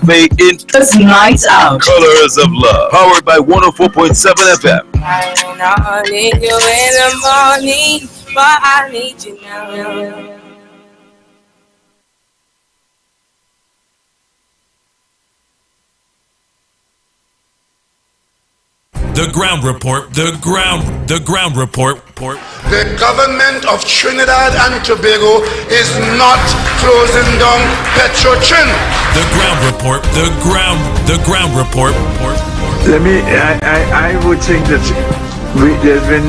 Cafe in It's Nights Out. Colors of Love. Powered by 104.7 FM. I don't need you in the morning, but I need you now. The Ground Report, the Ground Report. The government of Trinidad and Tobago is not closing down Petrotrin. The Ground Report, the Ground Report. I would think that there's been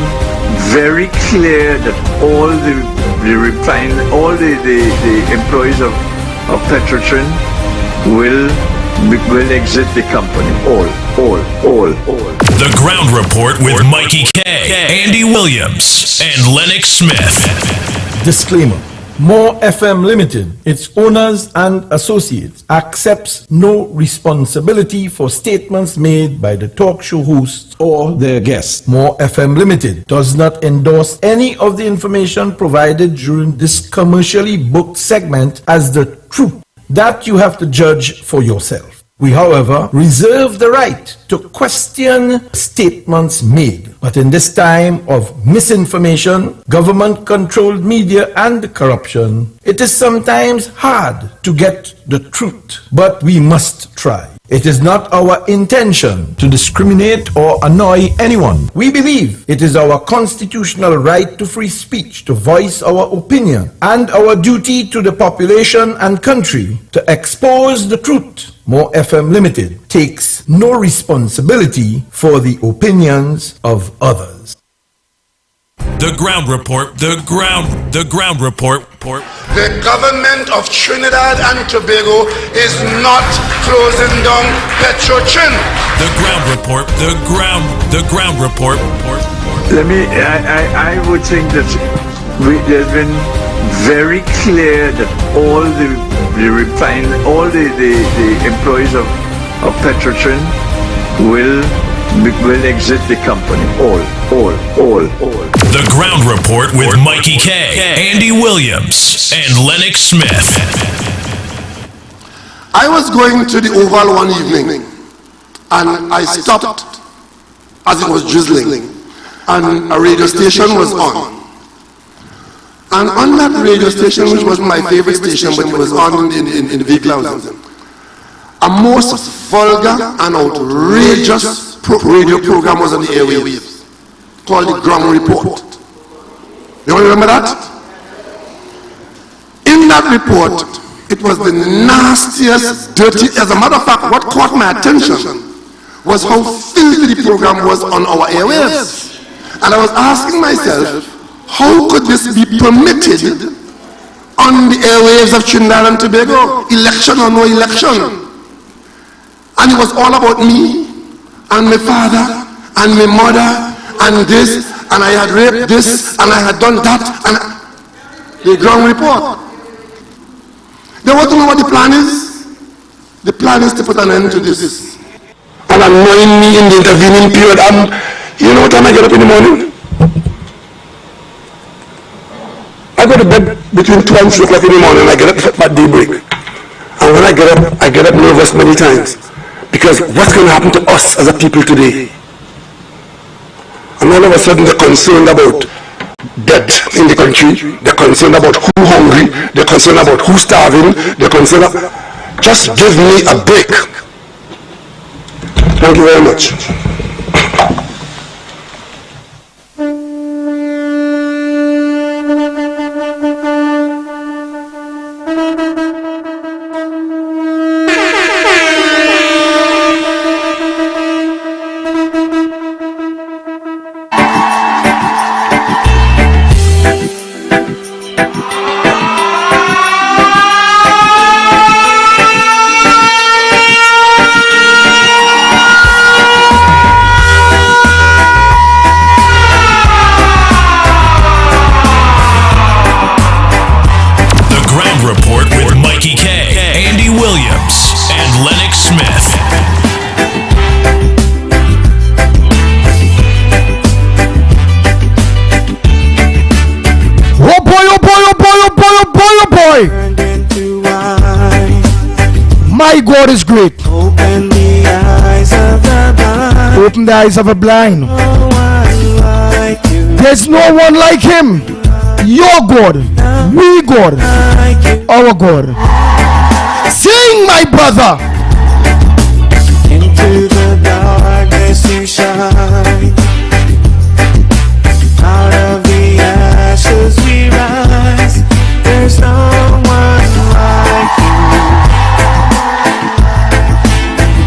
very clear that all the employees of Petrotrin will exit the company. All. The Ground Report with Mikey K, Andy Williams, and Lennox Smith. Disclaimer. More FM Limited, its owners and associates, accepts no responsibility for statements made by the talk show hosts or their guests. More FM Limited does not endorse any of the information provided during this commercially booked segment as the truth. That you have to judge for yourself. We, however, reserve the right to question statements made. But in this time of misinformation, government-controlled media and corruption, it is sometimes hard to get the truth. But we must try. It is not our intention to discriminate or annoy anyone. We believe it is our constitutional right to free speech, to voice our opinion, and our duty to the population and country to expose the truth. More FM Limited takes no responsibility for the opinions of others. The Ground Report, the Ground Report. The government of Trinidad and Tobago is not closing down Petrotrin. The Ground Report, the Ground Report. I would think that there's been very clear that all the employees of Petrotrin will exit the company. All. The Ground Report with Mikey K, Andy Williams, and Lennox Smith. I was going to the Oval one evening and I stopped as it was drizzling and a radio station was on. And on that radio station, which was my favorite station, but it was on in the vehicle I was in, a most vulgar and outrageous radio program was on the airwaves called the Ground Report. You all remember that? In that report, it was the nastiest, dirty. As a matter of fact, what caught my attention was how filthy the program was on our airwaves. And I was asking myself, how could this be permitted on the airwaves of Trinidad and Tobago, election or no election? And it was all about me and my father and my mother and this, and I had raped this and I had done that, and the Ground Report. They want to know what the plan is? The plan is to put an end to this. And annoying me in the intervening period. And you know what time I get up in the morning? I go to bed between 2 and 3 o'clock in the morning and I get up at daybreak. And when I get up nervous many times. Because what's going to happen to us as a people today? And all of a sudden they're concerned about debt in the country, they're concerned about who hungry, they're concerned about who's starving, they're concerned about... Just give me a break. Thank you very much. My God is great. Open the eyes of the blind. Open the eyes of a blind. No one like you. There's no one like him. Your God, we God, Like you. our God. Sing, my brother. Into the darkness you shine. Out of the ashes we rise. There's no one like you.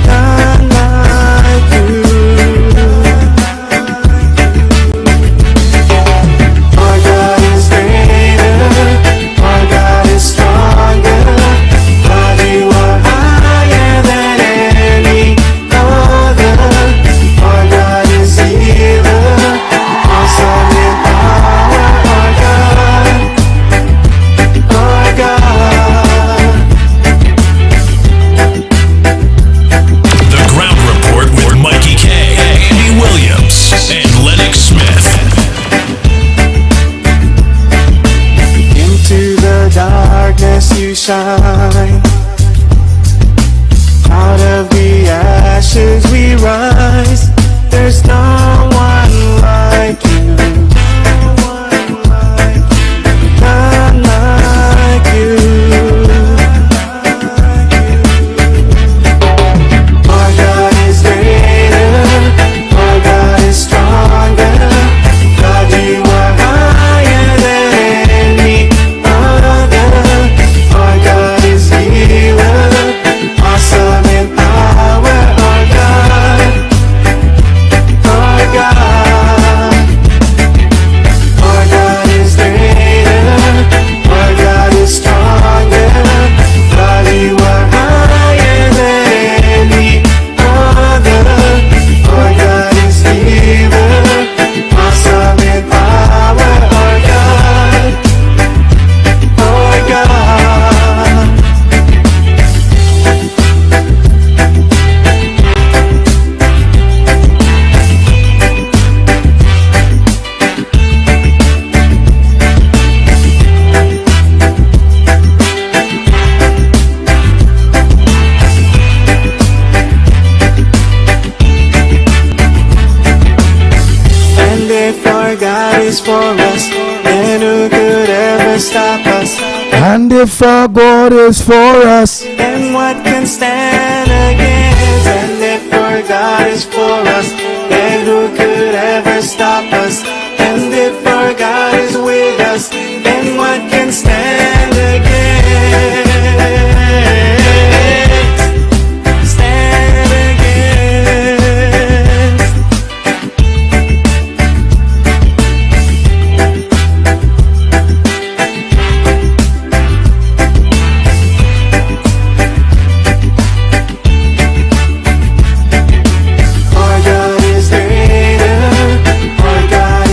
None like you. Our God is greater. Our God is stronger. God, you are higher than any other. Our God is healer. Awesome in power. Our God. Our God. The Ground Report with Mikey K, Andy Williams, and Lennox Smith. Into the darkness you shine. Out of the ashes we rise. There's no one like you. None like you. Our God is greater. Our God is stronger. God, you are higher than any other. Our God is healer. Awesome in power. Our God. Our God. Our God is greater. Our God is stronger. God, you are higher than any other. Our God is healer. Awesome in power. Our God. Our God. And if our God is for us, then who could ever stop us? And if our God is for us, Then what can stand against? And if our God is for us, then who could ever stop us? And if our God is with us, then what can stand against? Stand against. Our God is greater. Our God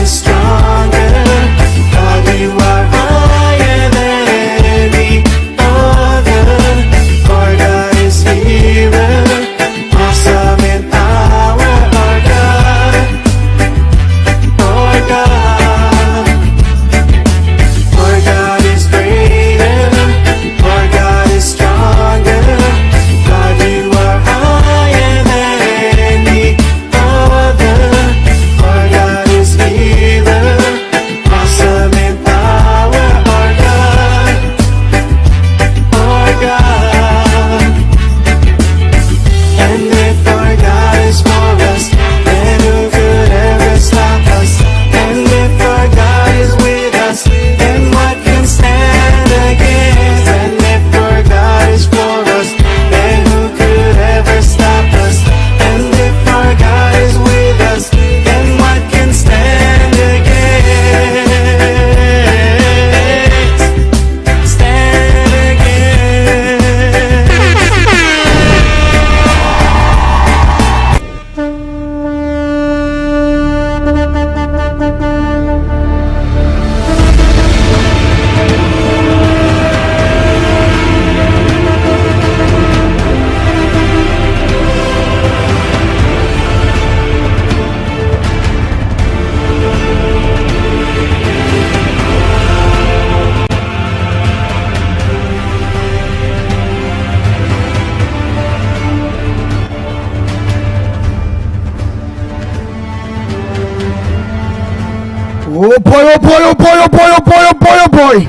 Oh boy, oh boy, oh boy, oh boy, oh boy, oh boy, oh boy.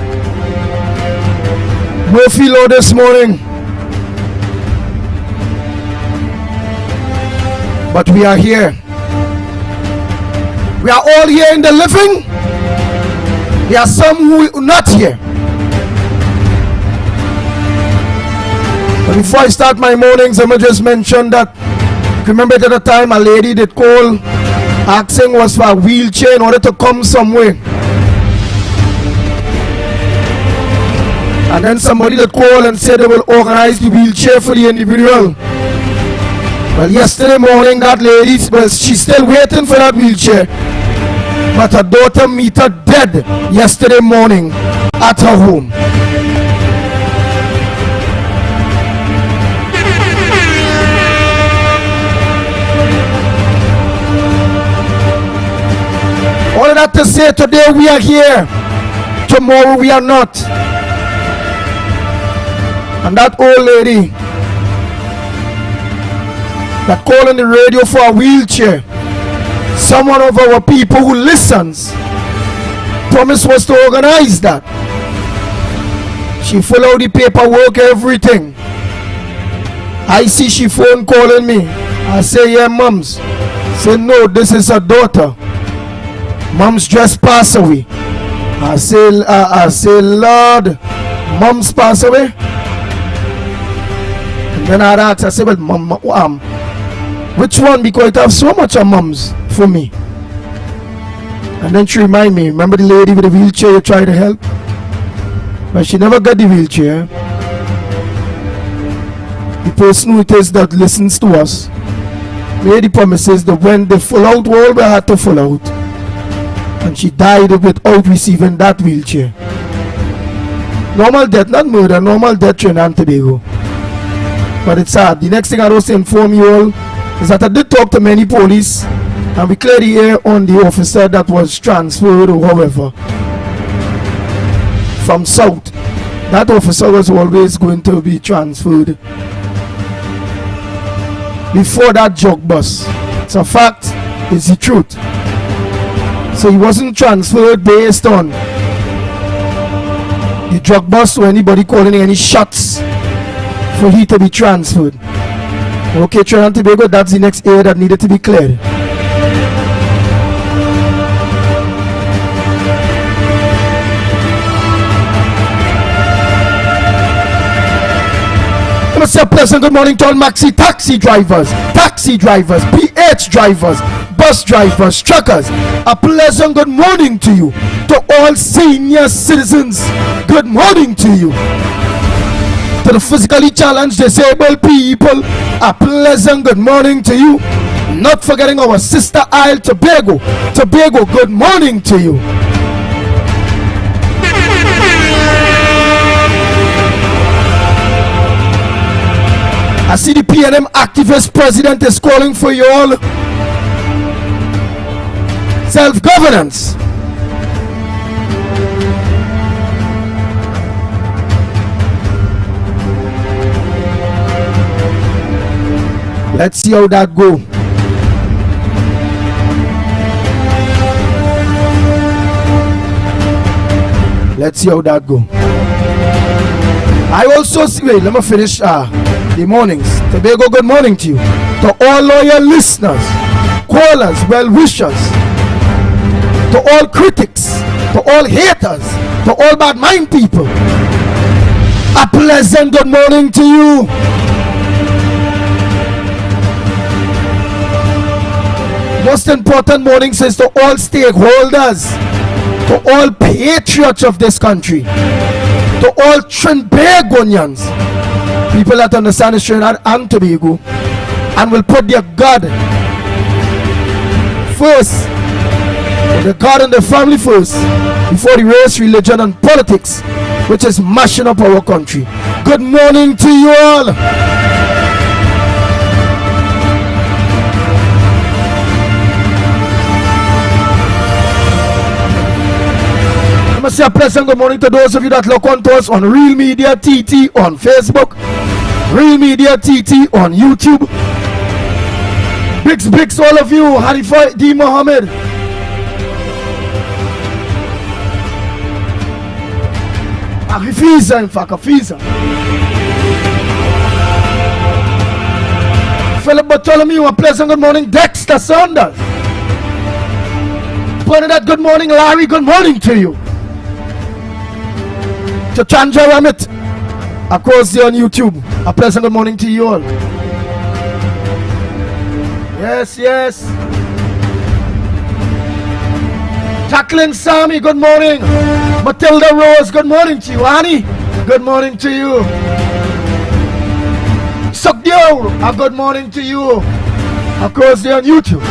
Murphy Law this morning. But we are here. We are all here in the living. There are some who are not here. But before I start my mornings, I'm going to just mention that, remember at the time a lady did call asking was for a wheelchair in order to come somewhere. And then somebody did call and said they will organize the wheelchair for the individual. Well, yesterday morning that lady, well, she's still waiting for that wheelchair. But her daughter met her dead yesterday morning at her home. All of that to say, today we are here, tomorrow we are not. And that old lady that called on the radio for a wheelchair, someone of our people who listens promised was to organize that. She fill out the paperwork, everything. I see she phone calling me. I say, yeah, mums. Say, no, this is her daughter. Mom's just passed away. I say, Lord, mom's passed away. And then I asked, I said, well, mom, which one? Because I have so much of mums for me. And then she remind me, remember the lady with the wheelchair you tried to help? But she never got the wheelchair. The person who it is that listens to us made the promises that when they full out all we had to full out. And she died without receiving that wheelchair. Normal death, not murder, normal death, Trinidad and Tobago. But it's sad. The next thing I want to inform you all is that I did talk to many police and we cleared the air on the officer that was transferred or however from south. That officer was always going to be transferred before that jog bus. It's a fact, it's the truth. So he wasn't transferred based on the drug bust or anybody calling any shots for he to be transferred. Okay, Trinidad and Tobago, that's the next area that needed to be cleared. I must say a pleasant good morning to all maxi taxi drivers, PH drivers, bus drivers, truckers. A pleasant good morning to you. To all senior citizens, good morning to you. To the physically challenged disabled people, a pleasant good morning to you. Not forgetting our sister Isle Tobago, good morning to you. I see the PNM activist president is calling for you all self-governance. Let's see how that go. Let's see how that go. I also see, wait, let me finish the mornings. Tobago, good morning to you. To all loyal listeners, callers, well-wishers, to all critics, to all haters, to all bad-mind people, a pleasant good morning to you. Most important morning says to all stakeholders, to all patriots of this country, to all Trinbagonians, people that understand the Trinidad and Tobago and will put their God first, the God and the family first, before the race, religion and politics, which is mashing up our country. Good morning to you all. I must say a pleasant good morning to those of you that look on to us on Real Media TT on Facebook, Real Media TT on YouTube. Bigs, all of you. Harifa D. Mohammed. Afisa, in fact, Afisa. Philip Bartholomew, a pleasant good morning. Dexter Saunders. Bernadette, good morning. Larry, good morning to you. To Chanja Ramit, across there on YouTube, a pleasant good morning to you all. Yes, yes. Jacqueline Sami, good morning. Matilda Rose, good morning to you. Annie, good morning to you. Sukdio, a good morning to you. Across there on YouTube.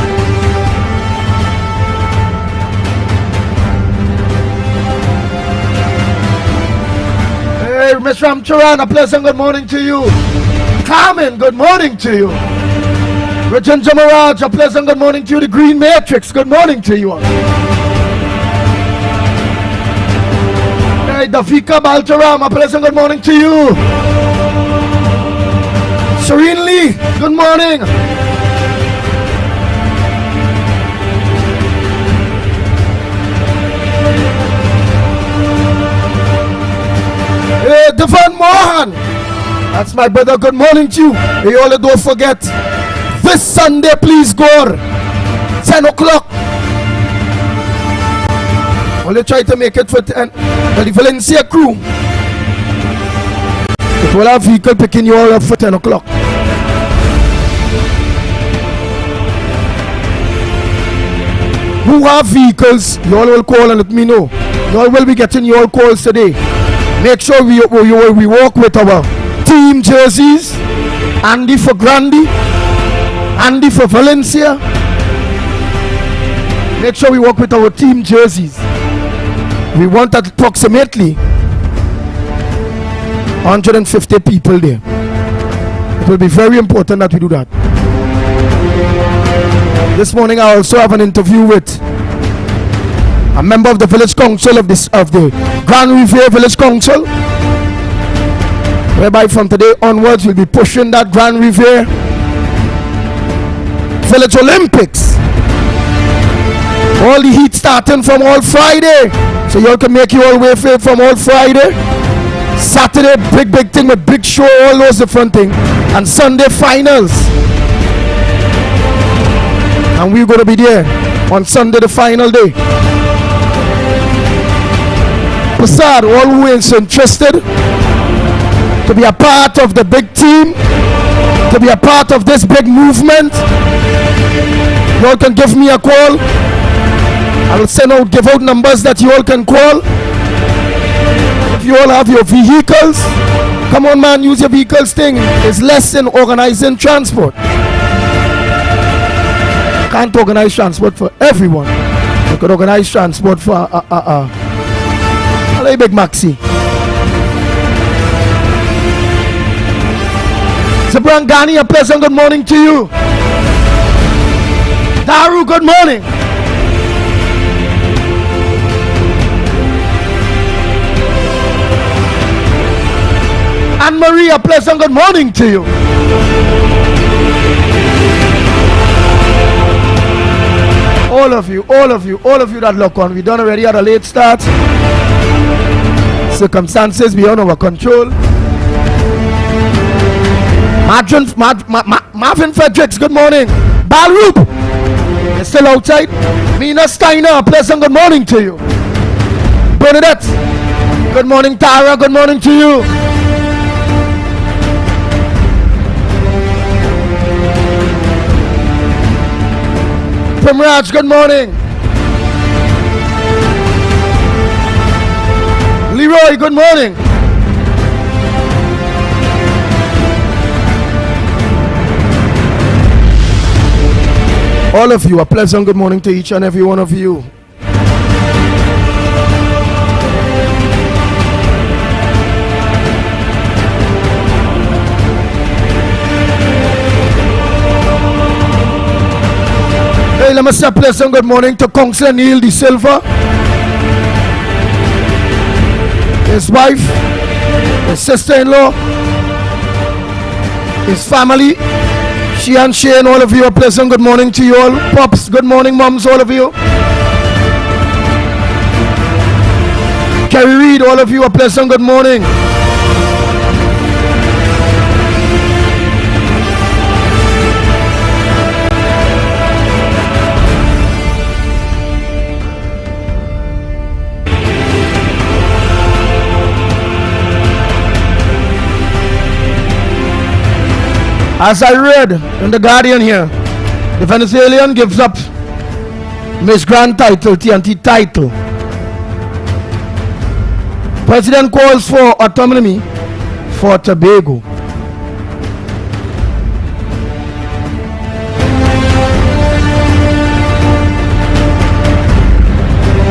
Hey, Miss Ramcharan, a pleasant good morning to you. Carmen, good morning to you. Richard Jamaraj, a pleasant good morning to you. The Green Matrix, good morning to you. Hey, Dafika Baltaram, a pleasant good morning to you. Serene Lee, good morning. Hey, Devon Mohan, that's my brother, good morning to you. Hey, all don't forget, this Sunday, please go 10 o'clock. Only try to make it for 10. The Valencia crew, it will have vehicle picking you all up for 10 o'clock. Who have vehicles, you all will call and let me know. You all will be getting your calls today. Make sure we walk with our team jerseys. Andy for Grandi, Andy for Valencia. Make sure we walk with our team jerseys. We want approximately 150 people there. It will be very important that we do that. This morning I also have an interview with a member of the village council of the Grand Riviere Village Council, whereby from today onwards we'll be pushing that Grand Riviere Village Olympics. All the heat starting from all Friday, so you all can make your way from all Friday. Saturday, big thing with big show, all those different things, and Sunday finals. And we're going to be there on Sunday, the final day. Prasad, all who is interested to be a part of the big team, to be a part of this big movement, you all can give me a call. I will give out numbers that you all can call. If you all have your vehicles, come on man, use your vehicles thing. It's less than organizing transport. You can't organize transport for everyone. You could organize transport for hello Big Maxi. Zabran Ghani, a pleasant good morning to you. Daru, good morning. Anne Marie, a pleasant good morning to you. All of you that look on. We done already at a late start. Circumstances beyond our control. Marvin Fredericks, good morning. Balroop, you're still outside. Mina Steiner, a pleasant good morning to you. Bernadette, good morning. Tara, good morning to you. Primraj, good morning. Leroy, good morning. All of you, a pleasant good morning to each and every one of you. Hey, let me say a pleasant good morning to Councillor Neil De Silva, his wife, his sister-in-law, his family. She and Shane, all of you, a pleasant good morning to you all. Pops, good morning, moms, all of you. Kerry Reed, all of you, a pleasant good morning. As I read in the Guardian here, the Venezuelan gives up Miss Grand title, TNT title. President calls for autonomy for Tobago.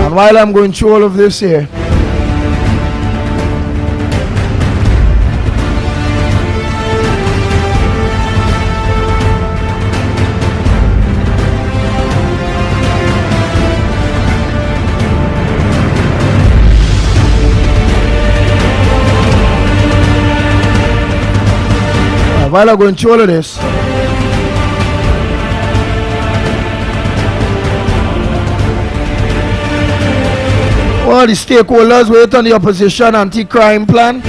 And while I'm going through all of this here, while I'm going through all of this, all the stakeholders wait on the opposition anti-crime plan.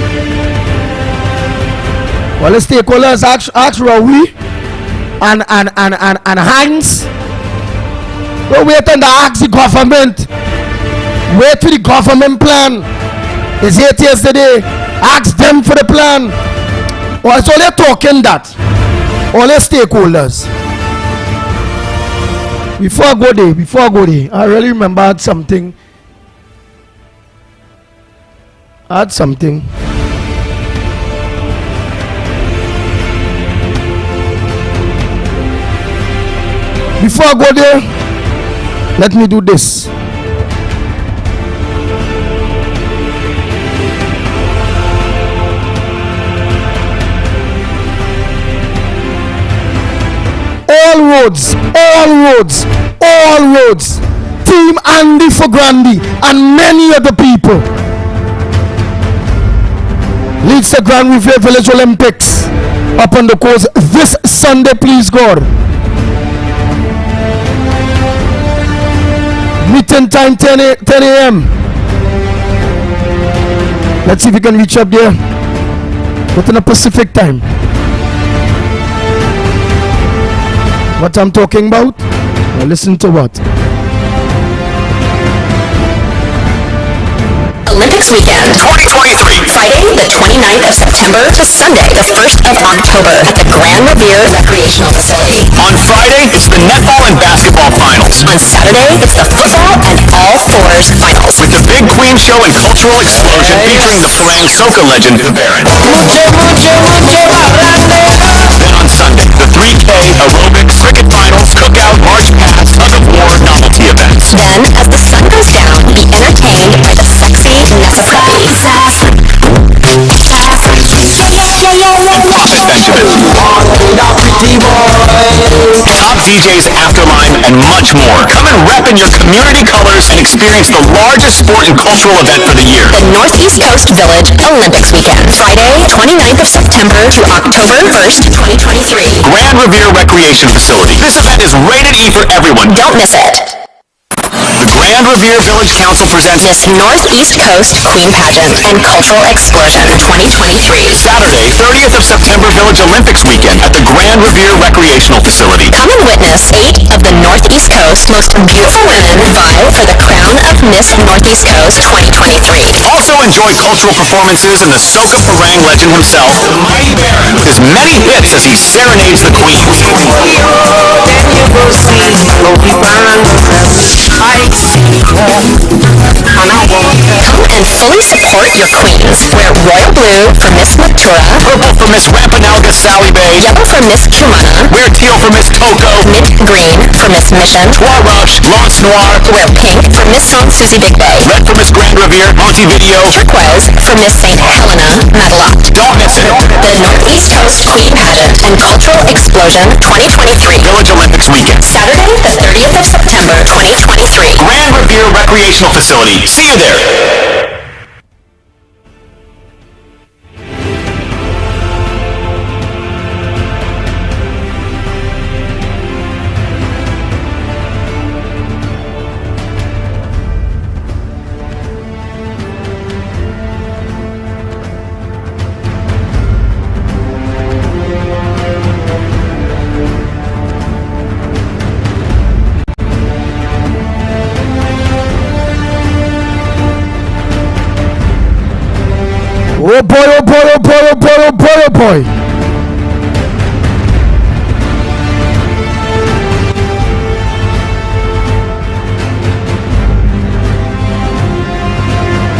Well, the stakeholders ask Rawi and Heinz. Don't wait on the ask the government. Wait for the government plan. It's here yesterday. Ask them for the plan. Or it's only talking that. All the stakeholders. Before I go there, I really remember I had something. Before I go there, let me do this. All roads. Team Andy for Grandy and many other people leads the Grand Riviere Village Olympics up on the course this Sunday, please God. Meeting time 10 a.m. Let's see if we can reach up there within a Pacific time. What I'm talking about? Now listen to what? Olympics weekend 2023, Friday the 29th of September to Sunday the 1st of October at the Grand Riviere Recreational Facility. On Friday, it's the netball and basketball finals. On Saturday, it's the football and all fours finals. With the big Queen Show and cultural explosion featuring the Farang Soca legend, The Baron. Then on Sunday, the 3K, aerobics, cricket finals, cookout, march past, tug of war, novelty events. Then, as the sun goes down, be entertained by the sexy Nessa Preppy. And Prophet Benjamin. Top DJs, Afterline, and much more. Come and rep in your community colors and experience the largest sport and cultural event for the year. The Northeast Coast Village Olympics Weekend. Friday, 29th of September to October 1st, 2023. Grand Riviere Recreation Facility. This event is rated E for everyone. Don't miss it. The Grand Riviere Village Council presents Miss Northeast Coast Queen Pageant and Cultural Explosion 2023. Saturday, 30th of September Village Olympics Weekend at the Grand Riviere Recreational Facility. Come and witness 8 of the Northeast Coast most beautiful women vie for the crown of Miss Northeast Coast 2023. Also enjoy cultural performances and the Soca Farang legend himself, the Mighty Baron, with as many hits as he serenades the Queen. Come and fully support your queens. Wear royal blue for Miss Matura, Purple for Miss Wampanoag Sally Bay, yellow for Miss Cumana, wear teal for Miss Coco, mint green for Miss Mission, Trois Rush, Lance Noir, wear pink for Miss Saint Susie Big Bay, red for Miss Grand Riviere, Montevideo, turquoise for Miss St. Helena, Madelotte. don't miss it. The Northeast Coast Queen Pageant and Cultural Explosion 2023. Village Olympics Weekend. Saturday, the 30th of September 2023. Grand Riviere Recreational Facility. See you there. Oh boy, oh boy, oh boy, oh boy, oh boy, oh boy.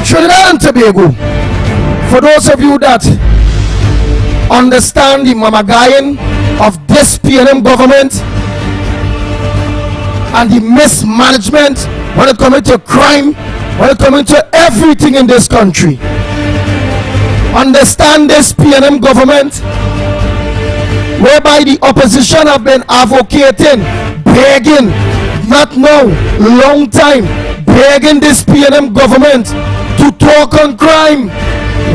Trinidad and Tobago, for those of you that understand the mamagayan of this PNM government and the mismanagement when it comes to crime, when it comes to everything in this country, understand this PNM government whereby the opposition have been advocating, begging, not now, long time, begging this PNM government to talk on crime.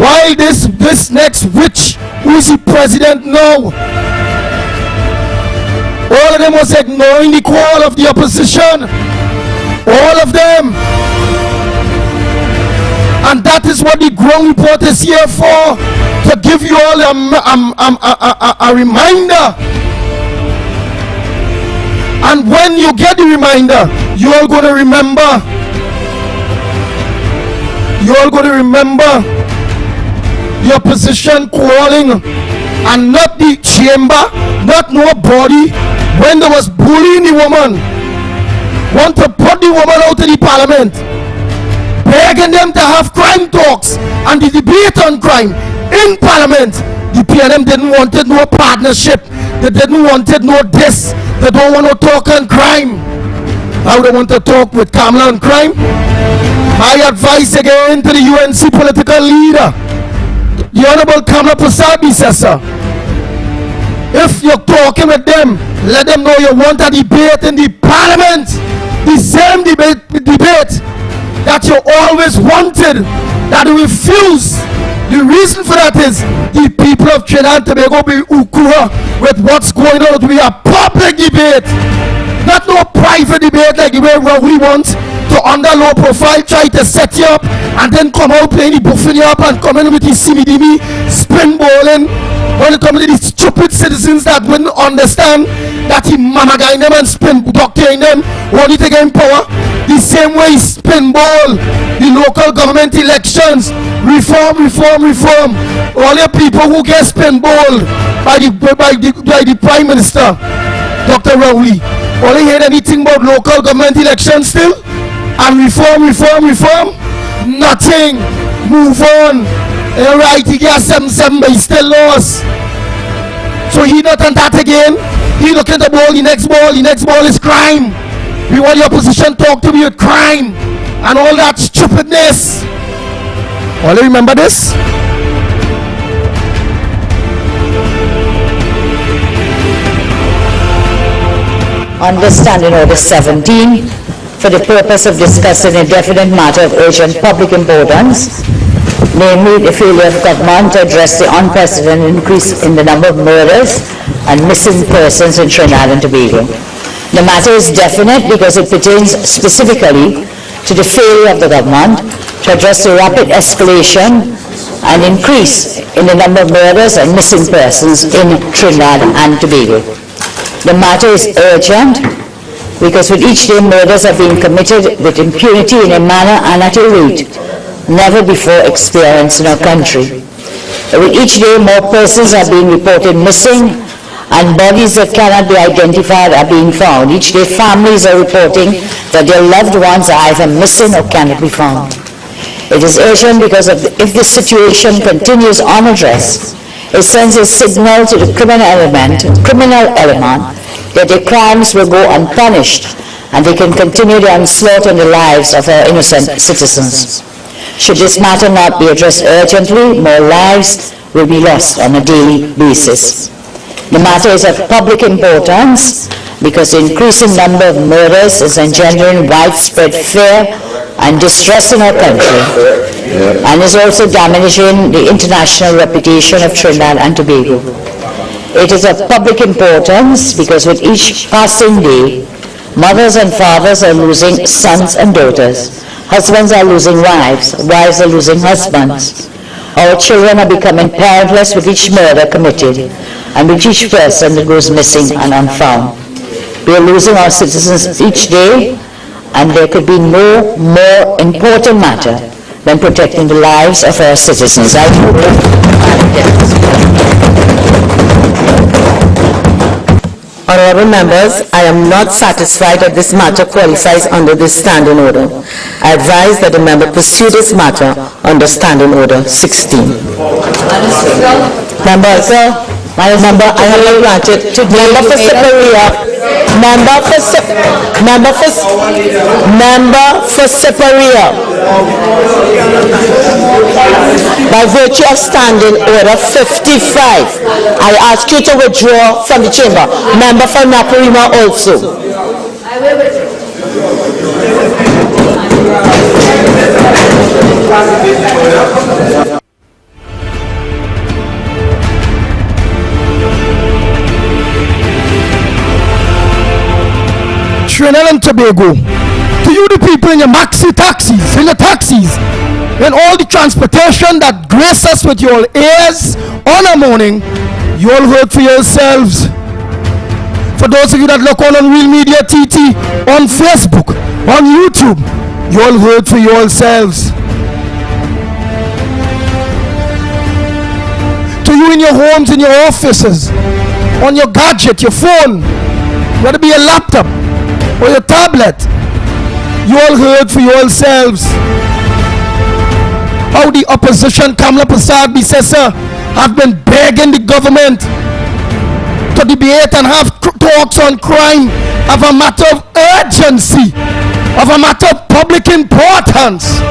Why this next witch who is the president now? All of them was ignoring the call of the opposition. All of them. And that is what the ground report is here for, to give you all a reminder. And when you get the reminder, you are going to remember. You are going to remember the opposition calling, and not the chamber, not nobody, when there was bullying the woman, want to put the woman out of the parliament, begging them to have crime talks and the debate on crime in parliament. The PNM didn't want it, no partnership. They didn't want it, no this. They don't want to talk on crime. Now they want to talk with Kamala on crime. My advice again to the UNC political leader, the Honorable Kamala Prasad says, sir, if you're talking with them, let them know you want a debate in the parliament, the same debate that you always wanted, that you refuse. The reason for that is the people of Trinidad and Tobago be ukura with what's going on. To be a public debate, not no private debate like the way Rowley wants to, under low profile, try to set you up and then come out playing the buffing you up and come in with the CBDB spin bowling. When it comes to these stupid citizens that wouldn't understand that he mamagaing them and spin doctoring them, only to gain power, the same way he spin ball the local government elections. Reform, reform, reform. All your people who get spin ball by the Prime Minister, Dr. Rowley, only heard anything about local government elections still? And reform, reform, reform? Nothing. Move on. Right, he got 7-7, but he still lost. So he not on that again. He looking at the ball, the next ball is crime. We want the opposition talk to me with crime and all that stupidness. All you remember this? Understanding Order 17, for the purpose of discussing a definite matter of urgent public importance, namely the failure of government to address the unprecedented increase in the number of murders and missing persons in Trinidad and Tobago. The matter is definite because it pertains specifically to the failure of the government to address the rapid escalation and increase in the number of murders and missing persons in Trinidad and Tobago. The matter is urgent because with each day murders are being committed with impunity in a manner and at a rate never before experienced in our country. With each day more persons are being reported missing and bodies that cannot be identified are being found. Each day families are reporting that their loved ones are either missing or cannot be found. It is urgent because if this situation continues unaddressed, it sends a signal to the criminal element that their crimes will go unpunished and they can continue the onslaught on the lives of our innocent citizens. Should this matter not be addressed urgently, more lives will be lost on a daily basis. The matter is of public importance because the increasing number of murders is engendering widespread fear and distress in our country and is also damaging the international reputation of Trinidad and Tobago. It is of public importance because with each passing day, mothers and fathers are losing sons and daughters. Husbands are losing wives. Wives are losing husbands. Our children are becoming parentless with each murder committed and with each person that goes missing and unfound. We are losing our citizens each day, and there could be no more important matter when protecting the lives of our citizens. I hope Honorable members, I am not satisfied that this matter qualifies under this standing order. I advise that the member pursue this matter under standing order 16. Members, I have granted to member for Superior, member for Superior. By virtue of standing order 55, I ask you to withdraw from the chamber. Member for Naparima also. I will withdraw. Trinidad and Tobago, to you the people in your maxi taxis, in the taxis, in all the transportation that grace us with your ears on a morning, you all heard for yourselves. For those of you that look on Real Media TT, on Facebook, on YouTube, you all heard for yourselves. To you in your homes, in your offices, on your gadget, your phone, whether it be a laptop or your tablet, you all heard for yourselves how the opposition, Kamla Prasad Bisesa, have been begging the government to debate and have talks on crime of a matter of urgency, of a matter of public importance,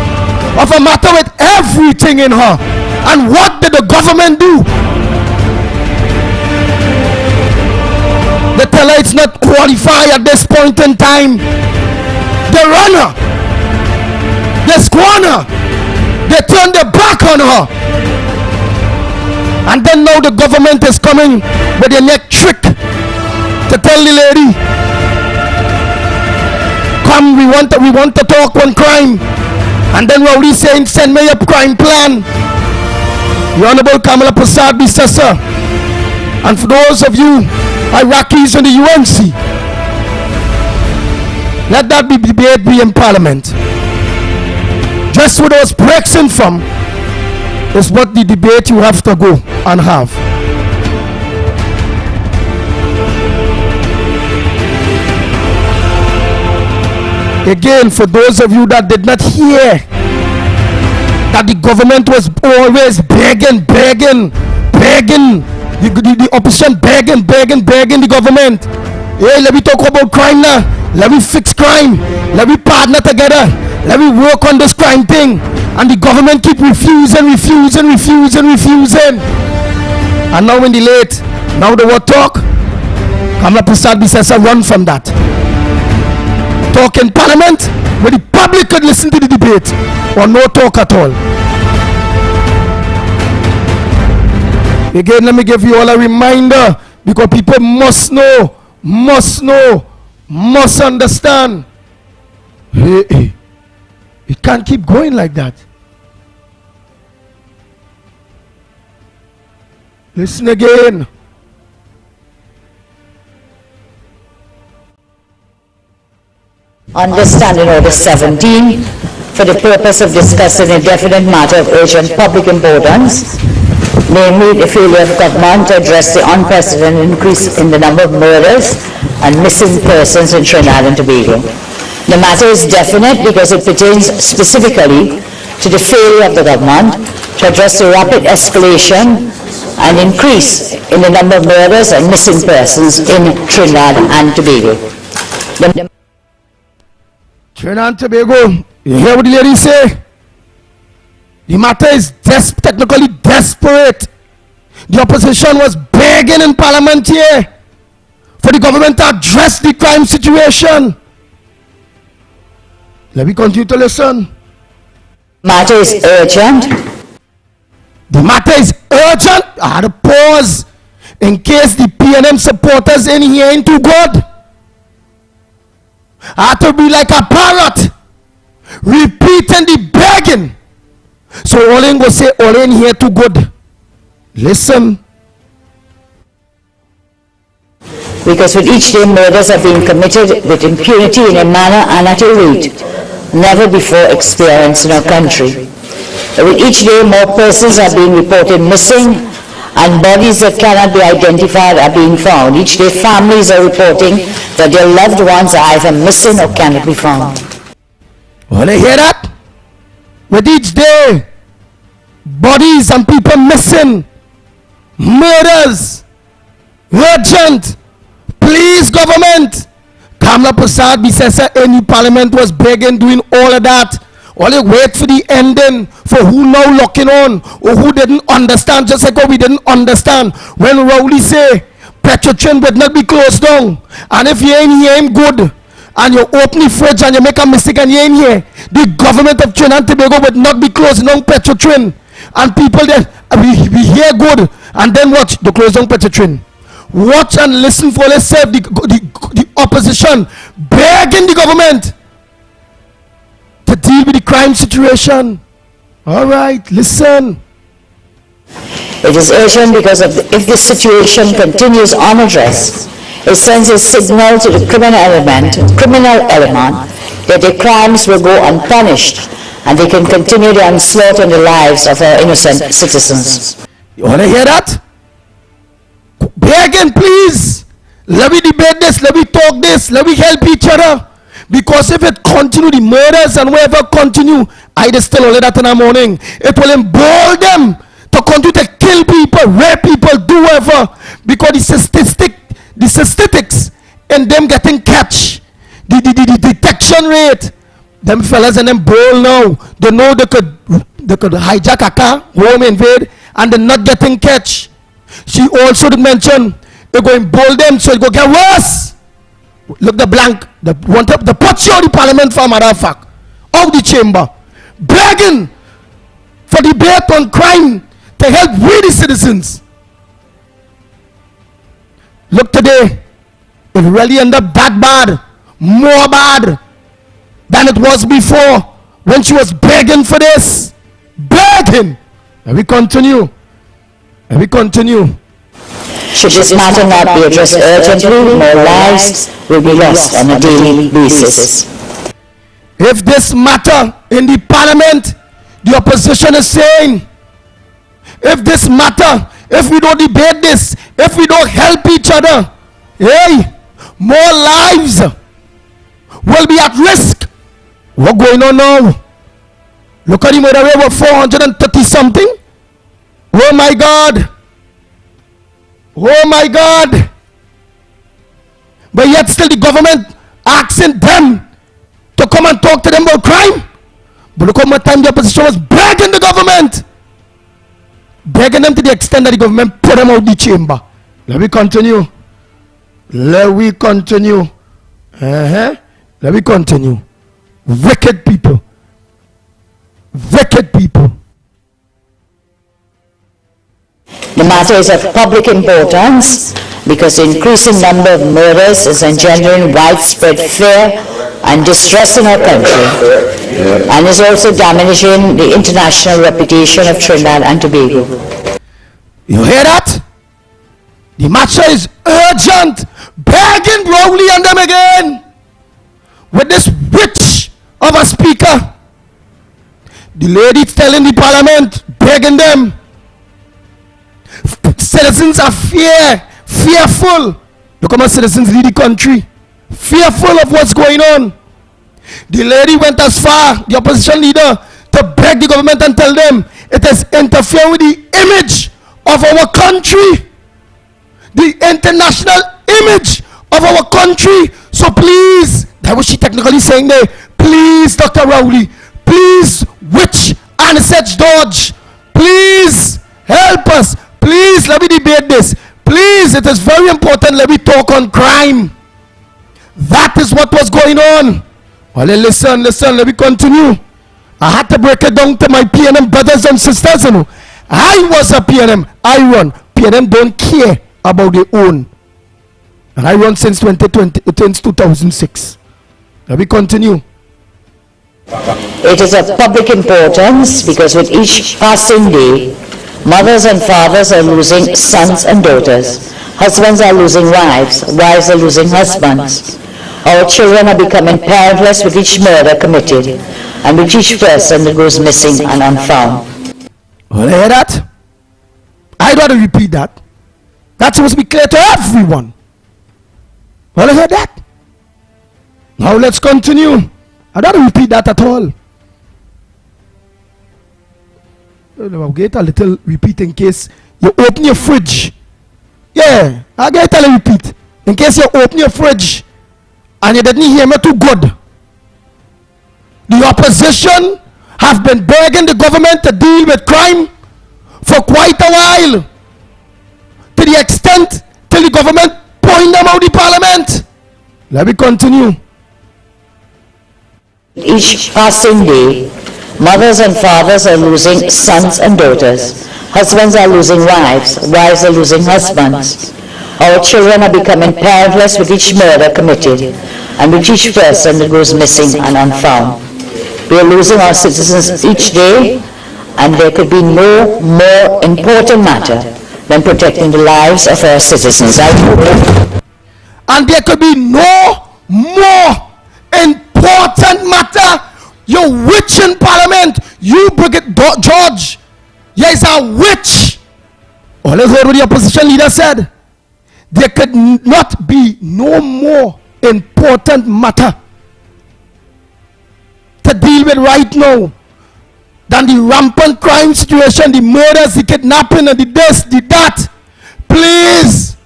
of a matter with everything in her. And what did the government do? They tell her it's not qualified at this point in time. They run her, they scorn her, they turn their back on her. And then now the government is coming with a neck trick to tell the lady, come, we want to talk on crime. And then Rowdy saying, send me a crime plan. The Honorable Kamala Prasad Bisesa. And for those of you Iraqis in the UNC, let that debate be in Parliament. Just where those breaks in from is what the debate you have to go and have. Again, for those of you that did not hear that the government was always begging, the opposition begging the government, hey, let me talk about crime now, let me fix crime, let me partner together, let me work on this crime thing. And the government keep refusing. And now in the late, now they will talk. Kamla Prasad Bisesa run from that. Talk in Parliament where the public could listen to the debate, or no talk at all. Again, let me give you all a reminder, because people must know, must understand. Hey, it can't keep going like that. Listen again. Under Standing Order 17, for the purpose of discussing a definite matter of urgent public importance, namely the failure of government to address the unprecedented increase in the number of murders and missing persons in Trinidad and Tobago. The matter is definite because it pertains specifically to the failure of the government to address the rapid escalation and increase in the number of murders and missing persons in Trinidad and Tobago. Trinidad and Tobago, you hear what the lady say? The matter is technically desperate. The opposition was begging in Parliament here for the government to address the crime situation. Let me continue to listen. Matter is urgent. The matter is urgent. I had to pause in case the PNM supporters in here ain't too good. I had to be like a parrot, repeating the begging. So all in go say, all in here too good. Listen. Because with each day murders are being committed with impunity in a manner and at a rate never before experienced in our country. With each day, more persons are being reported missing and bodies that cannot be identified are being found. Each day, families are reporting that their loved ones are either missing or cannot be found. Want to hear that? With each day, bodies and people missing, murders, urgent. Please, government. Kamla Prasad Bisesa in the parliament was begging, doing all of that. Only wait for the ending for who now locking on or who didn't understand, just like how we didn't understand when Rowley say Petrotrin would not be closed down. And if you ain't here, ain't good. And you open the fridge and you make a mistake and you ain't here, the government of Trinidad and Tobago would not be closing down Petrotrin. And people there, we hear good. And then watch, they close down Petrotrin. Watch and listen for yourself, the opposition begging the government to deal with the crime situation. All right, listen. It is urgent because if this situation continues unaddressed, it sends a signal to the criminal element that their crimes will go unpunished and they can continue the onslaught on the lives of our innocent citizens. You want to hear that? Begging, please. Let me debate this, let me talk this, let me help each other. Because if it continue, the murders and whatever continue, I just tell all that in the morning, it will embolden them to continue to kill people, rape people, do whatever. Because the statistics in them getting catch, the detection rate, them fellas and them bold now, they know they could hijack a car, home invade, and they're not getting catch. She also did mention they're going bold them so it go get worse. Look, the blank, the one top, the pot show the parliament for matter of fact, of the chamber, begging for debate on crime to help we the citizens. Look today, it really end up that bad, more bad than it was before when she was begging for this. Begging. And we continue. And we continue. Should this matter not be addressed urgently, more lives will be lost on a daily basis. If this matter in the parliament, the opposition is saying, if this matter, if we don't debate this, if we don't help each other, hey, more lives will be at risk. What's going on now? Look at the murder rate of 430 something. Oh my God. Oh my God. But yet still the government asking them to come and talk to them about crime. But look how much time the opposition was begging the government. Begging them to the extent that the government put them out the chamber. Let me continue. Let me continue. Let me continue. Wicked people. Wicked people. The matter is of public importance because the increasing number of murders is engendering widespread fear and distress in our country and is also damaging the international reputation of Trinidad and Tobago. You hear that? The matter is urgent. Begging Rowley and them again with this witch of a speaker. The lady telling the parliament, begging them. Citizens are fearful. Look how much citizens lead the country. Fearful of what's going on. The lady went as far, the opposition leader, to beg the government and tell them it is interfering with the image of our country. The international image of our country. So please, that was she technically saying there, please, Dr. Rowley, please, witch and such dodge, please help us. Please, let me debate this. Please, it is very important. Let me talk on crime. That is what was going on. Well, listen, let me continue. I had to break it down to my PNM brothers and sisters. You know. I was a PNM. I run. PNM don't care about their own. And I run since 2006. Let me continue. It is of public importance because with each passing day, mothers and fathers are losing sons and daughters. Husbands are losing wives. Wives are losing husbands. Our children are becoming parentless with each murder committed. and with each person that goes missing and unfound. Well, hear that? I got to repeat that. That's supposed to be clear to everyone. Well, I heard that. Now let's continue. I don't repeat that at all. I'll get a little repeat in case you open your fridge. Yeah, I'll get a little repeat. In case you open your fridge and you didn't hear me too good. The opposition have been begging the government to deal with crime for quite a while. To the extent till the government point them out of the parliament. Let me continue. Each passing day, mothers and fathers are losing sons and daughters. Husbands are losing wives. Wives are losing husbands. Our children are becoming parentless with each murder committed and with each person that goes missing and unfound. We are losing our citizens each day, and there could be no more important matter than protecting the lives of our citizens. And there could be no more important matter. You witch in parliament. You Brigadier George. Yes, a witch. All I heard what the opposition leader said. There could not be no more important matter to deal with right now than the rampant crime situation, the murders, the kidnapping, and the this, the that. Please,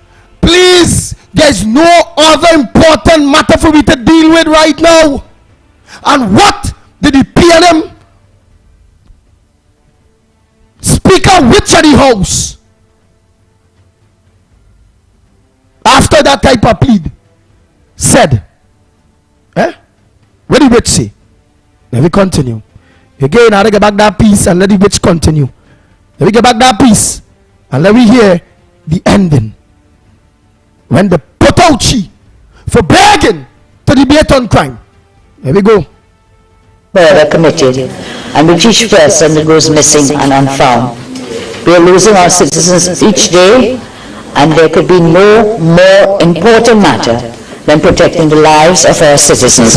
please, there's no other important matter for me to deal with right now. And what did the PNM Speaker which of the House after that type of plead said? What did which say? Let me continue. Again, I'll get back that piece and let the witch continue. Let me get back that piece and let me hear the ending. When the Potauchi for begging to debate on crime. There we go. Murder committed and with each person that goes missing and unfound. We are losing our citizens each day, and there could be no more important matter than protecting the lives of our citizens.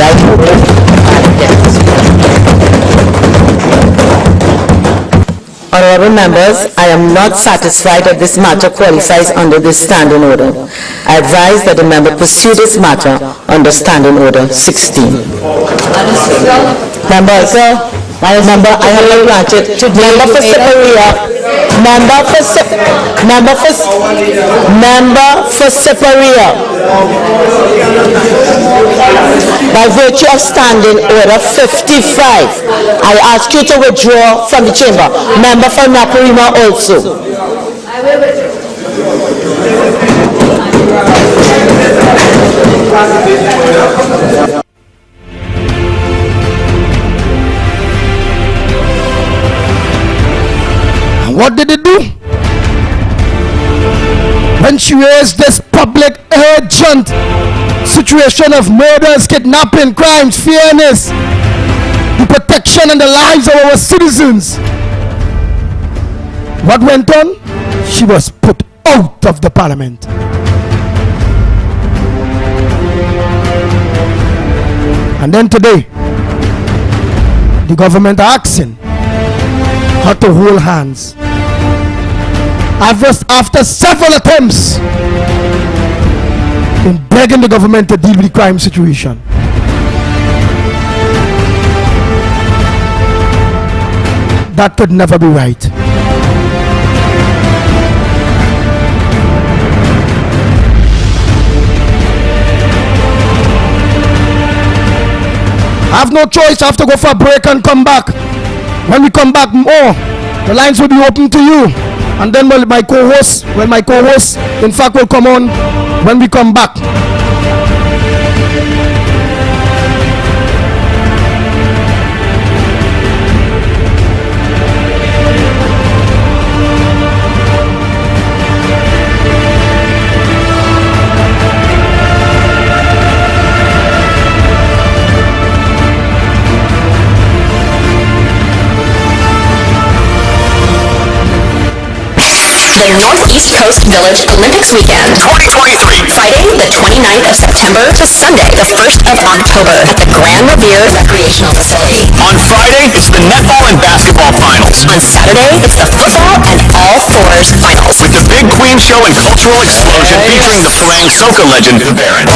Honorable members, I am not satisfied that this matter qualifies under this standing order. I advise that the member pursue this matter under standing order 16. Member, sir, I have not granted. Member for Siparia. Member for Siparia. By virtue of standing order 55, I ask you to withdraw from the chamber. Member for Naparima also. And what did it do? When she raised this public urgent situation of murders, kidnapping, crimes, fairness, the protection and the lives of our citizens, what went on? She was put out of the parliament. And then today, the government are asking her to hold hands. After several attempts in begging the government to deal with the crime situation. That could never be right. I have no choice. I have to go for a break and come back. When we come back, more the lines will be open to you. And then my co-host, in fact, will come on when we come back. The Northeast Coast Village Olympics Weekend 2023 Friday, the 29th of September to Sunday, the 1st of October at the Grand Revere Recreational Facility. On Friday, it's the netball and basketball finals. On Saturday, it's the football and all fours finals. With the Big Queen Show and Cultural Explosion featuring the Farang Soca legend, Baron.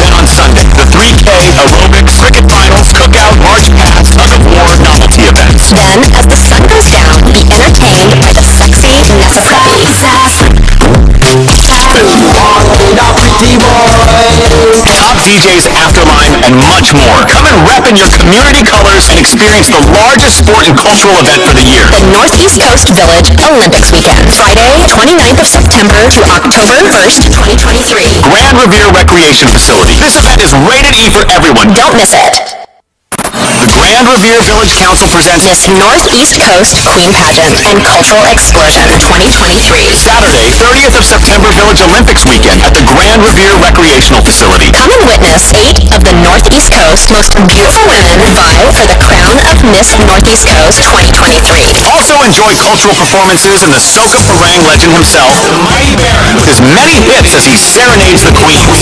Then on Sunday, the 3K, aerobics, cricket finals, cookout, march past, tug of war, novelty events. Then, as the sun goes down, be entertained by the sexy Nessa Preppy. Top DJs, Afterline, and much more. Come and rep in your community colors and experience the largest sport and cultural event for the year. The Northeast Coast Village Olympics Weekend. Friday, 29th of September to October 1st, 2023. Grand Revere Recreation Facility. This event is rated E for everyone. Don't miss it. The Grand Revere Village Council presents Miss Northeast Coast Queen Pageant and Cultural Explosion 2023. Saturday, 30th of September Village Olympics Weekend at the Grand Revere Recreational Facility. Come and witness 8 of the Northeast Coast most beautiful women vie for the crown of Miss Northeast Coast 2023. Also enjoy cultural performances and the Soca Farang legend himself, the Mighty Baron, with as many hits as he serenades the Queen. Come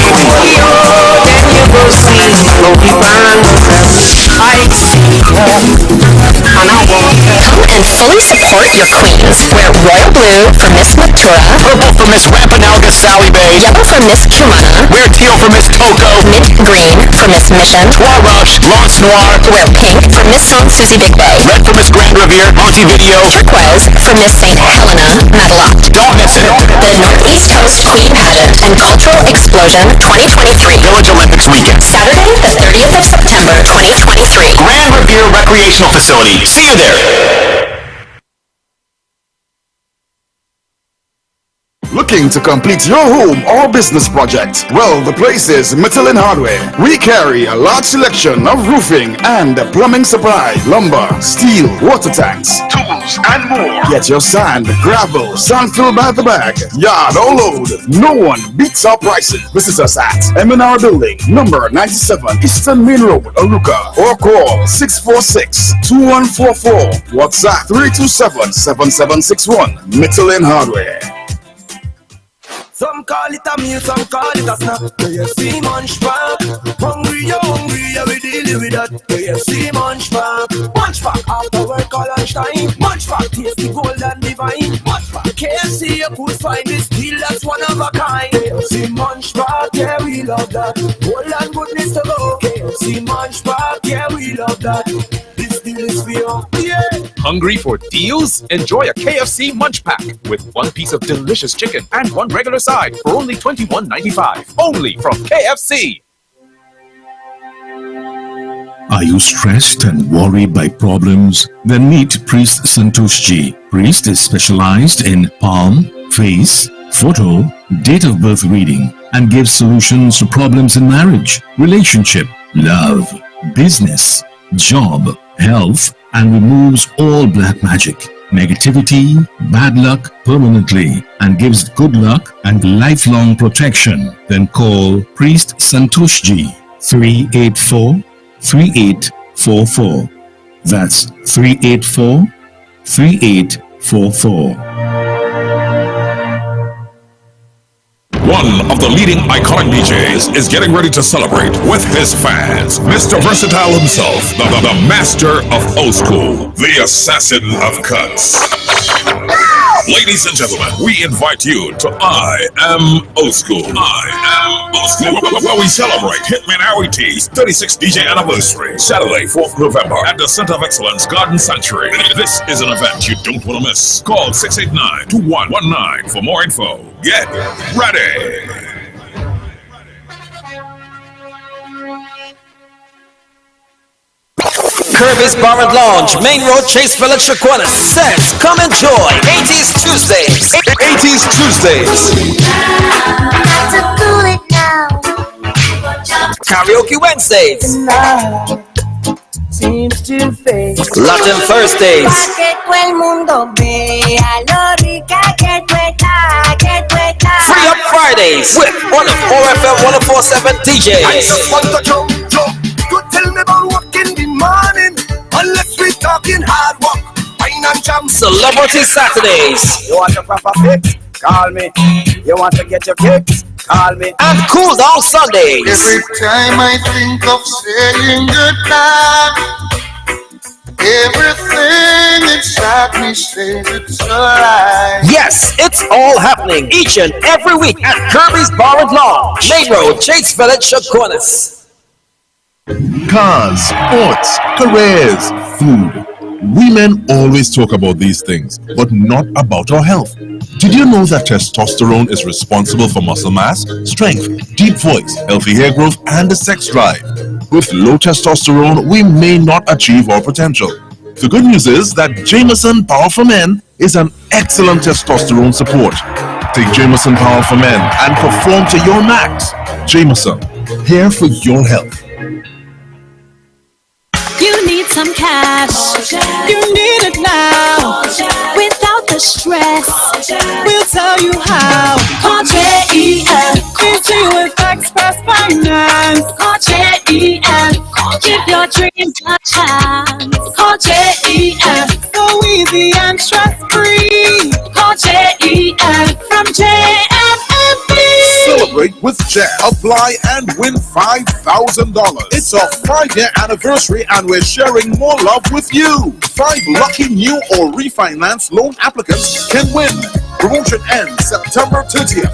and fully support your queens. Wear royal blue for Miss Matura, Purple for Miss Rampanalga Sally Bay, yellow for Miss Cumana, wear teal for Miss Coco, mint green for Miss Mission, Trois Rush, Lance Noir, wear pink for Miss St. Susie Big Bay, red for Miss Grand Revere, Montevideo, turquoise for Miss St. Helena Madelotte. Don't miss it. The Northeast Coast Queen Pageant and Cultural Explosion 2023. Village Olympics Weekend. Saturday, the 30th of September 2023. Grand Revere Recreational Facility. See you there. Looking to complete your home or business project? Well, the place is Michelin Hardware. We carry a large selection of roofing and plumbing supply, lumber, steel, water tanks, tools, and more. Get your sand, gravel, sand filled by the bag, yard or load. No one beats our prices. Visit us at M&R Building, number 97, Eastern Main Road, Aruka, or call 646-2144. WhatsApp 327-7761. Michelin Hardware. Some call it a meal, some call it a snack. KFC Munch Pack. Hungry, you're hungry, yeah, we deal with that. KFC Munch Pack. Munch Pack after work or lunchtime. Munch Pack tasty, gold and divine. Munch Pack KFC, you could find this deal that's one of a kind. KFC Munch Pack, yeah, we love that. Gold and goodness to go. KFC Munch Pack, yeah, we love that. This deal is for you, yeah. Hungry for deals? Enjoy a KFC Munch Pack with one piece of delicious chicken and one regular side for only $21.95. Only from KFC. Are you stressed and worried by problems? Then meet Priest Santosh Ji. Priest is specialized in palm, face, photo, date of birth reading, and gives solutions to problems in marriage, relationship, love, business, job, health, and removes all black magic, negativity, bad luck permanently, and gives good luck and lifelong protection. Then call Priest Santosh Ji 384-3844. That's 384-3844. One of the leading iconic DJs is getting ready to celebrate with his fans. Mr. Versatile himself, the master of old school, the assassin of cuts. Ladies and gentlemen, we invite you to I Am Old School. I Am Old School, where we celebrate Hitman Harry T's 36th DJ anniversary, Saturday, 4th November, at the Center of Excellence Garden Sanctuary. This is an event you don't want to miss. Call 689-2119 for more info. Get ready. Kirby's Bar and Lounge, Main Road, Chase Village, Shaquana. Sex, come enjoy. 80s Tuesdays. 80s Tuesdays. Karaoke Wednesdays. Seems to fade. Latin Thursdays. Free Up Fridays with one of OFM 104.7 DJ. I just want to jump. Don't tell me about work in the morning unless we talking hard work. Fine and jam. Celebrity Saturdays. You want a proper fix? Call me. You want to get your kicks? Call me. And Cool Down Sundays. Every time I think of saying goodbye, everything inside me says it's a lie. Yes, it's all happening each and every week at Kirby's Bar and Lounge, Main Road, Chase Village, Chaguanas. Cars, sports, careers, food. Women always talk about these things, but not about our health. Did you know that testosterone is responsible for muscle mass, strength, deep voice, healthy hair growth, and the sex drive? With low testosterone, we may not achieve our potential. The good news is that Jameson Power for Men is an excellent testosterone support. Take Jameson Power for Men and perform to your max. Jameson, here for your health. You need some cash. You need it now. Without the stress, we'll tell you how. Call JEF. Easy with Express Finance. Call JEF. Give your dreams a chance. Call JEF. So easy and stress free. Call JEF from JFFB. Celebrate with Jam. Apply and win $5,000. It's our 5-year anniversary and we're sharing more love with you. 5 lucky new or refinance loan applicants can win. Promotion ends September 30th.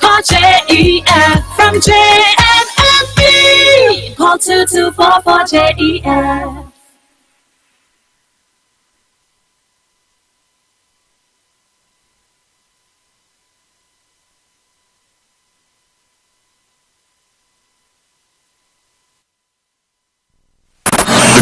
Call JEF from JFFB. Call 2244 JEF.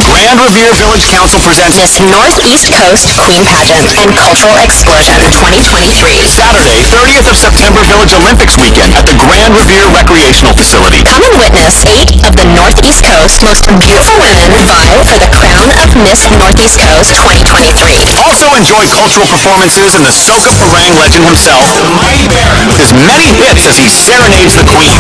Grand Revere Village Council presents Miss Northeast Coast Queen Pageant and Cultural Explosion 2023. Saturday, 30th of September Village Olympics weekend at the Grand Revere Recreational Facility. Come and witness 8 of the Northeast Coast most beautiful women vie for the crown of Miss Northeast Coast 2023. Also enjoy cultural performances and the soca parang legend himself, the Mighty Baron, with as many hits as he serenades the Queen.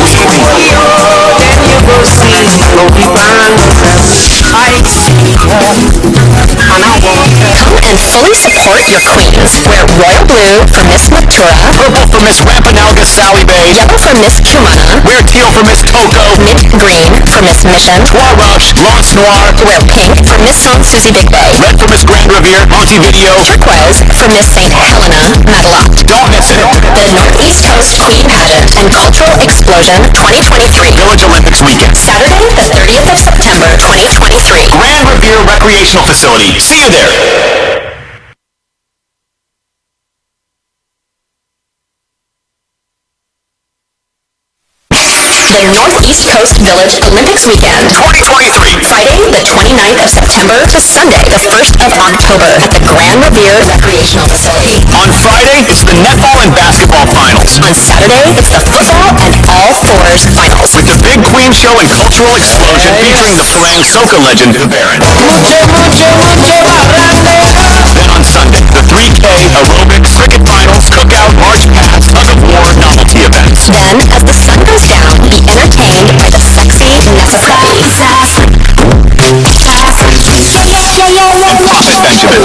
Come and fully support your queens. Wear royal blue for Miss Matura, Purple for Miss Rampanalga Sally Bay, yellow for Miss Cumana, wear teal for Miss Coco, mint green for Miss Mission, Trois Rush, Lance Noir, wear pink for Miss Saint Susie Big Bay, red for Miss Grand Revere, Montevideo, turquoise for Miss St. Helena, Madelot. Don't miss it. The Northeast Coast Queen Pageant and Cultural Explosion 2023. Village Olympics weekend. Saturday, the 30th of September 2023. Grand Revere Recreational Facility. See you there. The Northeast Coast Village Olympics Weekend 2023. Friday, the 29th of September to Sunday, the 1st of October at the Grand Revere Recreational Facility. On Friday, it's the netball and basketball finals. On Saturday, it's the football and all fours finals. With the Big Queen Show and Cultural Explosion featuring the Parang Soca legend, the Baron. Then on Sunday, the 3K, aerobics, cricket finals, cookout, march past, tug of war, novelty events. Then, as the sun goes down, be entertained by the sexy Nessa Preppy. And Prophet Benjamin.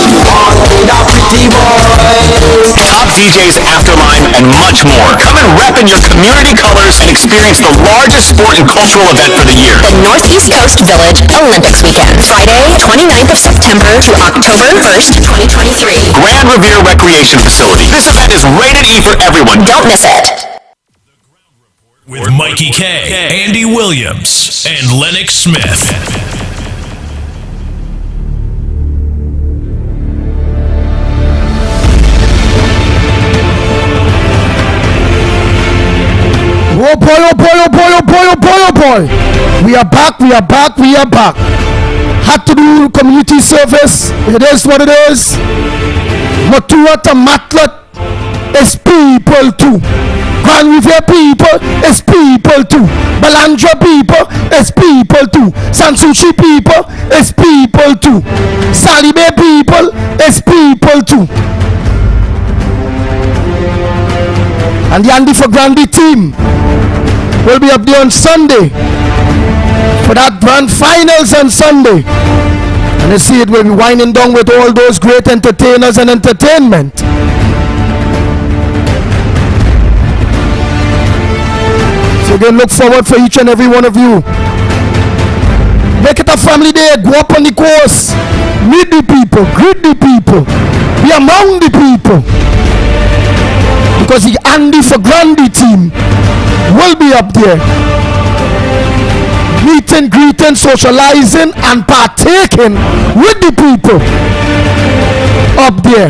Top DJs, Afterline, and much more. Come and rep in your community colors and experience the largest sport and cultural event for the year. The Northeast Coast Village Olympics Weekend. Friday, 29th of September to October 1st, 2023. Grand Revere Recreation Facility. This event is rated E for everyone. Don't miss it. With Mikey K, Andy Williams, and Lennox Smith. Oh boy, oh boy, oh boy, oh boy, oh boy, oh boy. We are back, we are back, we are back. Had to do community service. It is what it is. Matua to Matlet is people too. Grand Revere people is people too. Balandra people is people too. Sansuchi people is people too. Sally Bay people is people too. And the Andy for Grandy team will be up there on Sunday for that grand finals on Sunday. And you see it will be winding down with all those great entertainers and entertainment. We're going to look forward for each and every one of you. Make it a family day. Go up on the course. Meet the people. Greet the people. Be among the people. Because the Andy for Grandy team will be up there. Meeting, greeting, socializing, and partaking with the people up there.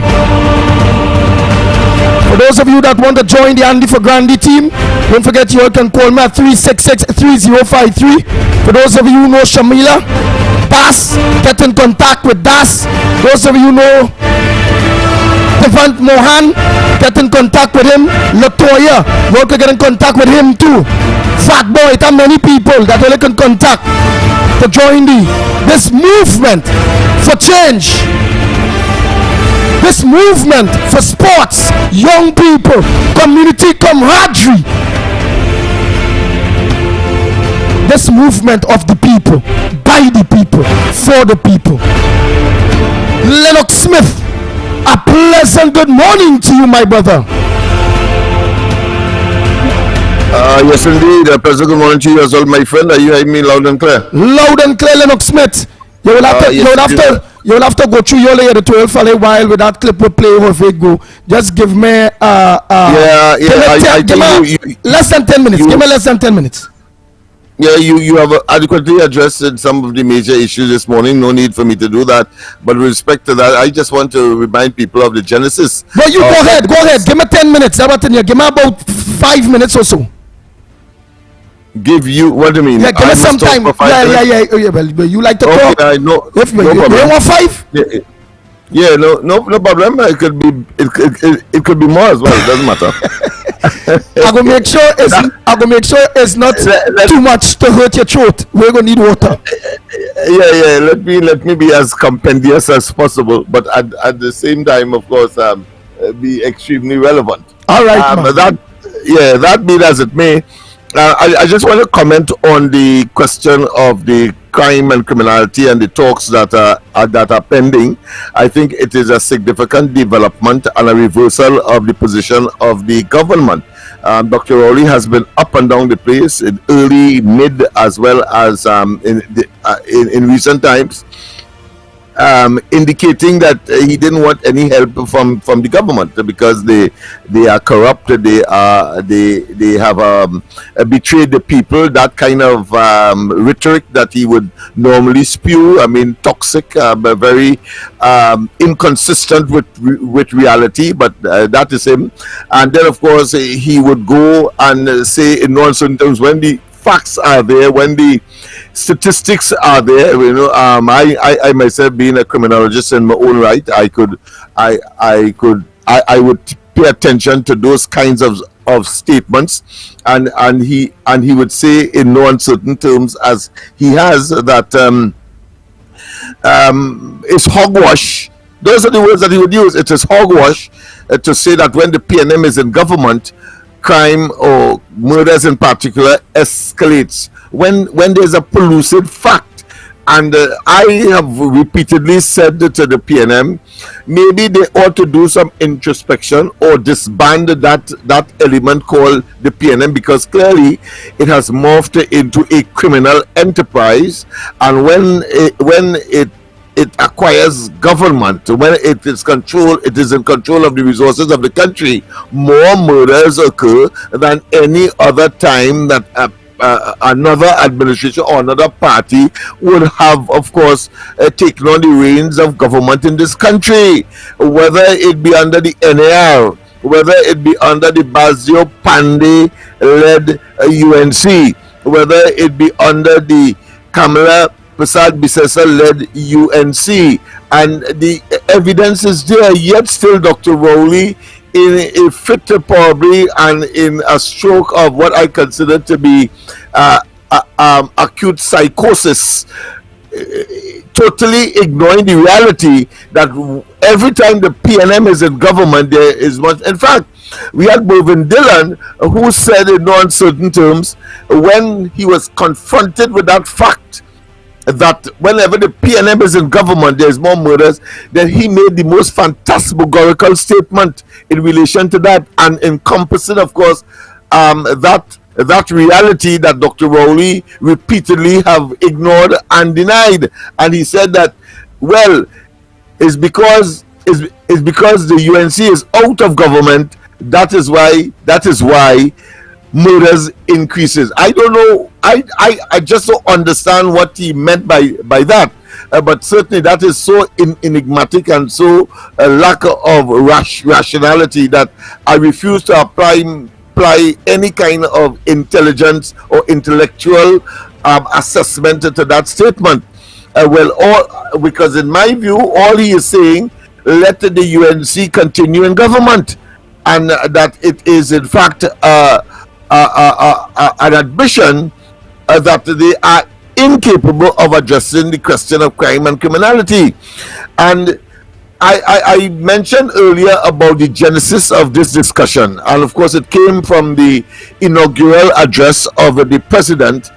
For those of you that want to join the Andy for Grandy team, don't forget you all can call me at 366-3053. For those of you who know Shamila, Das, get in contact with Das. Those of you who know Devant Mohan, get in contact with him. Latoya, you all can get in contact with him too. Fat Boy, there are many people that all can contact to join this movement for change. This movement for sports, young people, community camaraderie. This movement of the people, by the people, for the people. Lennox Smith, a pleasant good morning to you, my brother. Yes, indeed. A pleasant good morning to you as well, my friend. Are you hearing me loud and clear? Loud and clear, Lennox Smith. You will have to, you will have to go through your layer the 12 for a while with that clip we play how it go. Just give me less than 10 minutes. Give me less than 10 minutes. Yeah, you have adequately addressed some of the major issues this morning. No need for me to do that. But with respect to that, I just want to remind people of the genesis. But you go ahead. Give me 10 minutes. Give me about 5 minutes or so. Give you, what do you mean? Yeah, give me some time. Yeah. Well, you like to talk. I know. If you want 5? Yeah, no problem. It could be more as well. It doesn't matter. I go make sure it's not too much to hurt your throat. We're gonna need water. Yeah. Let me be as compendious as possible, but at the same time, of course, be extremely relevant. All right. That be as it may. I just want to comment on the question of the crime and criminality and the talks that are pending. I think it is a significant development and a reversal of the position of the government. Dr. Rowley has been up and down the place in early, mid, as well as in recent times, indicating that he didn't want any help from the government because they are corrupt. They have betrayed the people. That kind of rhetoric that he would normally spew. I mean, toxic, but very inconsistent with reality. But that is him. And then, of course, he would go and say in non-certain terms when the facts are there, when the statistics are there. I myself, being a criminologist in my own right, I would pay attention to those kinds of statements, and he would say in no uncertain terms, as he has, that it's hogwash. Those are the words that he would use. It is hogwash to say that when the PNM is in government, crime or murders in particular escalates when there's a pellucid fact. And I have repeatedly said to the PNM, maybe they ought to do some introspection or disband that element called the PNM, because clearly it has morphed into a criminal enterprise. And when it acquires government, when it is in control of the resources of the country, more murders occur than any other time that another administration or another party would have, of course, taken on the reins of government in this country, whether it be under the NAR, whether it be under the Bazio Pandey led UNC, whether it be under the Kamala Prasad Bisesa led UNC, and the evidence is there. Yet still, Dr. Rowley, in a fit probably and in a stroke of what I consider to be acute psychosis, totally ignoring the reality that every time the PNM is in government, there is much. In fact, we had Mervyn Dillon, who said in no uncertain terms, when he was confronted with that fact, that whenever the PNM is in government, there is more murders, then he made the most phantasmagorical statement in relation to that, and encompassing, of course, that that reality that Dr. Rowley repeatedly have ignored and denied. And he said that, well, it's because the UNC is out of government. That is why murders increases. I don't know. I just don't understand what he meant by that. But certainly that is so enigmatic and so lack of rationality that I refuse to apply any kind of intelligence or intellectual assessment to that statement. Because in my view, all he is saying, let the UNC continue in government, and that it is in fact an admission that they are incapable of addressing the question of crime and criminality. And I mentioned earlier about the genesis of this discussion, and of course it came from the inaugural address of the president,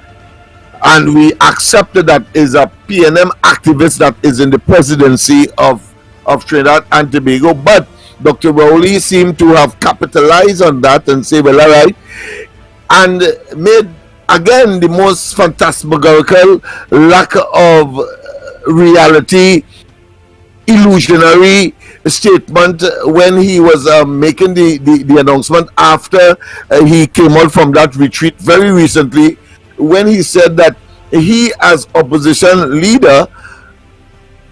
and we accepted that is a PNM activist that is in the presidency of Trinidad and Tobago. But Dr. Rowley seemed to have capitalized on that and say, well, all right, and made again the most phantasmagorical, lack of reality, illusionary statement when he was making the announcement after he came out from that retreat very recently, when he said that he, as opposition leader,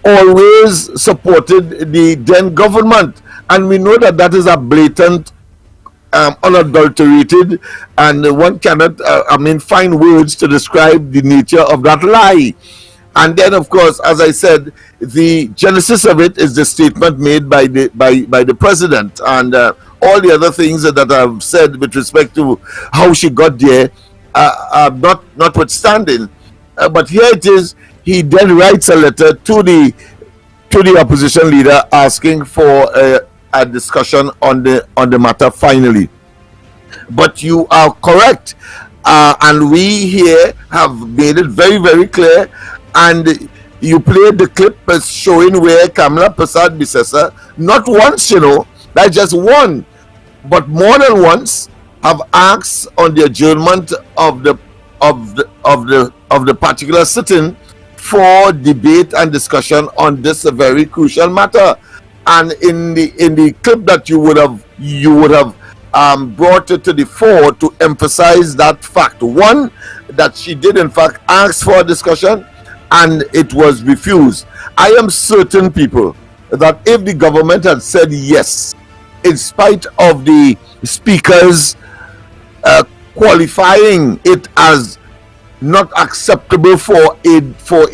always supported the then government. And we know that that is a blatant, unadulterated, and one cannot find words to describe the nature of that lie. And then, of course, as I said, the genesis of it is the statement made by the president, and all the other things that I've said with respect to how she got there, notwithstanding. But here it is. He then writes a letter to the opposition leader asking for a discussion on the matter finally. But you are correct, and we here have made it very, very clear. And you played the clip as showing where Kamla Prasad Bisesa, not once, that's just one, but more than once, have asked on the adjournment of the particular sitting for debate and discussion on this very crucial matter. And in the clip that you would have brought it to the fore to emphasize that fact. One, that she did in fact ask for a discussion and it was refused. I am certain, people, that if the government had said yes, in spite of the speakers qualifying it as not acceptable for a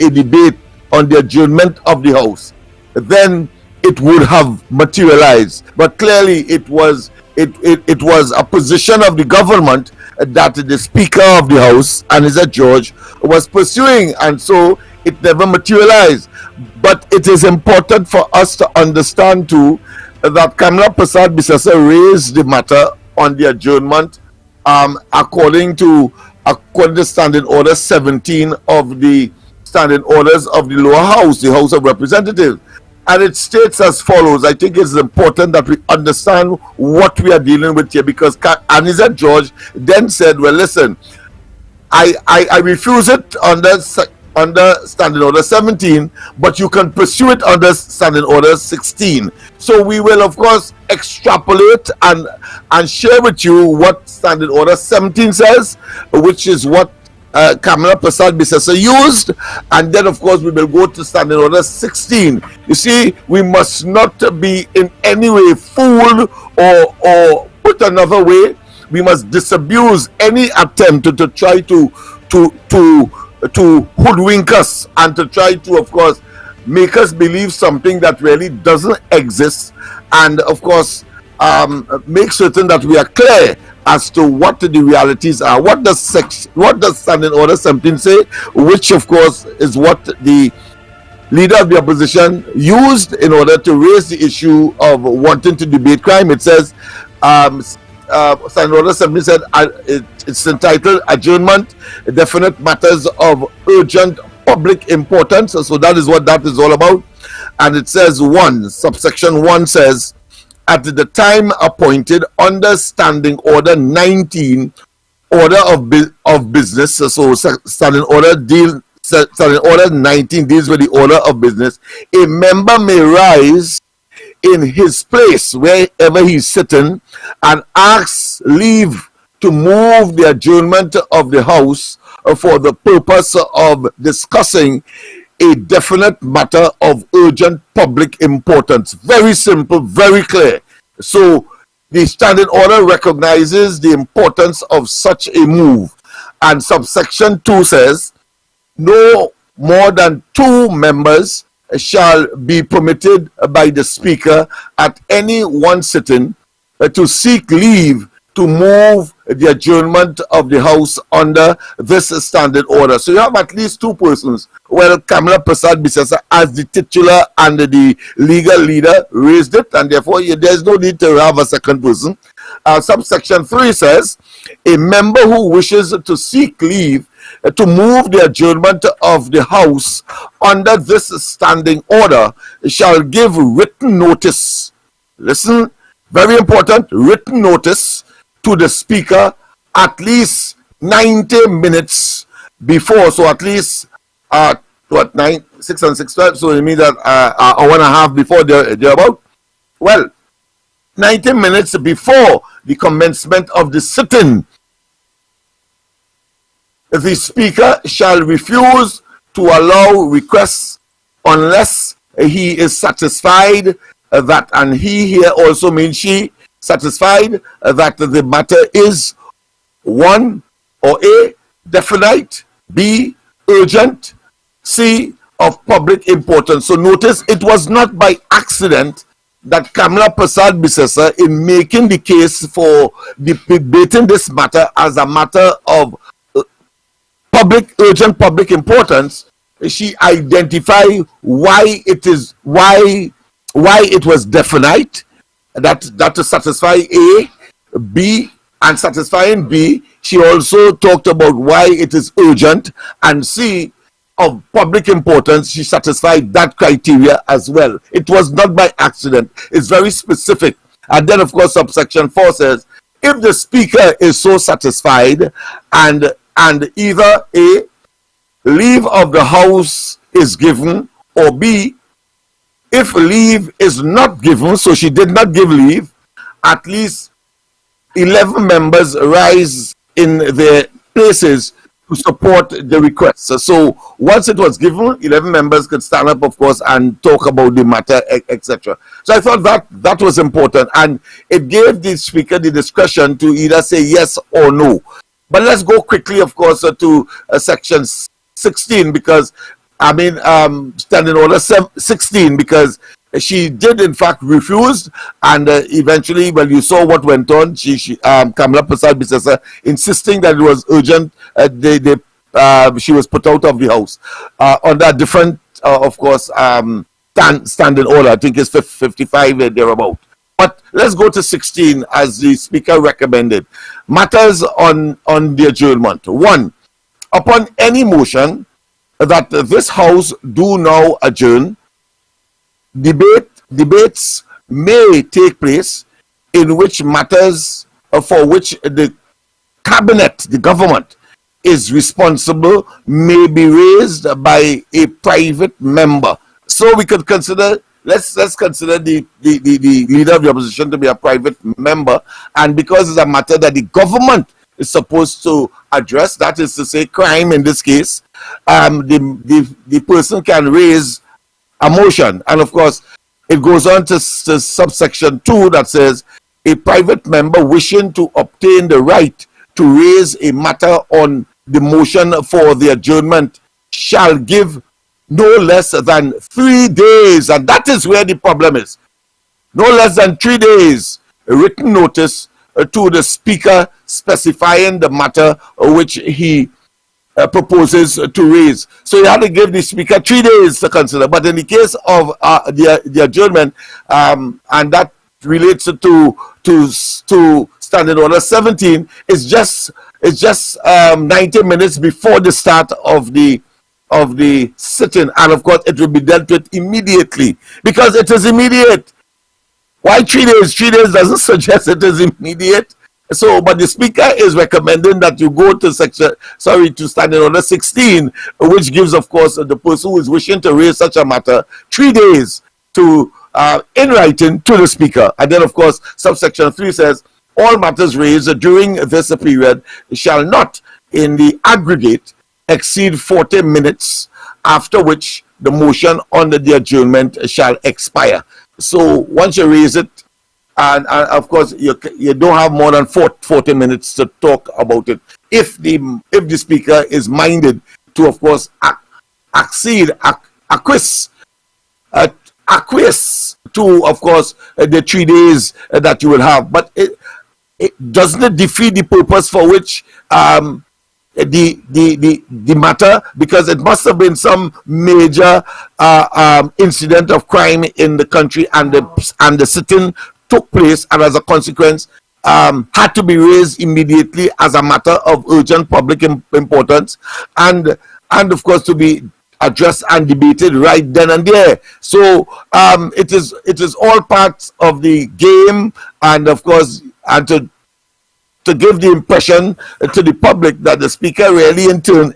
debate on the adjournment of the House, then it would have materialized. But clearly it was a position of the government that the Speaker of the House, Anisa George, was pursuing, and so it never materialized. But it is important for us to understand too that Kamla Prasad Bisesa raised the matter on the adjournment according to Standing Order 17 of the Standing Orders of the Lower House, the House of Representatives. And it states as follows. I think it's important that we understand what we are dealing with here, because Anisa George then said, well, listen, I refuse it under Standing Order 17, but you can pursue it under Standing Order 16. So we will, of course, extrapolate and share with you what Standing Order 17 says, which is what Kamla Prasad Bisesa used, and then of course we will go to Standing Order 16. You see, we must not be in any way fooled, or put another way, we must disabuse any attempt to try to hoodwink us and to try to, of course, make us believe something that really doesn't exist, and of course make certain that we are clear as to what the realities are. What does Standing Order 17 say? Which of course is what the leader of the opposition used in order to raise the issue of wanting to debate crime. It says Standing Order 17 said it's entitled Adjournment, Definite Matters of Urgent Public Importance. So that is what that is all about. And it says subsection 1 says, at the time appointed under Standing Order 19 order of business. So standing order 19 deals with the order of business. A member may rise in his place wherever he's sitting and ask leave to move the adjournment of the House for the purpose of discussing a definite matter of urgent public importance. Very simple, very clear. So the standing order recognizes the importance of such a move. And subsection 2 says, no more than 2 members shall be permitted by the Speaker at any one sitting to seek leave to move the adjournment of the House under this standing order. So you have at least 2 persons. Well, Kamla Prasad Bisesa, as the titular and the legal leader, raised it, and therefore there's no need to have a second person. Subsection 3 says, a member who wishes to seek leave to move the adjournment of the House under this standing order shall give written notice. Listen, very important, written notice to the Speaker at least 90 minutes before. So at least 6 and 6, 12, so it means that hour and a half before they're about. Well, 90 minutes before the commencement of the sitting, the Speaker shall refuse to allow requests unless he is satisfied that, and he here also means she, satisfied that the matter is 1 or A, definite, B, urgent, C, of public importance. So notice it was not by accident that Kamla Prasad Bisesa, in making the case for debating this matter as a matter of urgent public importance, she identified why it was definite, that to satisfy A, B, and satisfying B. She also talked about why it is urgent, and C, of public importance. She satisfied that criteria as well. It was not by accident. It's very specific. And then, of course, subsection 4 says, if the Speaker is so satisfied and either A, leave of the House is given, or B, if leave is not given, so she did not give leave, at least 11 members rise in their places to support the request. So once it was given, 11 members could stand up, of course, and talk about the matter, etc. So I thought that was important, and it gave the Speaker the discretion to either say yes or no. But let's go quickly, of course, to section 16, because standing order 16, because she did in fact refuse, and eventually, well, you saw what went on. Kamla Prasad Bisesa insisting that it was urgent. She was put out of the House under a different, of course, standing order. I think it's 55 thereabout. But let's go to 16 as the Speaker recommended. Matters on the adjournment. 1. Upon any motion that this House do now adjourn, debates may take place in which matters for which the cabinet, the government, is responsible may be raised by a private member. So we could consider, let's consider the leader of the opposition to be a private member, and because it's a matter that the government is supposed to address, that is to say crime in this case, the person can raise a motion. And of course it goes on to subsection 2 that says a private member wishing to obtain the right to raise a matter on the motion for the adjournment shall give no less than 3 days, and that is where the problem is. No less than 3 days written notice to the Speaker specifying the matter which he proposes to raise. So you have to give the Speaker 3 days to consider. But in the case of the adjournment, and that relates to standing order 17, it's just 90 minutes before the start of the sitting, and of course it will be dealt with immediately because it is immediate. Why 3 days? 3 days doesn't suggest it is immediate. So, but the speaker is recommending that you go to Standing Order 16, which gives, of course, the person who is wishing to raise such a matter 3 days to in writing to the speaker. And then, of course, subsection 3 says all matters raised during this period shall not, in the aggregate, exceed 40 minutes, after which the motion under the adjournment shall expire. So once you raise it, and of course you don't have more than 40 minutes to talk about it, if the speaker is minded to, of course, acquiesce to, of course, the 3 days that you will have. But it doesn't defeat the purpose for which the matter, because it must have been some major incident of crime in the country, and the sitting took place, and as a consequence had to be raised immediately as a matter of urgent public importance, and of course to be addressed and debated right then and there. So it is all parts of the game, and of course, and to give the impression to the public that the speaker really intern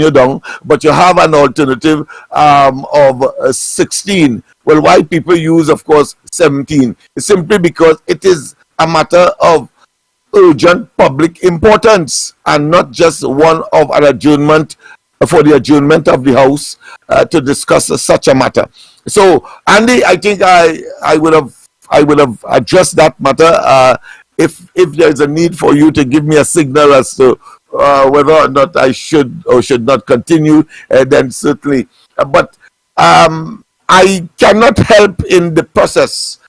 you down, but you have an alternative of 16. Well, why people use, of course, 17? It's simply because it is a matter of urgent public importance, and not just one of an adjournment for the adjournment of the House to discuss such a matter. So, Andy, I think I would have addressed that matter. If there is a need for you to give me a signal as to whether or not I should or should not continue, then certainly. But I cannot help in the process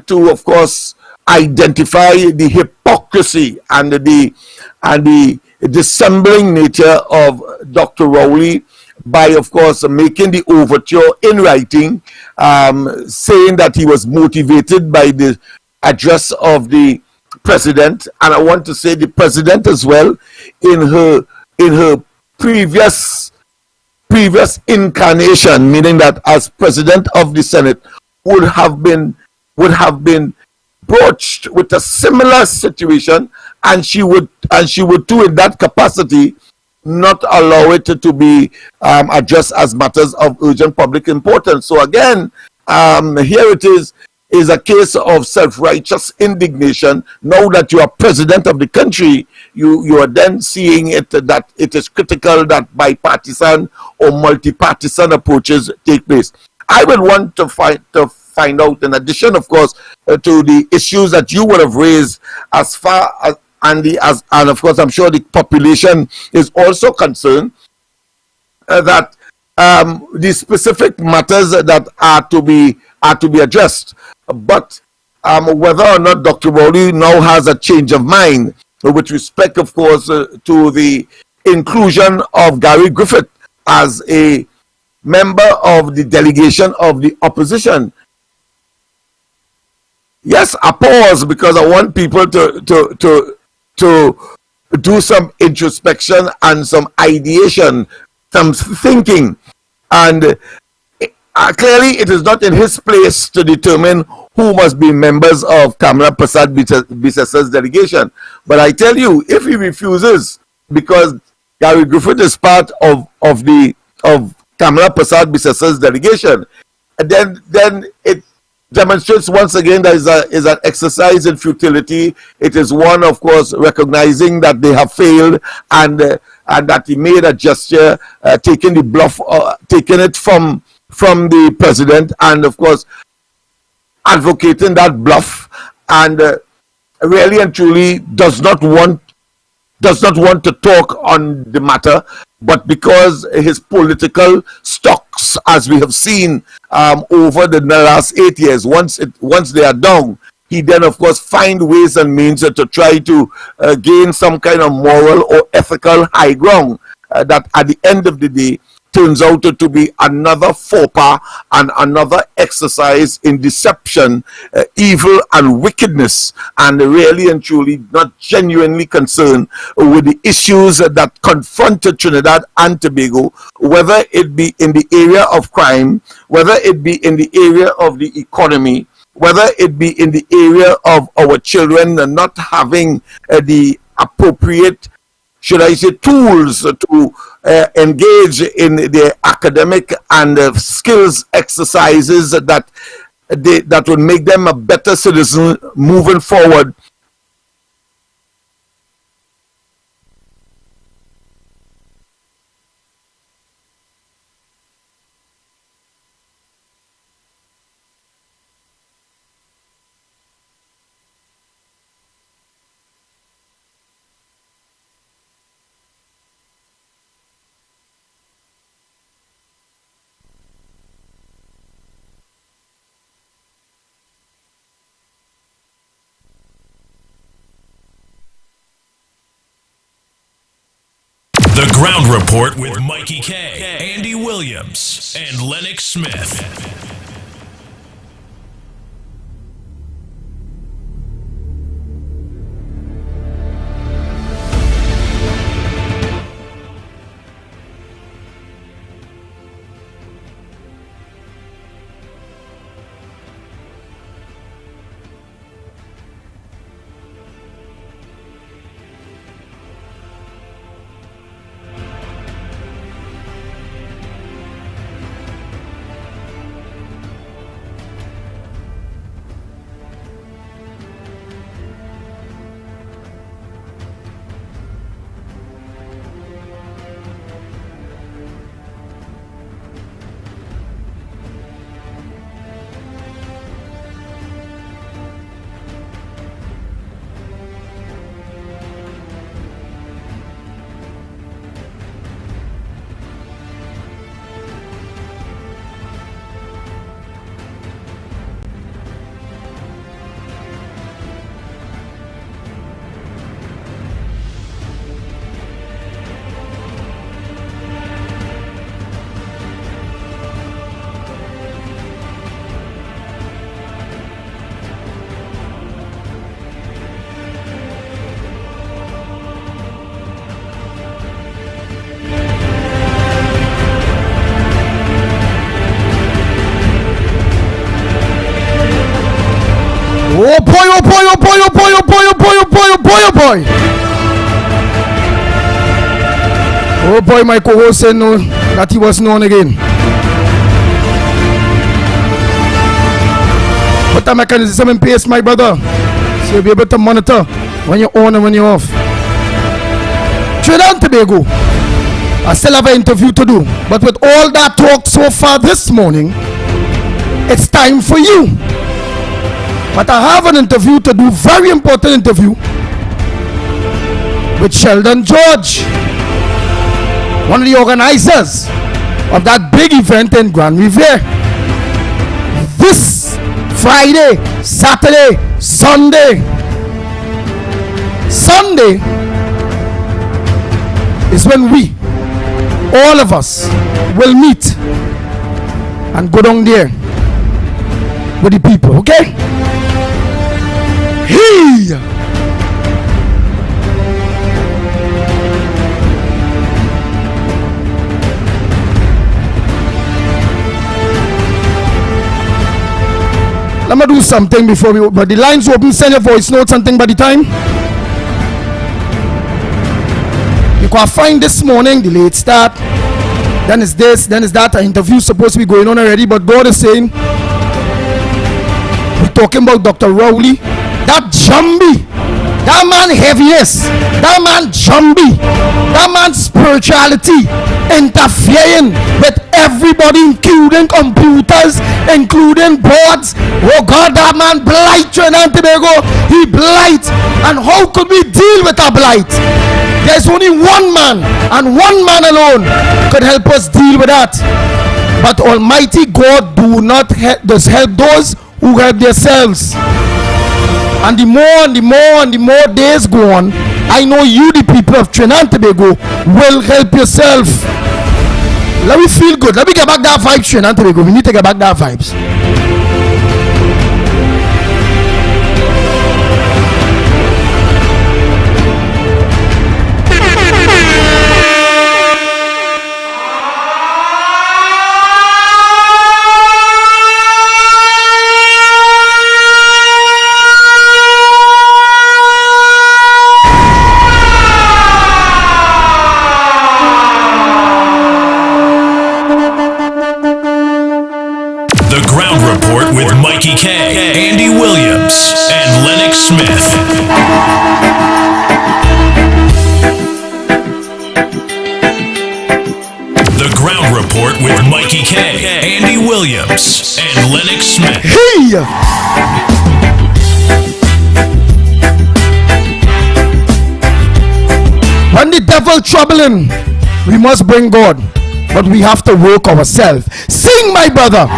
to, of course, identify the hypocrisy and the dissembling nature of Dr. Rowley by, of course, making the overture in writing, saying that he was motivated by the address of the president. And I want to say the president as well, in her previous incarnation, meaning that as president of the Senate, would have been broached with a similar situation, and she would too, in that capacity, not allow it to be addressed as matters of urgent public importance. So again, here it is a case of self-righteous indignation. Now that you are president of the country, you are then seeing it that it is critical that bipartisan or multi-partisan approaches take place. I would want to find out, in addition, of course, to the issues that you would have raised, as far as and of course I'm sure the population is also concerned, that the specific matters that are to be addressed. But whether or not Dr. Rowley now has a change of mind with respect, of course, to the inclusion of Gary Griffith as a member of the delegation of the opposition. Yes, I pause because I want people to do some introspection and some ideation, some thinking, and clearly it is not in his place to determine who must be members of Kamala Prasad Bissasa's delegation. But I tell you, if he refuses, because Gary Griffith is part of Kamala Prasad Bissasa's delegation, then it demonstrates once again that is an exercise in futility. It is one, of course, recognizing that they have failed, and that he made a gesture, taking the bluff, taking it from the president, and of course advocating that bluff, and really and truly does not want to talk on the matter. But because his political stocks, as we have seen over the last 8 years, once they are down, he then, of course, find ways and means to try to gain some kind of moral or ethical high ground that at the end of the day turns out to be another faux pas and another exercise in deception, evil and wickedness, and really and truly not genuinely concerned with the issues that confronted Trinidad and Tobago, whether it be in the area of crime, whether it be in the area of the economy, whether it be in the area of our children not having the appropriate, should I say, tools to engage in the academic and skills exercises that would make them a better citizen moving forward. The Ground Report with Mikey K, Andy Williams, and Lennox Smith. Oh boy, oh boy, oh boy, oh boy, oh boy, oh boy, oh boy, oh boy, oh boy. Oh boy, my co-host said no, that he was known again. Put that mechanism in place, my brother, so you'll be able to monitor when you're on and when you're off. Trinidad and Tobago, I still have an interview to do, but with all that talk so far this morning, it's time for you. But I have an interview to do, very important interview, with Sheldon George, one of the organizers of that big event in Grand Riviere. This Friday, Saturday, Sunday. Sunday is when we, all of us, will meet and go down there with the people, okay? Hey! Let me do something before we, but the lines open. Send your voice note, something by the time. You can find this morning the late start. Then is this, then is that. An interview supposed to be going on already, but God is saying we're talking about Dr. Rowley. That Jambi, that man heaviness, that man Jambi, that man spirituality interfering with everybody, including computers, including boards. Oh God, that man blight Trinidad and Tobago. He blight, and how could we deal with a blight? There's only one man, and one man alone could help us deal with that. But Almighty God does help those who help themselves. And the more days go on, I know you, the people of Trinidad and Tobago, will help yourself. Let me feel good. Let me get back that vibes, Trinidad and Tobago. We need to get back that vibes. Mikey K, Andy Williams, and Lennox Smith. The Ground Report with Mikey K, Andy Williams, and Lennox Smith. Hey! When the devil troubling, we must bring God, but we have to work ourselves. Sing, my brother.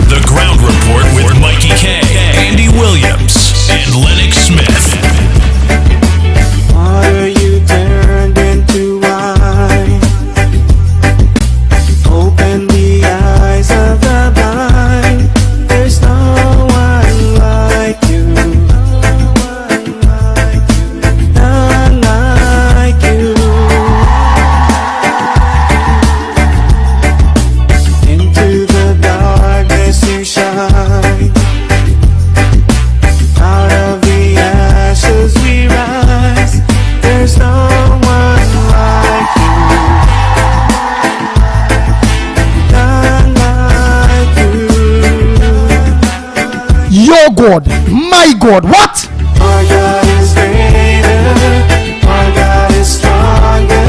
The Ground Report with Mikey K, Andy Williams, and Lennox Smith. Water you turned into wine. Open the eyes of the blind. There's no one like you. None like you. Into the darkness you shine. Out of the ashes we rise. There's no one like you. None like you. Your God, my God, what? Our God is greater. Our God is stronger.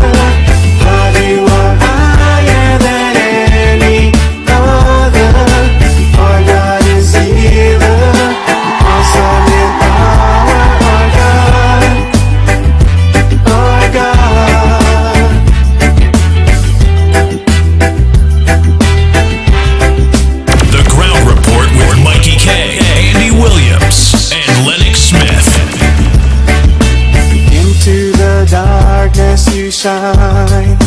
God, you are higher than any other. Our God is healer. Awesome in power. Our God. Our God. The Ground Report with Mikey K, Andy Williams, and Lennox Smith. Into the darkness you shine.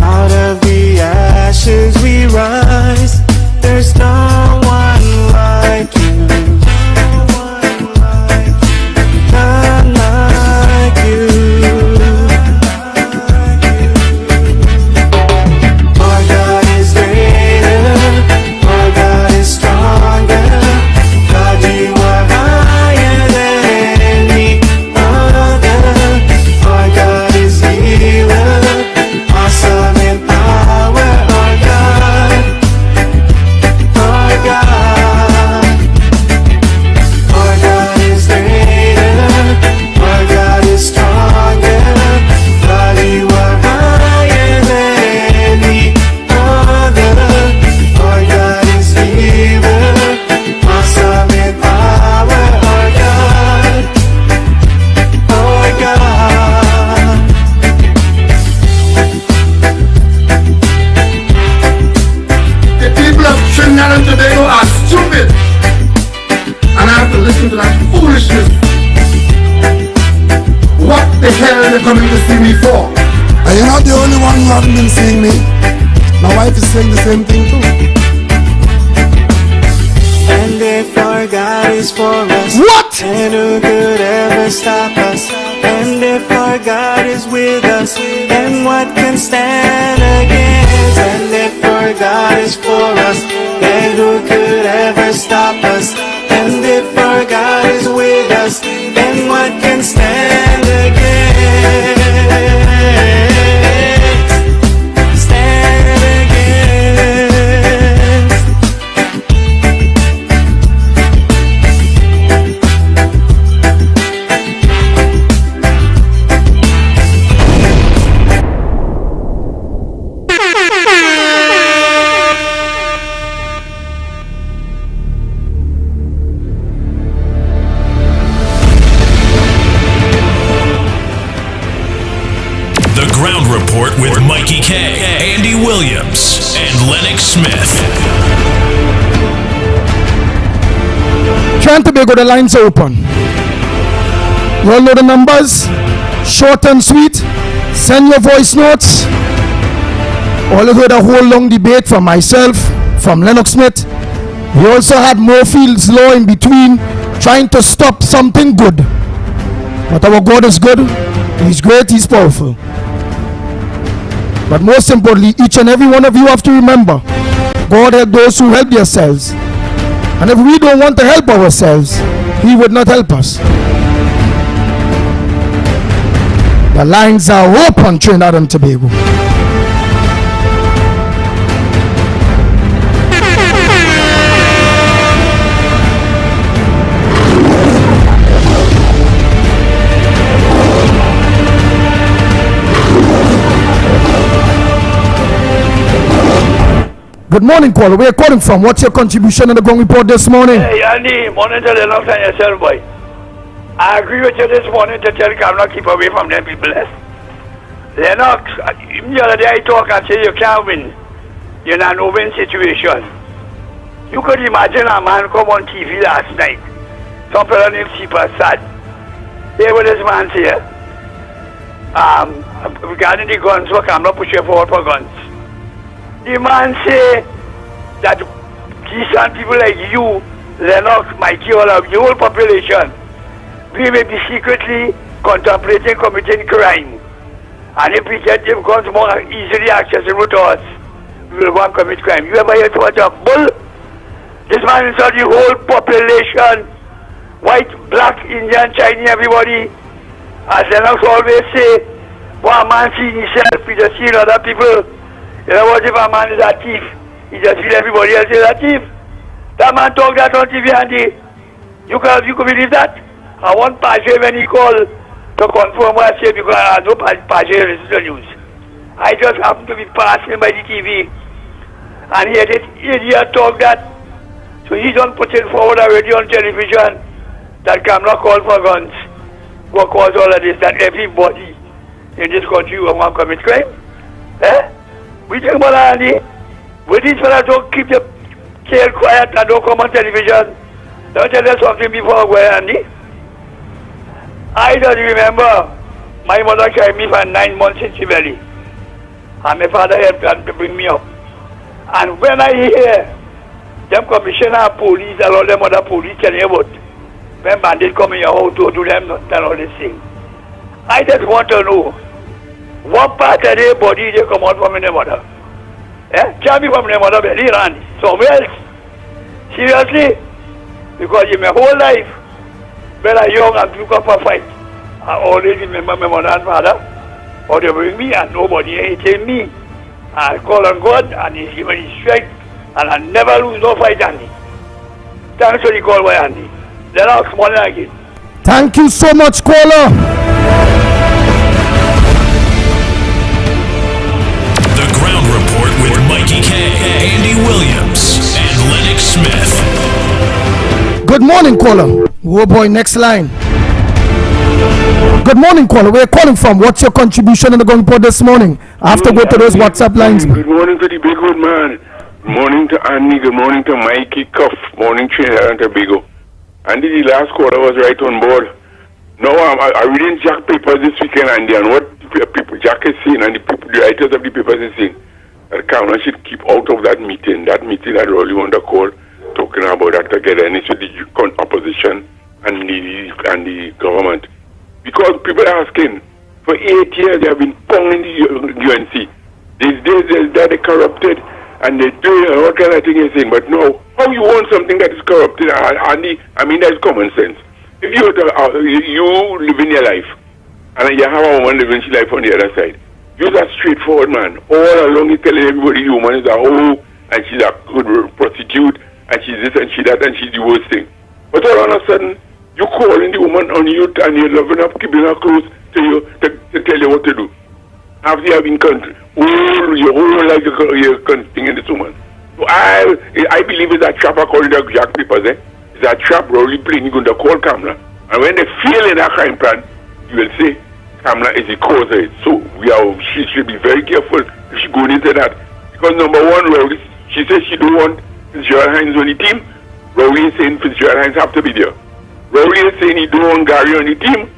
Out of the ashes we rise. There's no one like you. None like you. Our God is greater. Our God is stronger. God, you are higher than any other. Our God is healer. Awesome in power. Our God. Our God. Our God is greater. Our God is stronger. God, you are higher than any other. Our God is healer. Awesome in power. Our God. Our God. The people of Trinidad and Tobago are stupid, and I have to listen to that foolishness. What the hell are they coming to see me for? And you're not the only one who hasn't been seeing me. My wife is saying the same thing too. And if our God is for us, what? Then who could ever stop us? And if our God is with us, then what can stand against? And if our God is for us, then who could ever stop us? And if our God is with us, then what can stand against? Stand against. The Ground Report with Mikey K, Andy Williams, and Lennox Smith. Trying to be good, the lines are open. You all know the numbers. Short and sweet. Send your voice notes. All you heard a whole long debate from myself, from Lennox Smith. We also had Murphy's Law in between, trying to stop something good. But our God is good. He's great. He's powerful. But most importantly, each and every one of you have to remember, God help those who help themselves. And if we don't want to help ourselves, He would not help us. The lines are open, Trinidad and Tobago. Good morning, caller. Where are you calling from? What's your contribution in the Gong Report this morning? Hey, Andy, morning to Lennox and yourself, boy. I agree with you this morning to tell Kamla keep away from them people. Lennox, the other day I talk and say you can't win. You're in a no-win situation. You could imagine a man come on TV last night. Some fellow named Super Sad. Hear what this man say. Regarding the guns, what Kamla pushing forward for guns. The man say that decent people like you, Lennox, Mikey, all of the whole population, we may be secretly contemplating committing crime. And if we get them guns more easily accessible to us, we will want to commit crime. You ever hear what a bull? This man insult the whole population, white, black, Indian, Chinese, everybody. As Lennox always say, when a man sees himself, he just sees other people. You know what, if a man is a thief, he just feels everybody else is a thief. That man talk that on TV, Andy. You could believe that? I want Page when he called to confirm what I said because I know Page is the news. I just happened to be passing by the TV and he had this idiot talk that. So he don't put it forward already on television that Kamla called for guns. What caused all of this? That everybody in this country will want to commit crime? Eh? We think about that, Andy. When these fellas don't keep the tail quiet and don't come on television, don't tell us something before we go, Andy. I just remember my mother carried me for 9 months in Chiveli. And my father helped her to bring me up. And when I hear them commissioner of police and all them other police telling about when bandits come in your house to do them not and all this thing, I just want to know what part of their body they come out from in their mother. Can't be from their mother belly, Randy. Somewhere else. Seriously? Because in my whole life, when I was young and took up a fight, I always remember my mother and father, or they bring me and nobody hated me. I call on God and He's given His strength and I never lose no fight, Andy. Thanks for the call, boy, Andy. Then I'll come on again. Thank you so much, caller. The Ground Report with Mikey K, Andy Williams, and Lennox Smith. Good morning, caller. Oh boy, next line. Good morning, caller. Where are you calling from? What's your contribution in the Gong Report this morning? I have to go to those WhatsApp lines. Good morning to the big good man. Good morning to Andy. Good morning to Mikey Cuff. Morning Trinidad and Tobago. Andy, the last quarter was right on board. No, I reading Jack papers this weekend, Andy, and what people Jack is saying and the writers of the papers is saying that Kamla should keep out of that meeting that Rolly want to call, talking about that together, and it's with the opposition and the government. Because people are asking, for 8 years they have been pounding the UNC. These days they're corrupted and they're doing all kind of thing you're saying. But no, how you want something that is corrupted? Andy, I mean, that's common sense. If you live in your life and you have a woman living her life on the other side, you're a straightforward man. All along you're telling everybody your woman is a hoe and she's a good prostitute and she's this and she's that and she's the worst thing. But all of a sudden, you calling the woman on you and you're loving her, keeping her close to you to tell you what to do. After you have been your whole life you're continuing this woman. So I believe it's a trap according to Jack papers. It's a trap Rowley playing. You're going to call Kamla. And when they fail in that crime plan, you will say Kamla is the cause of it. So she should be very careful if she goes into that. Because number one, Rowley, she says she don't want Fitzgerald Hines on the team. Rowley is saying Fitzgerald Hines have to be there. Rowley is saying he don't want Gary on the team.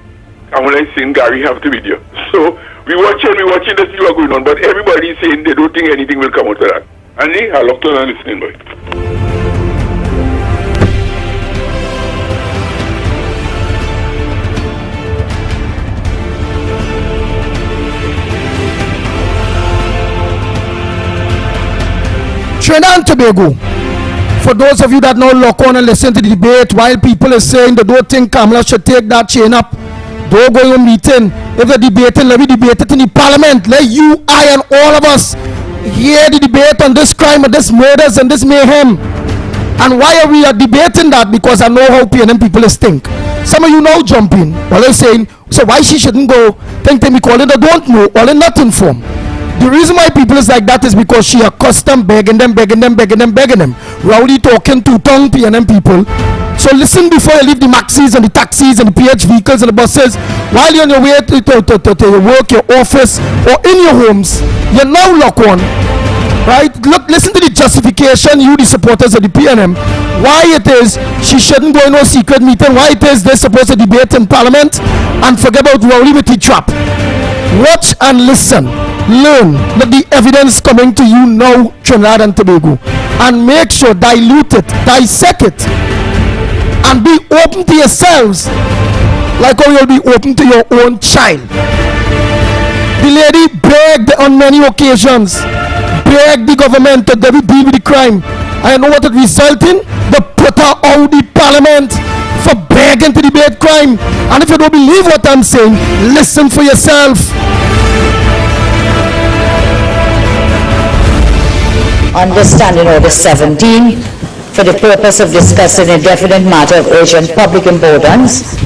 Kamla is saying Gary have to be there. So we're watching to see what's going on. But everybody is saying they don't think anything will come out of that. Andy, I locked on and listening, boy. Trinidad and Tobago. For those of you that now lock on and listen to the debate, while people are saying they don't think Kamla should take that chain up, don't go in a meeting. If they're debating, let me debate it in the parliament. Let you, I, and all of us hear the debate on this crime and this murders and this mayhem. And why are we debating that? Because I know how PNM people think. Some of you now jumping while they're saying, so why she shouldn't go? Think they be calling they don't know, all in not informed. The reason why people is like that is because she accustomed begging them. Rowdy talking to tongue PNM people. So listen before you leave the maxis and the taxis and the PH vehicles and the buses. While you're on your way to your work, your office, or in your homes, you're now locked on. Right? Look, listen to the justification, you the supporters of the PNM, why it is she shouldn't go in no secret meeting, why it is they're supposed to debate in Parliament, and forget about Rowdy with the trap. Watch and listen. Learn. Let the evidence coming to you now, Trinidad and Tobago, and make sure, dilute it, dissect it, and be open to yourselves like how you'll be open to your own child. The lady begged on many occasions, begged the government to deal with the crime. I know what it resulted in. They put her out the Parliament for begging to debate crime. And if you don't believe what I'm saying, listen for yourself. Understanding Order 17, for the purpose of discussing a definite matter of urgent public importance,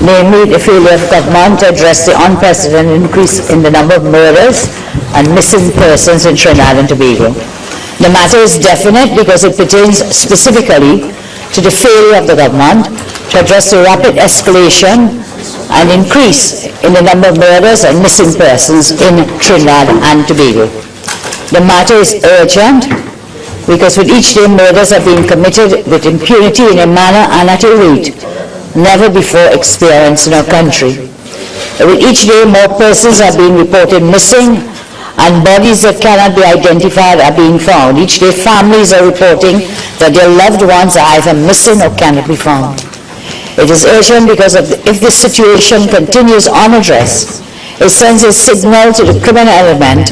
namely the failure of government to address the unprecedented increase in the number of murders and missing persons in Trinidad and Tobago. The matter is definite because it pertains specifically to the failure of the government to address the rapid escalation and increase in the number of murders and missing persons in Trinidad and Tobago. The matter is urgent because with each day murders are being committed with impunity in a manner and at a rate never before experienced in our country. With each day more persons are being reported missing and bodies that cannot be identified are being found. Each day families are reporting that their loved ones are either missing or cannot be found. It is urgent because if this situation continues unaddressed, it sends a signal to the criminal element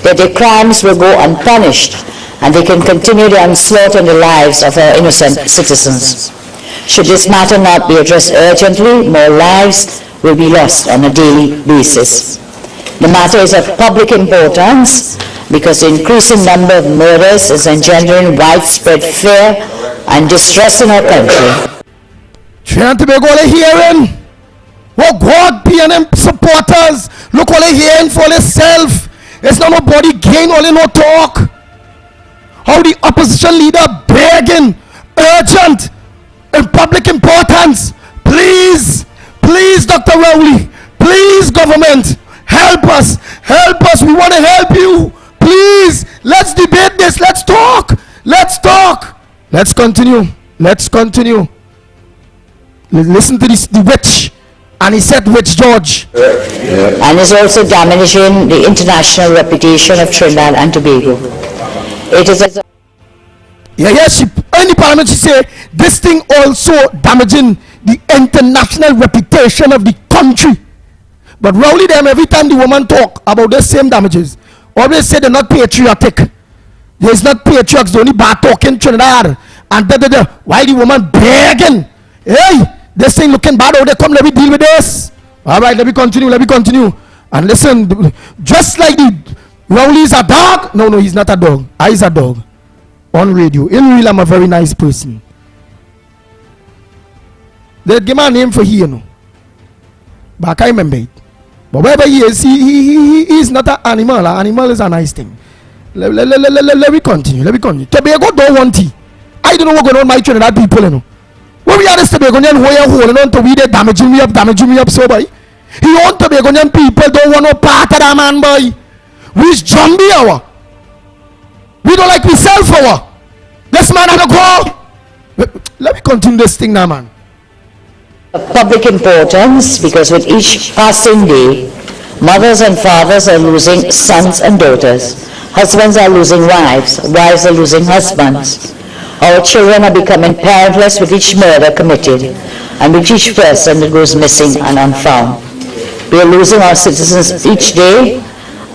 that their crimes will go unpunished and they can continue the onslaught on the lives of our innocent citizens. Should this matter not be addressed urgently, more lives will be lost on a daily basis. The matter is of public importance because the increasing number of murders is engendering widespread fear and distress in our country. Trinidad and Tobago, all hearing? Oh God, PNM supporters, look all hearing for themselves. It's not nobody gain, only no talk. How the opposition leader begging, urgent, in public importance. Please, please, Dr. Rowley, please, government, help us, we want to help you. Please, let's debate this, let's talk. Let's continue. Listen to this, the witch. And he said which George? And is also damaging the international reputation of Trinidad and Tobago. It is a she in the parliament she say this thing also damaging the international reputation of the country. But Rowley them every time the woman talk about the same damages, always say they're not patriotic. There's not patriots, they only bad talking Trinidad and while the woman begging, hey, this thing looking bad out there, come let me deal with this. Alright, let me continue. And listen, just like the Rowley's a dog. No, he's not a dog. I's a dog. On radio. In real, I'm a very nice person. They give me a name for he, you know. But I can't remember it. But wherever he is, he is not an animal. An animal is a nice thing. Let me continue. Tobago don't want tea. I don't know what's going on with my Trinidad people, you know. When we are the Tobagonian who are holding on to we, they damaging me up, so boy. He want Tobagonian people don't want no part of that man, boy. We's Jumbie hour. We don't like we self hour. This man had to go. Let me continue this thing now, man. Of public importance because with each passing day, mothers and fathers are losing sons and daughters. Husbands are losing wives. Wives are losing husbands. Our children are becoming parentless with each murder committed and with each person that goes missing and unfound. We are losing our citizens each day,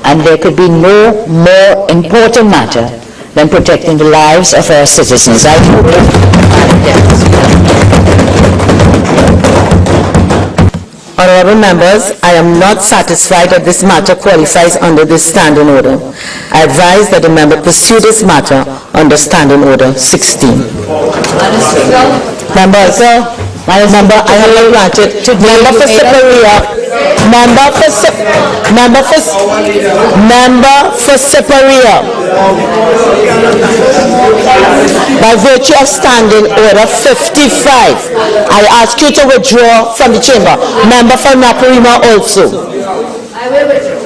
and there could be no more important matter than protecting the lives of our citizens. I Honorable members, I am not satisfied that this matter qualifies under this standing order. I advise that the member pursue this matter under standing order 16. Member, I have not granted. Member for Superior. Member for Siparia. By virtue of standing order 55, I ask you to withdraw from the chamber. Member for Naparima also. I will withdraw.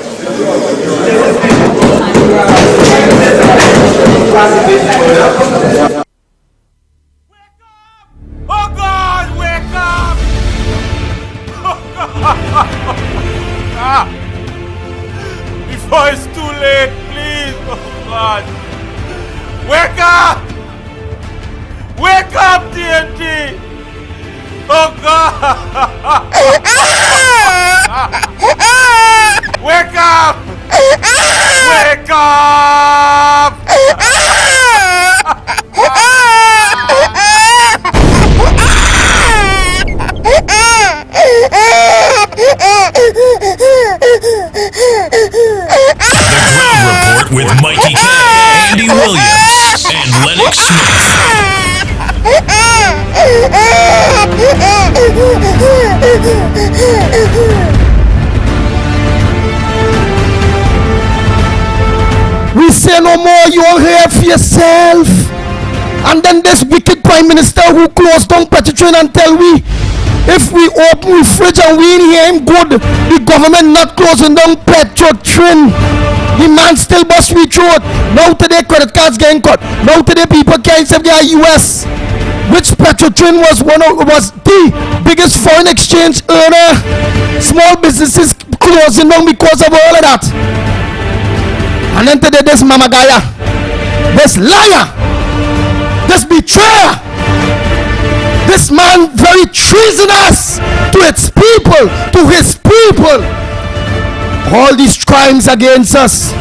Oh God, wake up! Oh God! Before it's too late, please. Oh God! Wake up! Wake up, TNT! Oh God! Wake up! Wake up! The Ground Report with Mikey K, Andy Williams, and Lennox Smith. We say no more, you all hear for yourself. And then this wicked Prime Minister who closed down Petrotrin and tell we, if we open the fridge and we in here him good, the government not closing down Petrotrin. The man still bust we throat. Now today credit cards getting cut. Now today people can't save their US. Which Petrotrin was the biggest foreign exchange earner. Small businesses closing down because of all of that. And then today this Mamagaya, this liar, this betrayer, this man very treasonous to its people, to his people. All these crimes against us,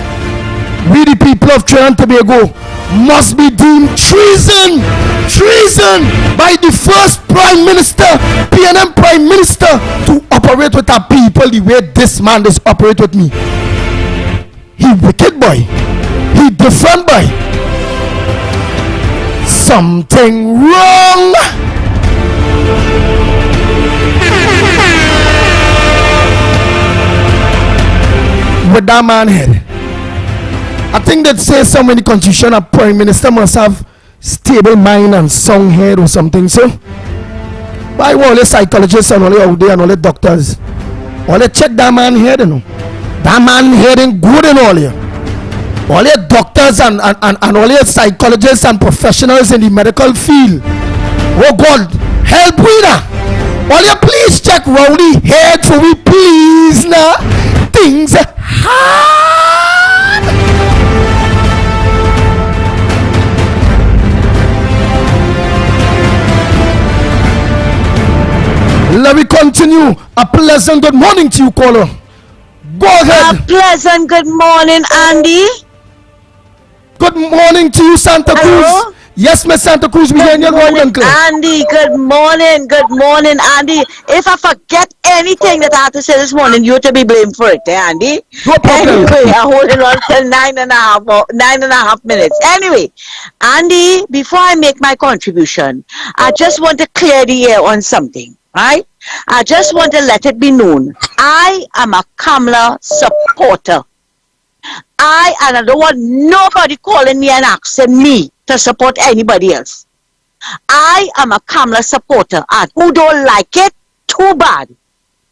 we the people of Trinidad and Tobago must be deemed treason by the first Prime Minister, PNM Prime Minister, to operate with our people the way this man is operate with me. He wicked boy, he different boy. Something wrong. With that man head. I think that says somewhere in the constitution a Prime Minister must have stable mind and sound head or something. So by all the psychologists and all the out there and all the doctors, all they check that man head, you know. That man head ain't good in all here. All the doctors and all the psychologists and professionals in the medical field. Oh God, help we now. All you please check Rowdy head for we please now. Things hard. Let me continue. A pleasant good morning to you, caller. Go ahead. A pleasant good morning, Andy. Good morning to you, Santa Cruz. Hello? Yes, Miss Santa Cruz, we hear your word, uncle. Andy, good morning, Andy. If I forget anything that I have to say this morning, you're to be blamed for it, Andy. No problem. Anyway, I'm holding on till 9.5 minutes. Anyway, Andy, before I make my contribution, I just want to clear the air on something, right? I just want to let it be known. I am a Kamala supporter. And I don't want nobody calling me and asking me to support anybody else. I am a Kamala supporter, and who don't like it, too bad,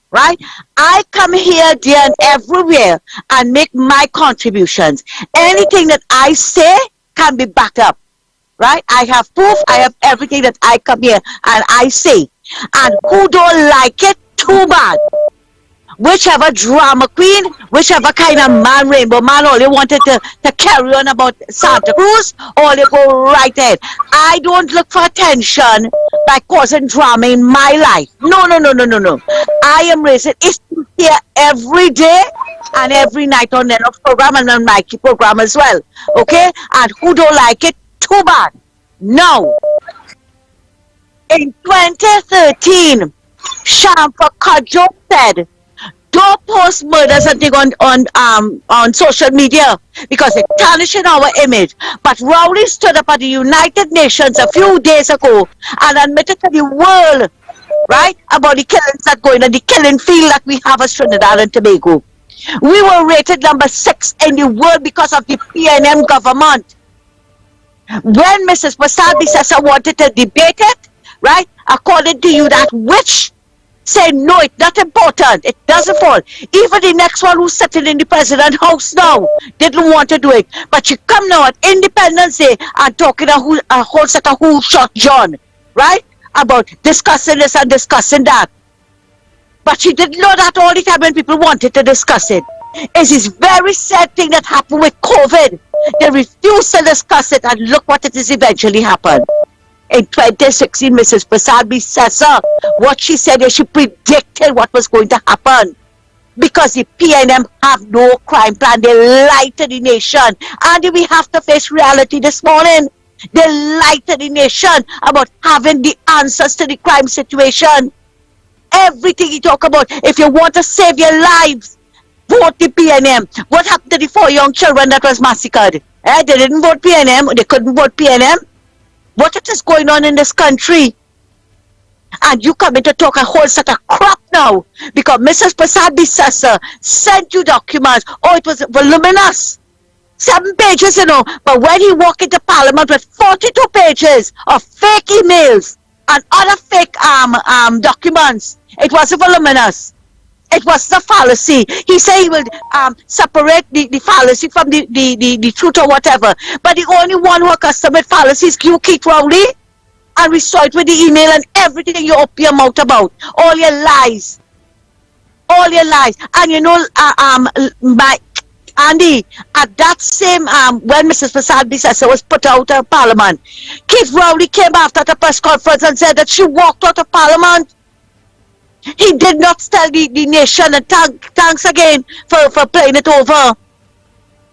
right? I come here, there, and everywhere and make my contributions. Anything that I say can be backed up, right? I have proof, I have everything that I come here and I say. And who don't like it, too bad. Whichever drama queen, whichever kind of man, Rainbow Man, all they wanted to carry on about Santa Cruz, all they go right ahead. I don't look for attention by causing drama in my life. No. I am raising issues here every day and every night on Lennox program and on Mikey program as well. Okay? And who don't like it, too bad. Now, in 2013, Shampa Kajo said, don't post murder something on social media because it's tarnishing our image. But Rowley stood up at the United Nations a few days ago and admitted to the world right? About the killings that going on, the killing field that we have as Trinidad and Tobago. We were rated number 6 in the world because of the PNM government. When Mrs. Prasad Bisesa wanted to debate it, right, according to you, that witch said, no, it's not important. It doesn't fall. Even the next one who's sitting in the president's house now didn't want to do it. But she come now at Independence Day and talking a whole set of who shot John, right, about discussing this and discussing that. But she didn't know that all the time when people wanted to discuss it. It's this very sad thing that happened with COVID. They refused to discuss it, and look what it has eventually happened. In 2016, Mrs. Prasad Bisesa, what she said is she predicted what was going to happen. Because the PNM have no crime plan. They lied to the nation. And we have to face reality this morning. They lied to the nation about having the answers to the crime situation. Everything you talk about, if you want to save your lives, vote the PNM. What happened to the 4 young children that was massacred? They didn't vote PNM. They couldn't vote PNM. What is going on in this country? And you come in to talk a whole set of crap now because Mrs. Prasad Bisesa sent you documents. Oh, it was voluminous. 7 pages, you know. But when he walked into Parliament with 42 pages of fake emails and other fake documents, it wasn't voluminous. It was the fallacy. He said he will separate the fallacy from the truth or whatever. But the only one who accustomed with fallacy is you, Keith Rowley. And we saw it with the email and everything you open your mouth about. All your lies. All your lies. And you know, Andy, at that same, when Mrs. Prasad Bisesa was put out of Parliament, Keith Rowley came after the press conference and said that she walked out of Parliament. He did not tell the nation, and thanks again for playing it over.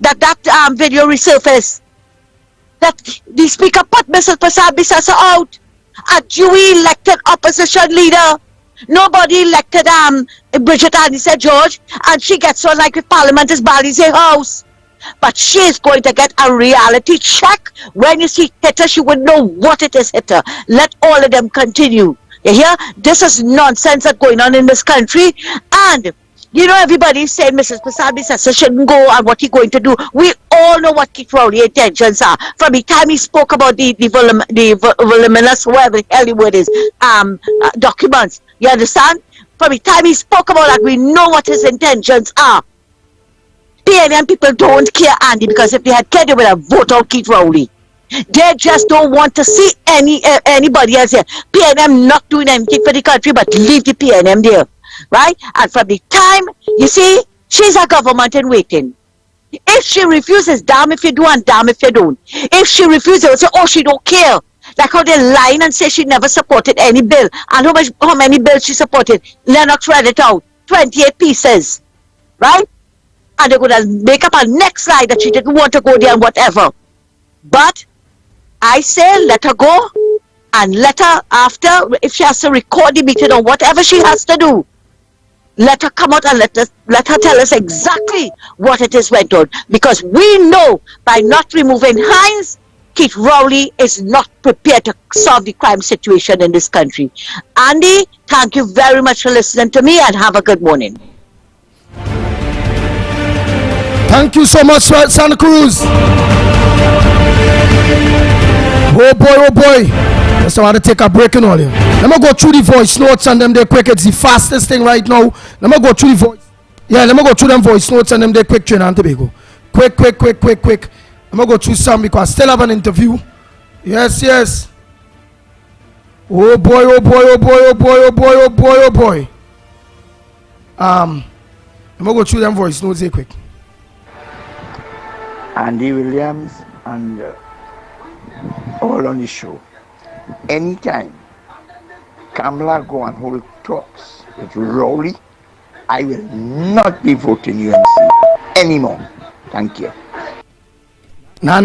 That video resurfaced. That the speaker put Mrs. Prasad Bisesa out. A duly elected opposition leader. Nobody elected Bridget Annie St. George, and she gets on like if Parliament is Bali's house. But she is going to get a reality check. When you see Hitter, she would know what it is, Hitter. Let all of them continue. You hear? This is nonsense that's going on in this country. And, you know, everybody is saying Mrs. Prasad Bisesa shouldn't go and what he's going to do. We all know what Keith Rowley's intentions are. From the time he spoke about the voluminous, whatever the hell the word is, documents. You understand? From the time he spoke about that, we know what his intentions are. PNM people don't care, Andy, because if they had cared, they would have voted out Keith Rowley. They just don't want to see anybody else here. PNM not doing anything for the country, but leave the PNM there, right? And from the time, you see, she's a government in waiting. If she refuses, damn if you do and damn if you don't. If she refuses, they'll say, oh, she don't care. Like how they lie and say she never supported any bill. And how many bills she supported? Lennox read it out. 28 pieces, right? And they're going to make up a next slide that she didn't want to go there and whatever. But I say let her go and let her, after, if she has to record the meeting or whatever she has to do, let her come out and let her tell us exactly what it is went on. Because we know by not removing Hines, Keith Rowley is not prepared to solve the crime situation in this country. Andy, thank you very much for listening to me and have a good morning. Thank you so much, Santa Cruz. Oh boy. So I want to take a break and all here. Let me go through the voice notes and them there quick. It's the fastest thing right now. Let me go through the voice. Yeah, let me go through them voice notes and them there quick, Trinidad and Tobago. Quick. Let me go through some because I still have an interview. Yes. Oh boy. Let me go through them voice notes here quick. Andy Williams and all on the show. Anytime Kamala go and hold talks with Rowley, I will not be voting UNC anymore. Thank you. No.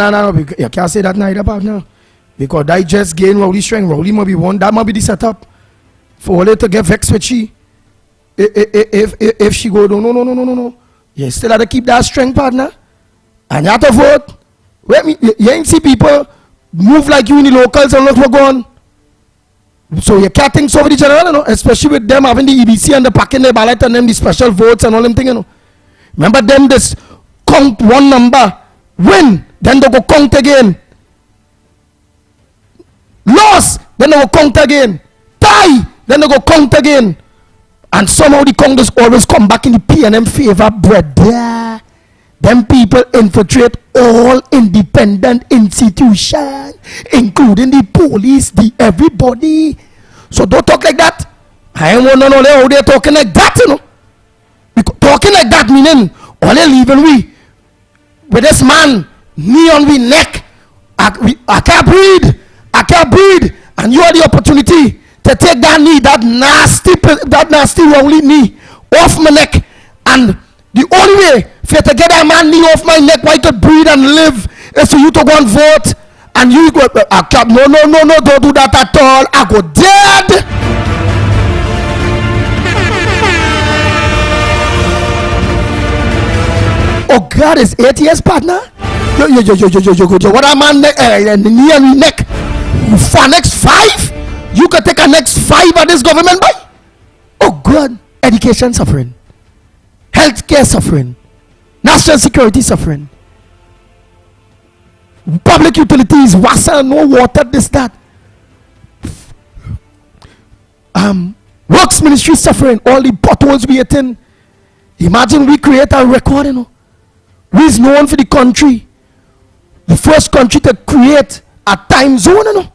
You can't say that neither, partner. Because I just gain Rowley strength. Rowley might be one. That might be the setup for her to get vexed with she. If she go, no. You still have to keep that strength, partner. And you have to vote. You ain't see people move like you in the locals and look what's going on. So you can't think so with the general, you know, especially with them having the EBC and the packing the ballot and them the special votes and all them thing, you know. Remember them this count one number, win, then they go count again. Loss, then they go count again. Tie, then they go count again. And somehow the Congress always come back in the PNM favor, brother. Them people infiltrate all independent institutions, including the police, the everybody. So don't talk like that. I ain't want to know how they're talking like that, you know. Because talking like that meaning all they leaving we with this man knee on we neck. I can't breathe. I can't breathe. And you have the opportunity to take that knee, that nasty wrongly knee off my neck. And the only way for you to get that man knee off my neck, why to breathe and live, is for you to go and vote. And you go, no, don't do that at all. I go dead. Oh God, is 8 years, partner? Yo, what a man knee on neck for next 5? You could take a next 5 of this government by? Oh God, education suffering, healthcare suffering, national security suffering, public utilities, water, no water, this, that. Works ministry suffering, all the potholes we attend. Imagine we create a record, you know. We is known for the country, the first country to create a time zone, you know.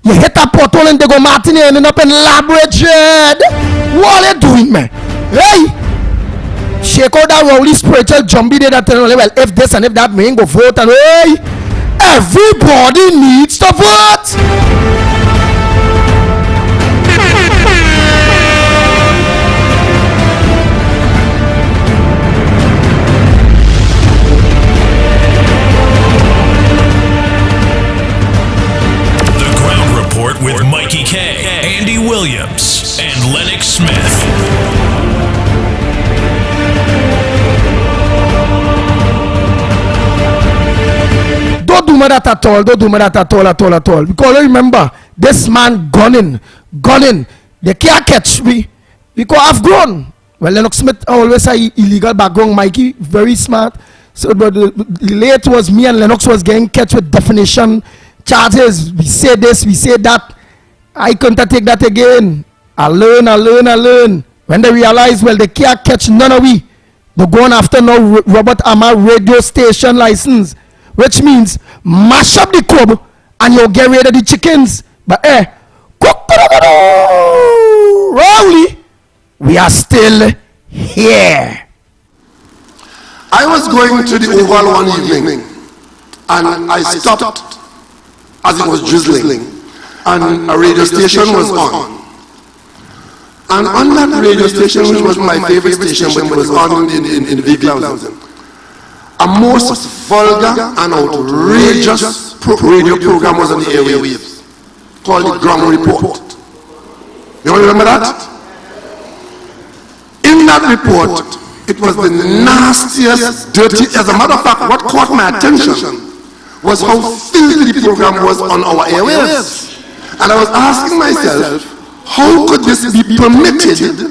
You hit a pothole and they go Martin and end up in Labrador. What are you doing, man? Hey! Shake out that rowdy spiritual jumbie there that tell you, well, if this and if that, man, go vote. And hey! Everybody needs to vote! With Mikey K, Andy Williams, and Lennox Smith. Don't do me that at all. Don't do me that at all. Because remember, this man gunning. They can't catch me because I've grown. Well, Lennox Smith always say illegal background. Mikey, very smart. So, but the late was me and Lennox was getting catch with definition charges. We say this, we say that. I couldn't take that again. I learn. When they realize, well, they can't catch none of we. They're going after no Robert Amar radio station license, which means mash up the club and you'll get rid of the chickens. But Rowley, we are still here. I was going to the Oval one evening and I stopped as it was drizzling. And a radio station was on. And on that radio station, which was my favorite station, but it was on in the vehicle, a most vulgar and outrageous radio program was on the airwaves called the Ground Report. You all remember that? In that report, it was the nastiest, dirty. As a matter of fact, what caught my attention was how filthy the program was on our airwaves. And I was asking myself, how could this be permitted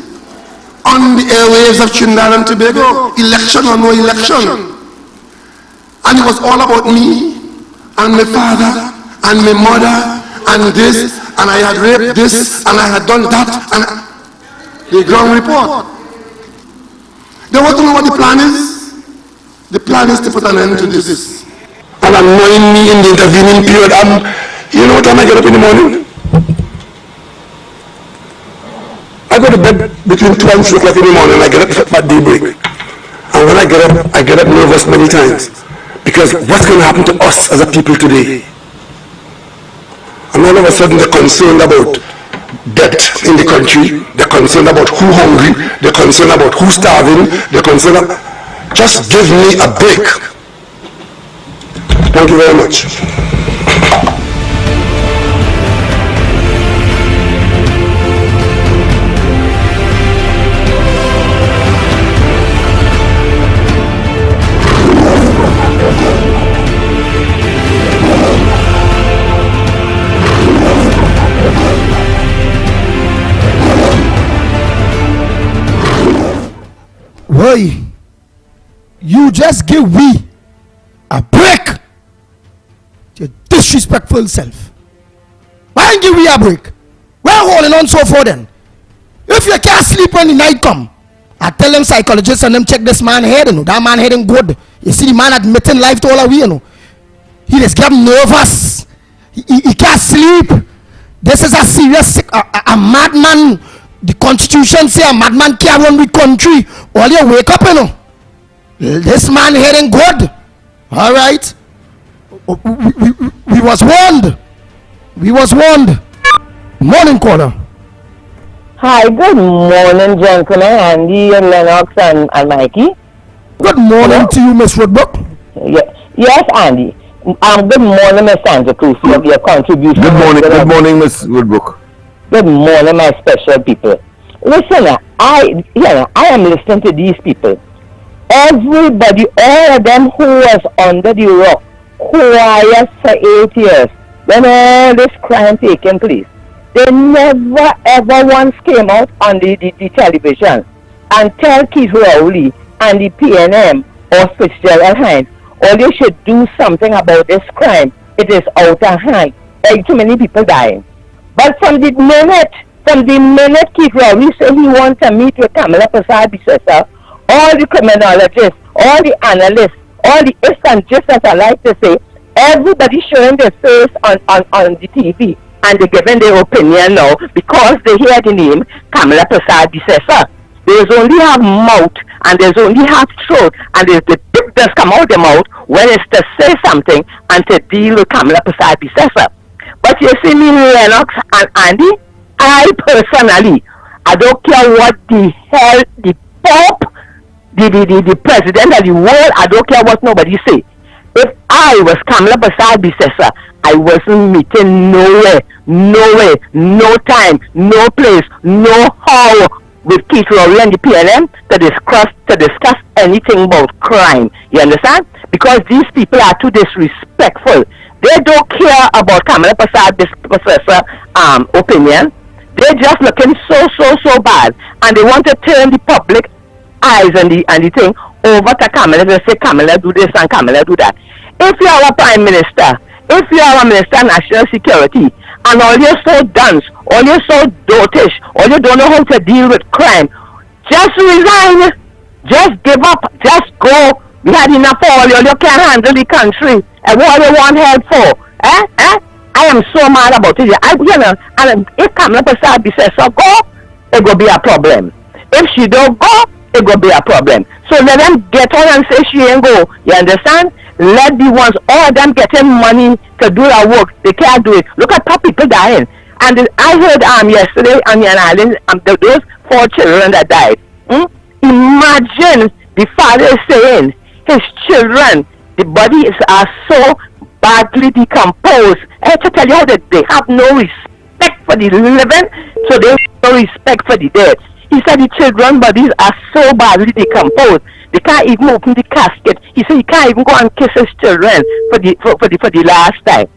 on the airwaves of Trinidad and Tobago, election or no election? And it was all about me and my father and my mother and this, and I had raped this and I had done that, and the Ground Report. They want to know what the plan is? The plan is to put an end to this. And annoying me in the intervening period. You know what time I get up in the morning? I go to bed between 2 and 3 o'clock in the morning. I get up at daybreak. And when I get up nervous many times. Because what's going to happen to us as a people today? And all of a sudden they're concerned about debt in the country. They're concerned about who hungry. They're concerned about who starving. They're concerned about... Just give me a break. Thank you very much. Boy, you just give we a break. Your disrespectful self. Why don't give we a break? We're holding on so for then. If you can't sleep when the night come, I tell them psychologists and them check this man head, you know. That man head ain't good. You see the man admitting life to all of we, you know. He just get nervous. He can't sleep. This is a serious sick, a madman. The constitution say a madman can't run the country. All you wake up, you know. This man head ain't good. All right. We was warned. We was warned. Morning caller. Hi, good morning, gentlemen, Andy and Lennox and Mikey. Good morning to you, Miss Woodbrook. Yes, Andy. Good morning, Miss Sandra Cruz, for your contribution. Good morning, Miss Woodbrook. Good morning, my special people. Listen, I am listening to these people. Everybody, all of them who was under the rock, quiet for 8 years, when all this crime taking place, they never ever once came out on the television and tell Keith Rowley and the PNM or Fitzgerald Hines, or they should do something about this crime. It is out of hand. There are too many people dying. But from the minute Keith Rowley said he wants to meet with Kamala Prasad-Bissessar, all the criminologists, all the analysts, all the ifs and just as I like to say, everybody showing their face on the TV and they're giving their opinion now because they hear the name Kamala Prasad-Bissessar. There's only half mouth and there's only half throat and there's the tip does come out the mouth when it's to say something and to deal with Kamala Prasad-Bissessar. But you see me, Lennox and Andy, I personally, I don't care what the hell the Pope, the president of the world, I don't care what nobody say. If I was Kamala Prasad-Bissessar, I wasn't meeting nowhere, no time, no place, no how with Keith Rowley and the PLM to discuss anything about crime. You understand? Because these people are too disrespectful. They don't care about Kamala Prasad-Bissessar opinion. They're just looking so bad, and they want to turn the public eyes and the thing over to Kamala. They say Kamala do this and Kamala do that. If you are a prime minister, if you are a minister of national security, and all you're so dunce, all you're so dotish, all you don't know how to deal with crime, just resign, just give up, just go. We had enough for all you can't handle the country. And what you want help for? I am so mad about it. And if Kamala Prasad-Bissessar go, it will be a problem. If she don't go, it will be a problem. So let them get on and say she ain't go. You understand? Let the ones, all of them getting money to do their work. They can't do it. Look at people dying. And I heard yesterday on Yan Island, those 4 children that died. Imagine the father saying his children, the bodies are so badly decomposed. I have to tell you how they have no respect for the living, so they have no respect for the dead. He said the children's bodies are so badly decomposed. They can't even open the casket. He said he can't even go and kiss his children for the last time.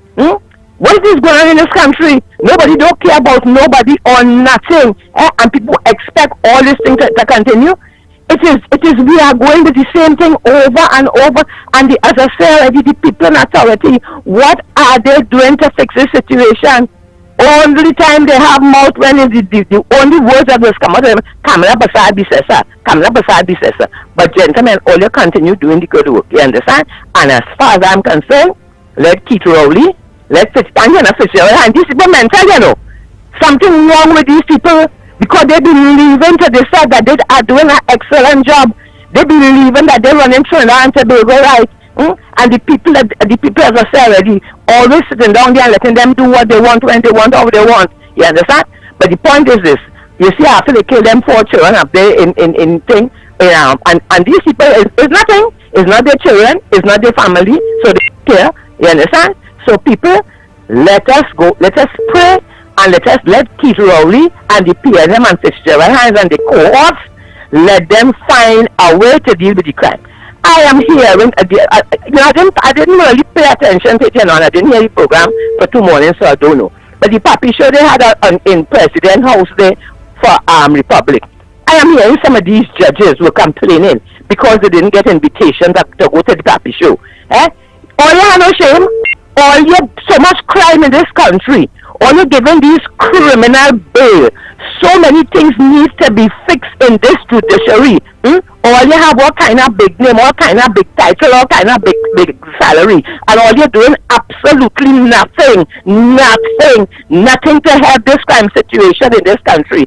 What is going on in this country? Nobody don't care about nobody or nothing. And people expect all these things to continue. It is we are going to the same thing over and over. And as I say already, the people in authority, what are they doing to fix this situation? Only time they have mouth when is the only words that will come out of them, Kamala Prasad-Bissessar, Kamala Prasad-Bissessar. But gentlemen, all you continue doing the good work, you understand? And as far as I'm concerned, let Keith Rowley, let Fitzgerald and these people mental, you know. Something wrong with these people because they believing to decide that they are doing an excellent job. They believing that they're running Trinidad and Tobago right. And the people, as I said already, always sitting down there and letting them do what they want, when they want, how they want. You understand? But the point is this: you see, after they kill them 4 children up there in thing, and these people is nothing. It's not their children. It's not their family. So they care. You understand? So people, let us go. Let us pray and let Keith Rowley and the PNM and Fitzgerald Hines and the cohorts, let them find a way to deal with the crime. I am hearing, I didn't really pay attention to it, I didn't hear the program for 2 mornings, so I don't know. But the papi show they had in President House there for Republic. I am hearing some of these judges were complaining because they didn't get invitation to go to the Papi show. All you have no shame, all you so much crime in this country, all you're giving these criminal bail. So many things need to be fixed in this judiciary. All you have all kind of big name, all kind of big title, all kind of big salary, and all you're doing absolutely nothing to help this crime situation in this country.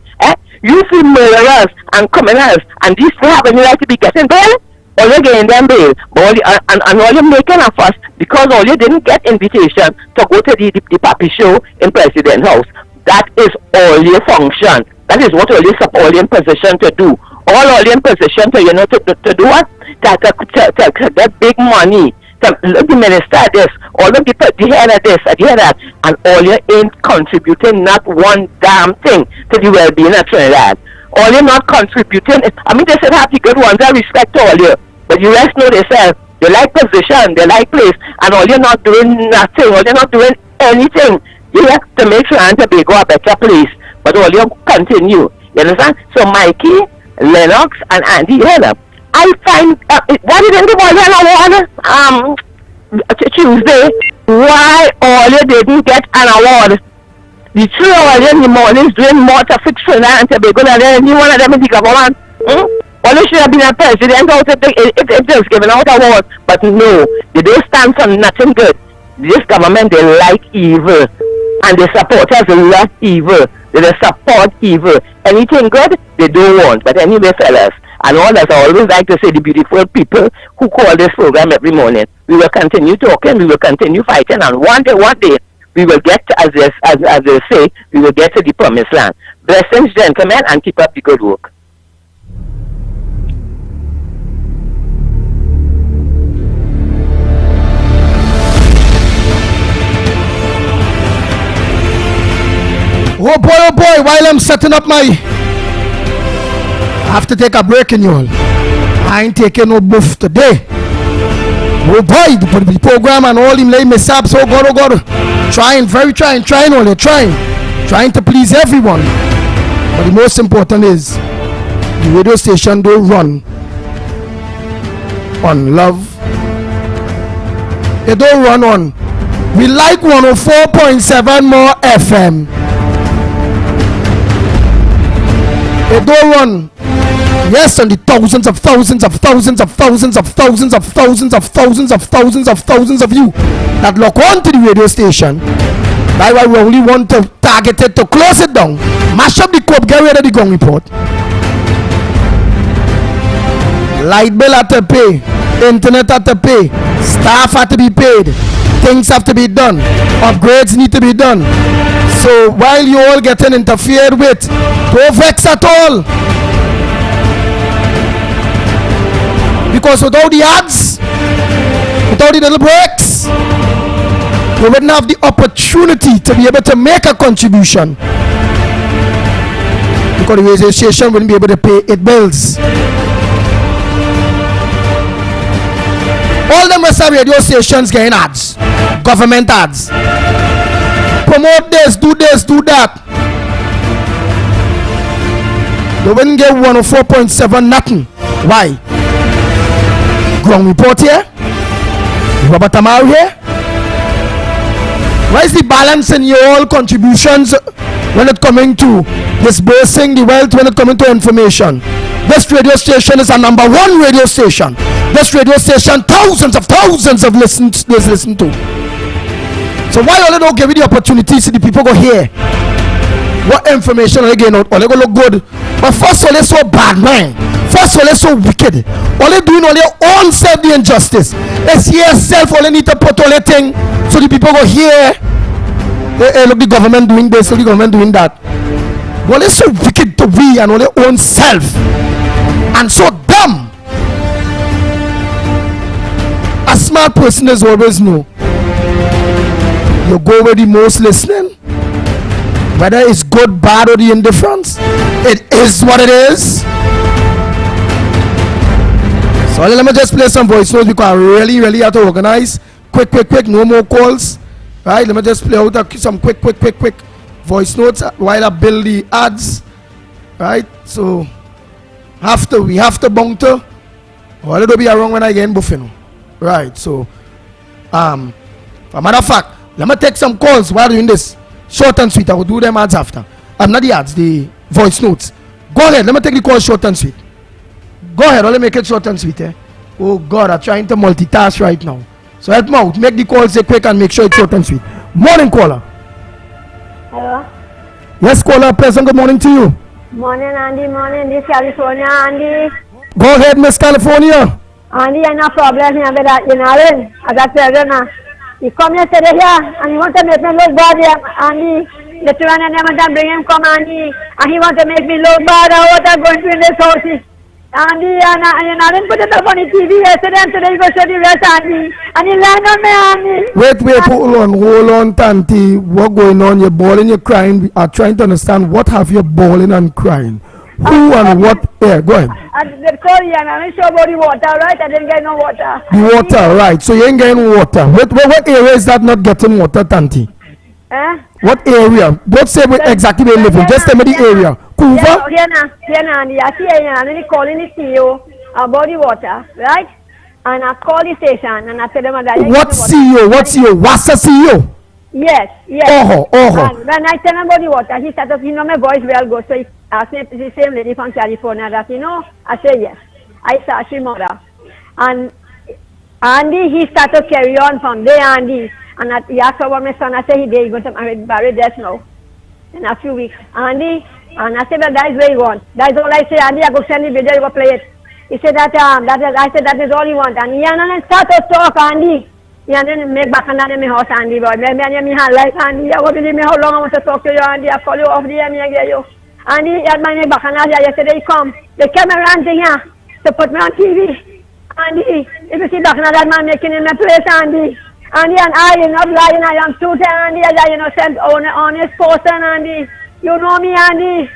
You see murderers and criminals, and these people have any right to be getting bail? All you're getting them bail, but all you're making a fuss because all you didn't get invitation to go to the Papi show in President House. That is all your function. That is what all you're in position to do. All you're in position to, to do what? To get big money. To look the minister at this, all of the head of this, the head of that, and all you ain't contributing not one damn thing to the well-being of Trinidad. All you're not contributing. I mean, they should have the good ones. I respect all you, but you rest know themselves. They like position, they like place, and all you're not doing nothing. All you're not doing anything. You have to make sure Tobago a better place, but all you continue. You understand? So Mikey, Lennox, and Andy Heller, I find why didn't give all an award Tuesday? Why all you didn't get an award? The three of you in the mornings doing more to fix Trinidad and Tobago than any one of them in the government. Well, they should have been a president out if they was giving out awards, but no, they don't stand for nothing good. This government, they like evil, and the supporters love evil. They support evil. Anything good, they don't want. But anyway, fellas, and all that, I always like to say, the beautiful people who call this program every morning, we will continue talking, we will continue fighting, and one day, we will get, as they say, we will get to the promised land. Blessings, gentlemen, and keep up the good work. Oh boy, while I'm setting up I have to take a break in y'all. I ain't taking no buff today. Oh boy, the program and all him lay me sab so God. Trying to please everyone. But the most important is the radio station don't run on love. They don't run on. We like 104.7 more FM. They don't run, yes, on the thousands of you that lock on to the radio station. That's why we only want to target it to close it down, mash up the cope, get rid of the gun report. Light bill have to pay, internet have to pay, staff have to be paid, things have to be done, upgrades need to be done. So while you all getting interfered with, don't vex at all. Because without the ads, without the little breaks, we wouldn't have the opportunity to be able to make a contribution. Because the radio station wouldn't be able to pay its bills. All them rest of radio stations getting ads, government ads. Promote this, do that. They wouldn't get 104.7 nothing. Why? Ground report here, Robert Amar here. Why is the balance in your all contributions when it coming to disbursing the wealth, when it coming to information? This radio station is a number one radio station. This radio station, thousands of listeners listen to. So why all they don't give you the opportunity so the people go hear what information are they getting out? All they go look good. But first all they so bad, man. First all they so wicked. All they doing all their own self the injustice. It's here self all they need to put all their thing so the people go hear. Hey, look, the government doing this, look, the government doing that. Well, they're so wicked to we and all their own self. And so dumb. A smart person is always know. You go where the most listening, whether it's good, bad, or the indifference, it is what it is. So let me just play some voice notes because I really have to organize. Quick, no more calls. Right, let me just play out some quick voice notes while I build the ads. Right, so We have to bunker. Or it'll be around when I get in Buffalo. Right, so a matter of fact, let me take some calls while doing this. Short and sweet. I will do them ads after. I'm not the ads, the voice notes. Go ahead, let me take the call short and sweet. Go ahead, only make it short and sweet, eh? Oh God, I'm trying to multitask right now. So help me out, make the call say quick and make sure it's short and sweet. Morning, caller. Hello. Yes, caller, pleasant good morning to you. Morning, Andy. Morning, this California, Andy. Go ahead, Miss California. Andy, I no problem here with that, you know, as I said, he come yesterday here and he want to make me look bad here, Andy. The two and them and bring him come, Andy, and he want to make me look bad. What I'm going to in this house, Andy, and I didn't put it up on the TV yesterday, and today he go show the rest, Andy, and he land on me, Andy. Wait, hold on, Tanti. What going on? You're bawling, you're crying. We are trying to understand what have you bawling and crying. Who and what? Yeah, go ahead. Sorry, and I'm sure about the water, right? I didn't get no water. The water, right. So you ain't getting water. What area is that not getting water, Tanti? What area? Don't say exactly where you live in. Just tell me the area. Kuva? Here now, Andy. I see I'm calling the CEO about the water, right? And I call the station and I tell them that. What CEO? What CEO? What's the CEO? Yes. Oh. And when I tell him about the water, he said, you know my voice well good. So he asked me, the same lady from California that, you know, I say yes. I saw she mother. And Andy, he started to carry on from there, Andy. And he asked about my son. I said, he's going to marry death now in a few weeks. Andy, and I said, well, that is where you want. That is all I say, Andy. I go send the video, you go play it. He said that, I said, that is all you want. And he and then started to talk, Andy. He and then make back another in my house, Andy. But me hand like, Andy, I will believe me how long I want to talk to you, Andy. I call you off the air, me I get you. Andy, he had my back another yesterday. He come. The camera ran to here to put me on TV. Andy, if you see back another man making in my place, Andy. Andy, and I am not lying. I am truth, Andy. I am innocent, honest person, Andy. You know me, Andy.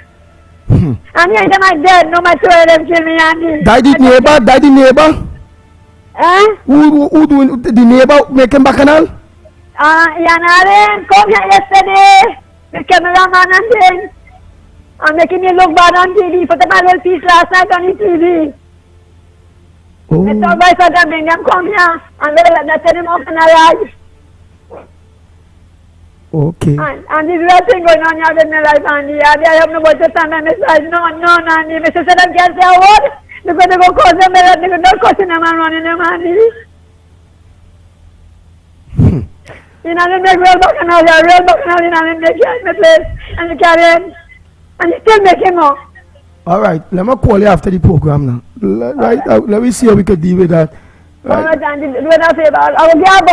Andy, I am dead. No matter where them kill me, Andy. Daddy neighbor? Who doing the neighbor making bacchanal? Yanaren, come here yesterday. The cameraman and things. I'm making me look bad on TV. Put up my little piece last night on the TV. Oh. It's all right for them. Bring them come here. And they'll tell them off and arrive. Okay. And this real thing going on here with my life, Andy. I have nobody to stand by my side. No, Andy. Mr. said I can't say a word. They're going to go cause them. They're going to cause them and running them, Andy. You know, they make real bacchanal in my place. And you carry him. And you still make him up. All right, let me call you after the program now. Let me see how we can deal with that. Right. All right, Andy, do me a favor. I'll give a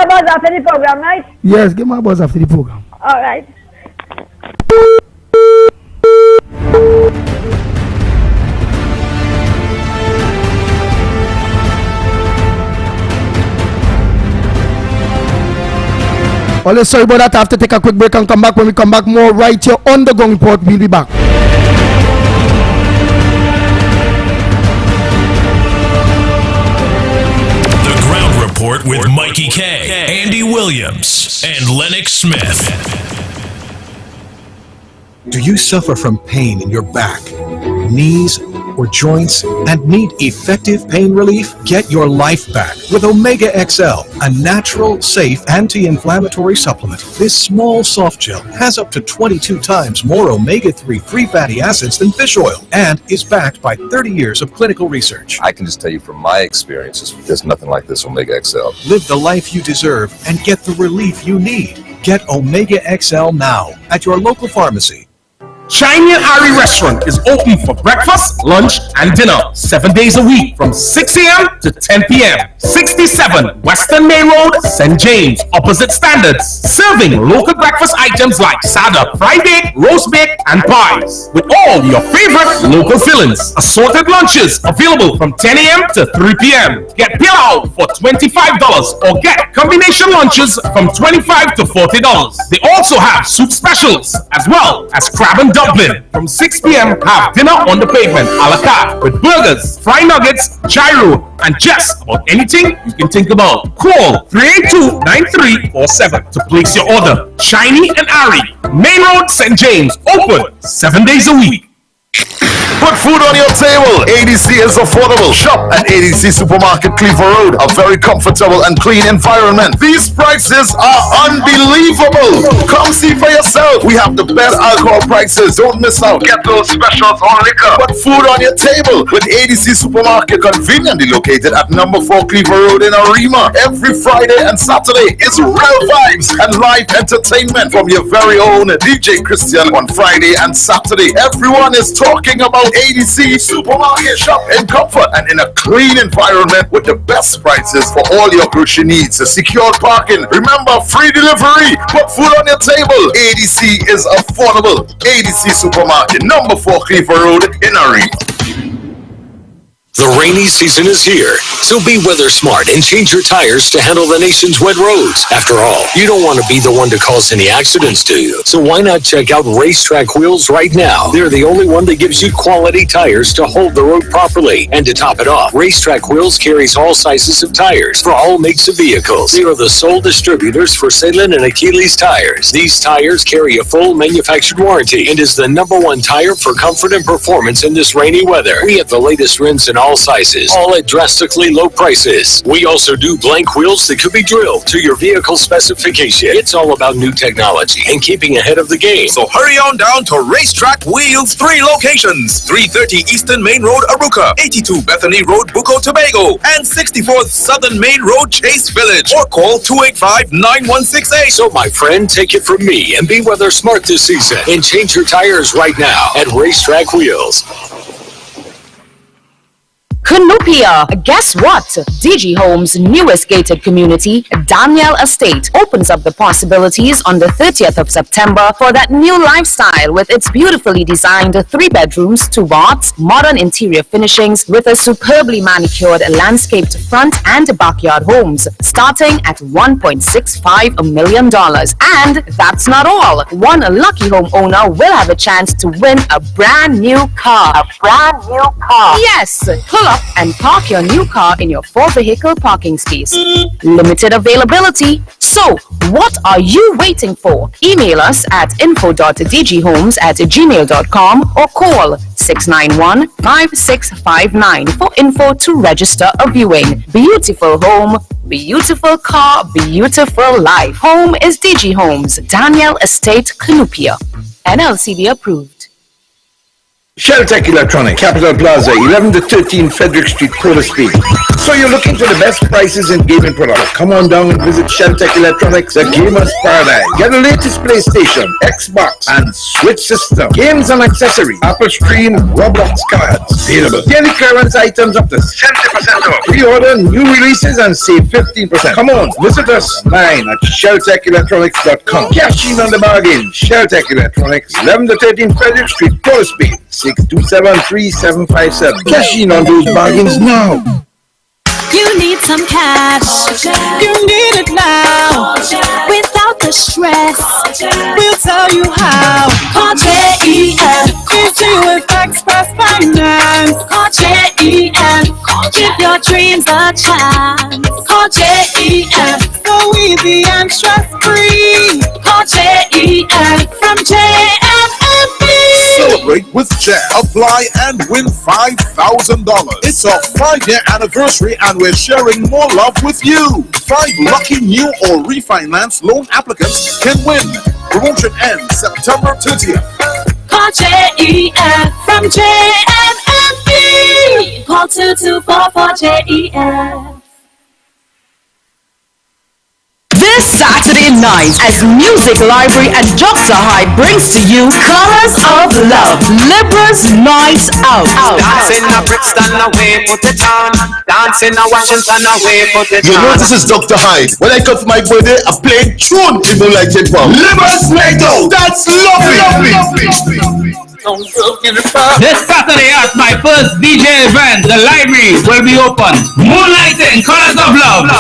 buzz after the program, right? Yes, give me a buzz after the program. All right. Only sorry about that. I have to take a quick break and come back. When we come back, more right here on the Gong Report. We'll be back. The Ground Report with Mikey K, Andy Williams, and Lennox Smith. Do you suffer from pain in your back, knees, or joints and need effective pain relief? Get your life back with Omega XL, a natural, safe, anti-inflammatory supplement. This small soft gel has up to 22 times more omega-3 free fatty acids than fish oil and is backed by 30 years of clinical research. I can just tell you from my experiences, there's nothing like this Omega XL. Live the life you deserve and get the relief you need. Get Omega XL now at your local pharmacy. Shiny and Ari Restaurant is open for breakfast, lunch, and dinner 7 days a week from 6 a.m. to 10 p.m. 67 Western Main Road, St. James, opposite Standards. Serving local breakfast items like sada, fried egg, roast baked, and pies. With all your favorite local fillings. Assorted lunches available from 10 a.m. to 3 p.m. Get pilau for $25 or get combination lunches from $25 to $40. They also have soup specials as well as crab and dumpling. From 6 p.m. have dinner on the pavement a la carte with burgers, fried nuggets, gyro, and just about anything you can think about. Call 382-9347 to place your order. Shiny and Ari, Main Road, St. James, open 7 days a week. Put food on your table. ADC is affordable. Shop at ADC Supermarket, Cleaver Road. A very comfortable and clean environment. These prices are unbelievable. Come see for yourself. We have the best alcohol prices. Don't miss out. Get those specials on liquor. Put food on your table with ADC Supermarket, conveniently located at number 4 Cleaver Road in Arima. Every Friday and Saturday is real vibes and live entertainment from your very own DJ Christian on Friday and Saturday. Everyone is talking about ADC Supermarket. Shop in comfort and in a clean environment with the best prices for all your grocery needs. Secure parking. Remember, free delivery. Put food on your table. ADC is affordable. ADC Supermarket, number 4 Cleaver Road in Arima. The rainy season is here, so be weather smart and change your tires to handle the nation's wet roads. After all, you don't want to be the one to cause any accidents, do you? So why not check out Racetrack Wheels right now? They're the only one that gives you quality tires to hold the road properly. And to top it off, Racetrack Wheels carries all sizes of tires for all makes of vehicles. They are the sole distributors for Salem and Achilles tires. These tires carry a full manufactured warranty and is the #1 tire for comfort and performance in this rainy weather. We have the latest rims in all sizes, all at drastically low prices. We also do blank wheels that could be drilled to your vehicle specification. It's all about new technology and keeping ahead of the game. So hurry on down to Racetrack Wheels, 3 locations: 330 Eastern Main Road, Aruca, 82 Bethany Road, Bucco, Tobago, and 64th Southern Main Road, Chase Village. Or call 285-9168. So my friend, take it from me and be weather smart this season and change your tires right now at Racetrack Wheels. Canoopia. Guess what? DG Homes' newest gated community, Daniel Estate, opens up the possibilities on the 30th of September for that new lifestyle with its beautifully designed 3 bedrooms, 2 baths, modern interior finishings with a superbly manicured landscaped front and backyard homes, starting at $1.65 million. And that's not all. One lucky homeowner will have a chance to win a brand new car. A brand new car. Yes, pull up and park your new car in your 4-vehicle parking space. Limited availability. So, what are you waiting for? Email us at info.dghomes@gmail.com or call 691-5659 for info to register a viewing. Beautiful home, beautiful car, beautiful life. Home is DG Homes, Daniel Estate, Canoopia. NLCD approved. Sheltech Electronics, Capital Plaza, 11 to 13 Frederick Street, Coda Speed. So you're looking for the best prices in gaming products? Come on down and visit Sheltech Electronics, the gamer's paradise. Get the latest PlayStation, Xbox, and Switch system. Games and accessories, Apple Stream, Roblox cards. Available. Daily clearance items up to 70% off. Pre-order new releases and save 15%. Come on, visit us online at sheltechelectronics.com. Cash in on the bargain. Sheltech Electronics, 11 to 13 Frederick Street, Coda Speed. 627-3757. Cash in on those bargains now. You need some cash. You need it now. Without the stress, we'll tell you how. Call JEF. Easy with Express Finance. Call JEF. Give your dreams a chance. Call JEF. So easy and stress-free. Call JEF from JFFB. Celebrate with Jeff. Apply and win $5,000. It's our 5-year anniversary and we're sharing more love with you. 5 lucky new or refinance loan applicants can win. Promotion ends September 30th. Call JEF from JFFB. Call 2244-JEF. This Saturday night, as Music Library at Joxa High brings to you Colors of Love, Libra's Night Out. Dancing a Brixton away, put it on. Dancing a Washington away, put it on. You know this is Dr. Hyde. When I come for my birthday, I play tune. People like it from Libra's Night Out. That's lovely. This Saturday at my first DJ event, the library will be open. Moonlighting, Colors of Love.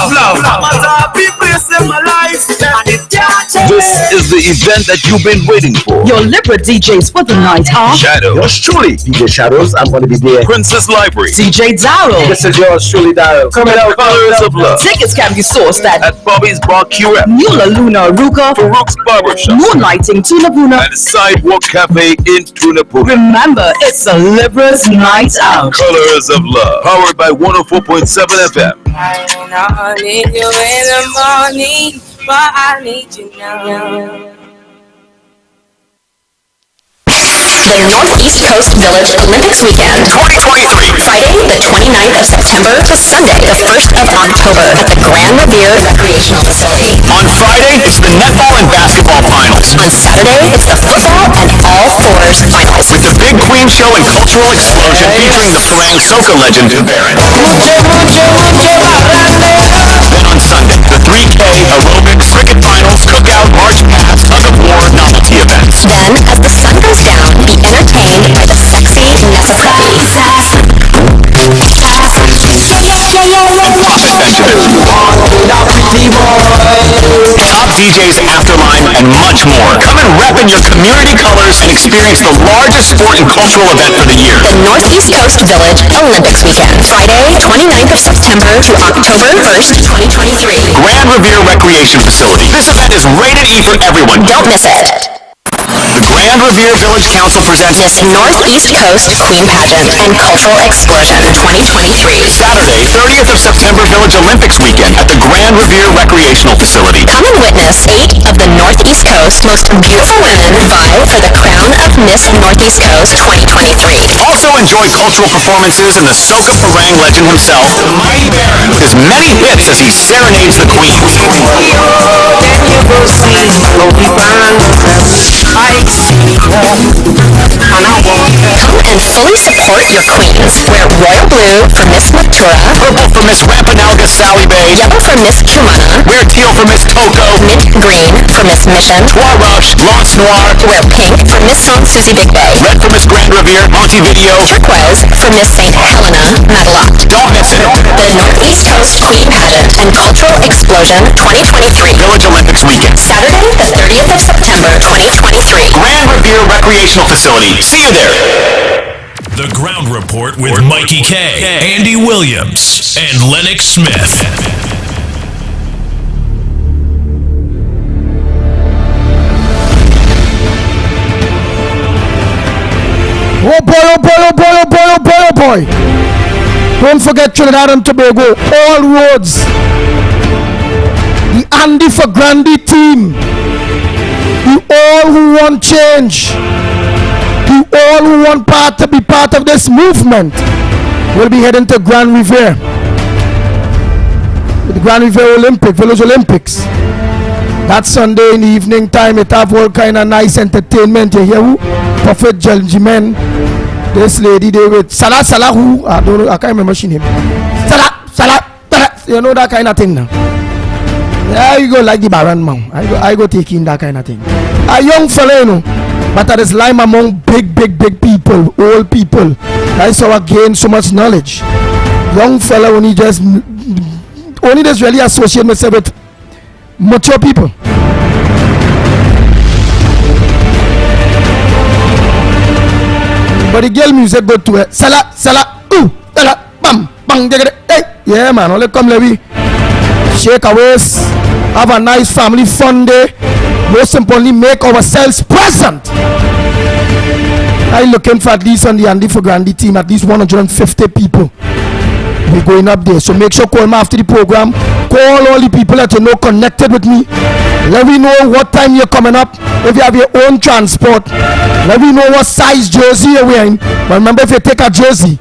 People in my life, and it can't This is the event that you've been waiting for. Your Libra DJs for the night are Shadow. Yours truly, DJ Shadows. I'm going to be there. Princess Library. DJ Darryl. This is yours truly, Darryl. Coming out. Colors of Love. Tickets can be sourced at Bobby's Bar QF. Mula Luna Aruka. Farouk's Barbershop. Moonlighting Tunapuna. And Sidewalk Cafe in Tunapuna. Remember, it's a Libra's night out. Colors of Love. Powered by 104.7 FM. I need you in the morning, but I need you now. The Northeast Coast Village Olympics Weekend 2023. Friday, the 29th of September to Sunday, the 1st of October at the Grand Revere Recreational Facility. On Friday, it's the netball and basketball finals. On Saturday, it's the football and all fours finals. With the Big Queen Show and Cultural Explosion featuring the Farang Soca legend, Baron. Then on Sunday, the 3K, aerobics, cricket finals, cookout, march past, tug of war, novelty events. Then, as the sun goes down, be entertained by the sexy Nessa Preppy. Top DJs, Afterline, and much more. Come and rep in your community colors and experience the largest sport and cultural event for the year. The Northeast Coast Village Olympics Weekend. Friday, 29th of September to October 1st, 2023. Grand Revere Recreation Facility. This event is rated E for everyone. Don't miss it. The Grand Revere Village Council presents Miss Northeast Coast Queen Pageant and Cultural Explosion 2023. Saturday, 30th of September Village Olympics Weekend at the Grand Revere Recreational Facility. Come and witness 8 of the Northeast Coast most beautiful women vie for the crown of Miss Northeast Coast 2023. Also enjoy cultural performances and the Soca Farang legend himself, the Mighty Baron, with his many hits as he serenades the Queen. Come and fully support your queens. Wear royal blue for Miss Matura, Purple for Miss Rampanalga Sally Bay, yellow for Miss Chumana, wear teal for Miss Coco, mint green for Miss Mission, Trois Roche, Lance Noir, wear pink for Miss Song Susie Big Bay, red for Miss Grand Revere, Montevideo, turquoise for Miss St. Helena, Madelotte. Don't miss it. The Northeast Coast Queen Pageant and Cultural Explosion 2023. Village Olympics Weekend. Saturday, the 30th of September 2023. Grand Revere Recreational Facility. See you there. The Ground Report with Mikey K, Andy Williams, and Lennox Smith. Oh boy, oh boy, oh boy, oh boy, oh boy, oh boy. Don't forget Trinidad and Tobago. All roads. The Andy for Grandy team. You all who want change. You all who want to be part of this movement will be heading to Grand Revere. The Grand Revere Village Olympics. That Sunday in the evening time, it have all kind of nice entertainment. You hear who? Prophet Jeljimen. This lady there with Salah who? I don't know, I can't remember she name. Salah. You know that kind of thing now. There you go, like the Baron man. I go taking that kind of thing. A young fella, you know. But that is lying among big people, old people. That's how I gain so much knowledge. Young fella only just really associate myself with mature people. But the girl music go to it. Salah, ooh, salah, bam, bang, hey, yeah man, only come let me shake our waist, have a nice family fun day. Most importantly, make ourselves present. I'm looking for at least on the Andy for Grandy team, at least 150 people. We're going up there. So make sure call me after the program. Call all the people that you know connected with me. Let me know what time you're coming up. If you have your own transport, let me know what size jersey you're wearing. But remember, if you take a jersey,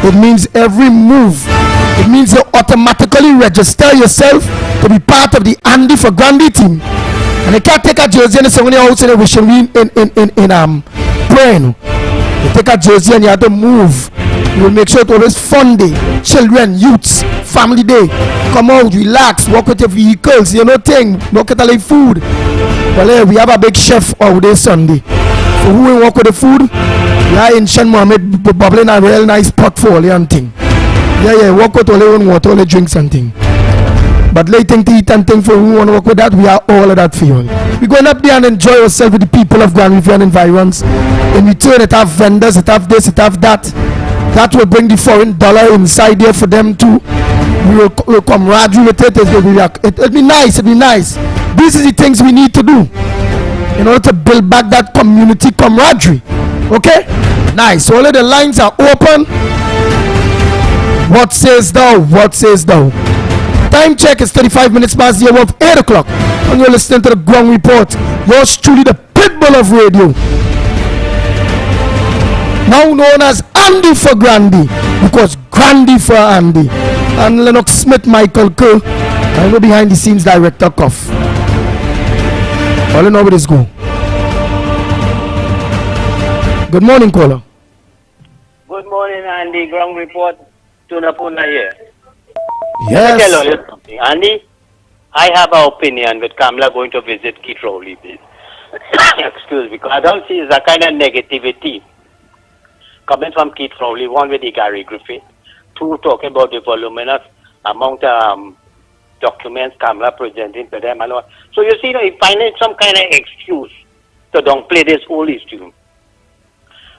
it means every move. It means you automatically register yourself to be part of the Andy for Grandy team. And you can't take a jersey and say when you're outside the wishing in praying. You take a jersey and you have to move. You will make sure it's always fun day. Children, youths, family day. Come out, relax, walk with your vehicles, you know thing. Walk at like food. Well, hey, we have a big chef out there Sunday. So who will walk with the food? Yeah, in Shan Mohammed bubbling a real nice pot for all and thing. Yeah, walk with all your own water, all the drinks and thing. But later to eat and thing for who want to work with that, we are all of that for you. We're going up there and enjoy ourselves with the people of Grand Riviera and environs. In return, it have vendors, it have this, it have that. That will bring the foreign dollar inside there for them too. We'll camaraderie with it. It'll be nice, it'll be nice. These are the things we need to do in order to build back that community camaraderie. Okay? Nice. So all of the lines are open. What says thou? What says thou? Time check is 35 minutes past the hour of 8 o'clock. And you're listening to the Ground Report. Yours truly, the Pitbull of radio. Now known as Andy for Grandy. Because Grandy for Andy. And Lennox Smith, Michael Kerr. I know behind the scenes director Cuff. All in all, this go. Good morning, caller. Good morning, Andy. Ground Report. Tunapuna here. Yes. Let me tell you something. Andy, I have an opinion with Kamala going to visit Keith Rowley, please. Excuse me, because I don't see the kind of negativity coming from Keith Rowley. One with the Gary Griffith. Two, talking about the voluminous amount of documents Kamala presenting to them and all. So you see, he finding some kind of excuse to downplay this whole issue.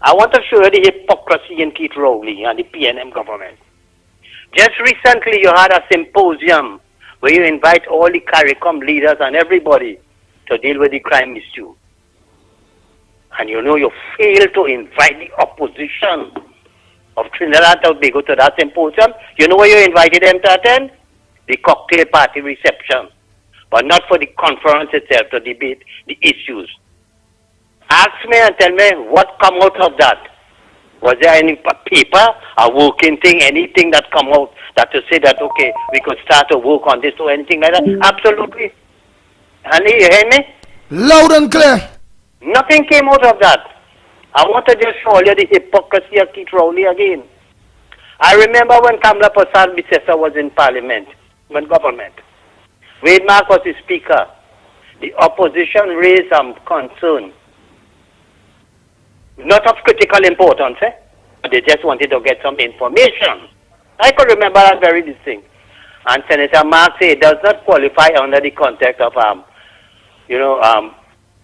I want to show you the hypocrisy in Keith Rowley and the PNM government. Just recently you had a symposium where you invite all the CARICOM leaders and everybody to deal with the crime issue. And you know you failed to invite the opposition of Trinidad and Tobago to that symposium. You know where you invited them to attend? The cocktail party reception. But not for the conference itself to debate the issues. Ask me and tell me what come out of that. Was there any paper, a working thing, anything that come out that to say that, okay, we could start to work on this or anything like that? Absolutely. Honey, you hear me? Loud and clear. Nothing came out of that. I want to just show you the hypocrisy of Keith Rowley again. I remember when Kamla Prasad Bisesa was in Parliament, when government. Wade Mark was the speaker. The opposition raised some concern. Not of critical importance, but they just wanted to get some information. I could remember that very distinct. And Senator Mark said it does not qualify under the context of,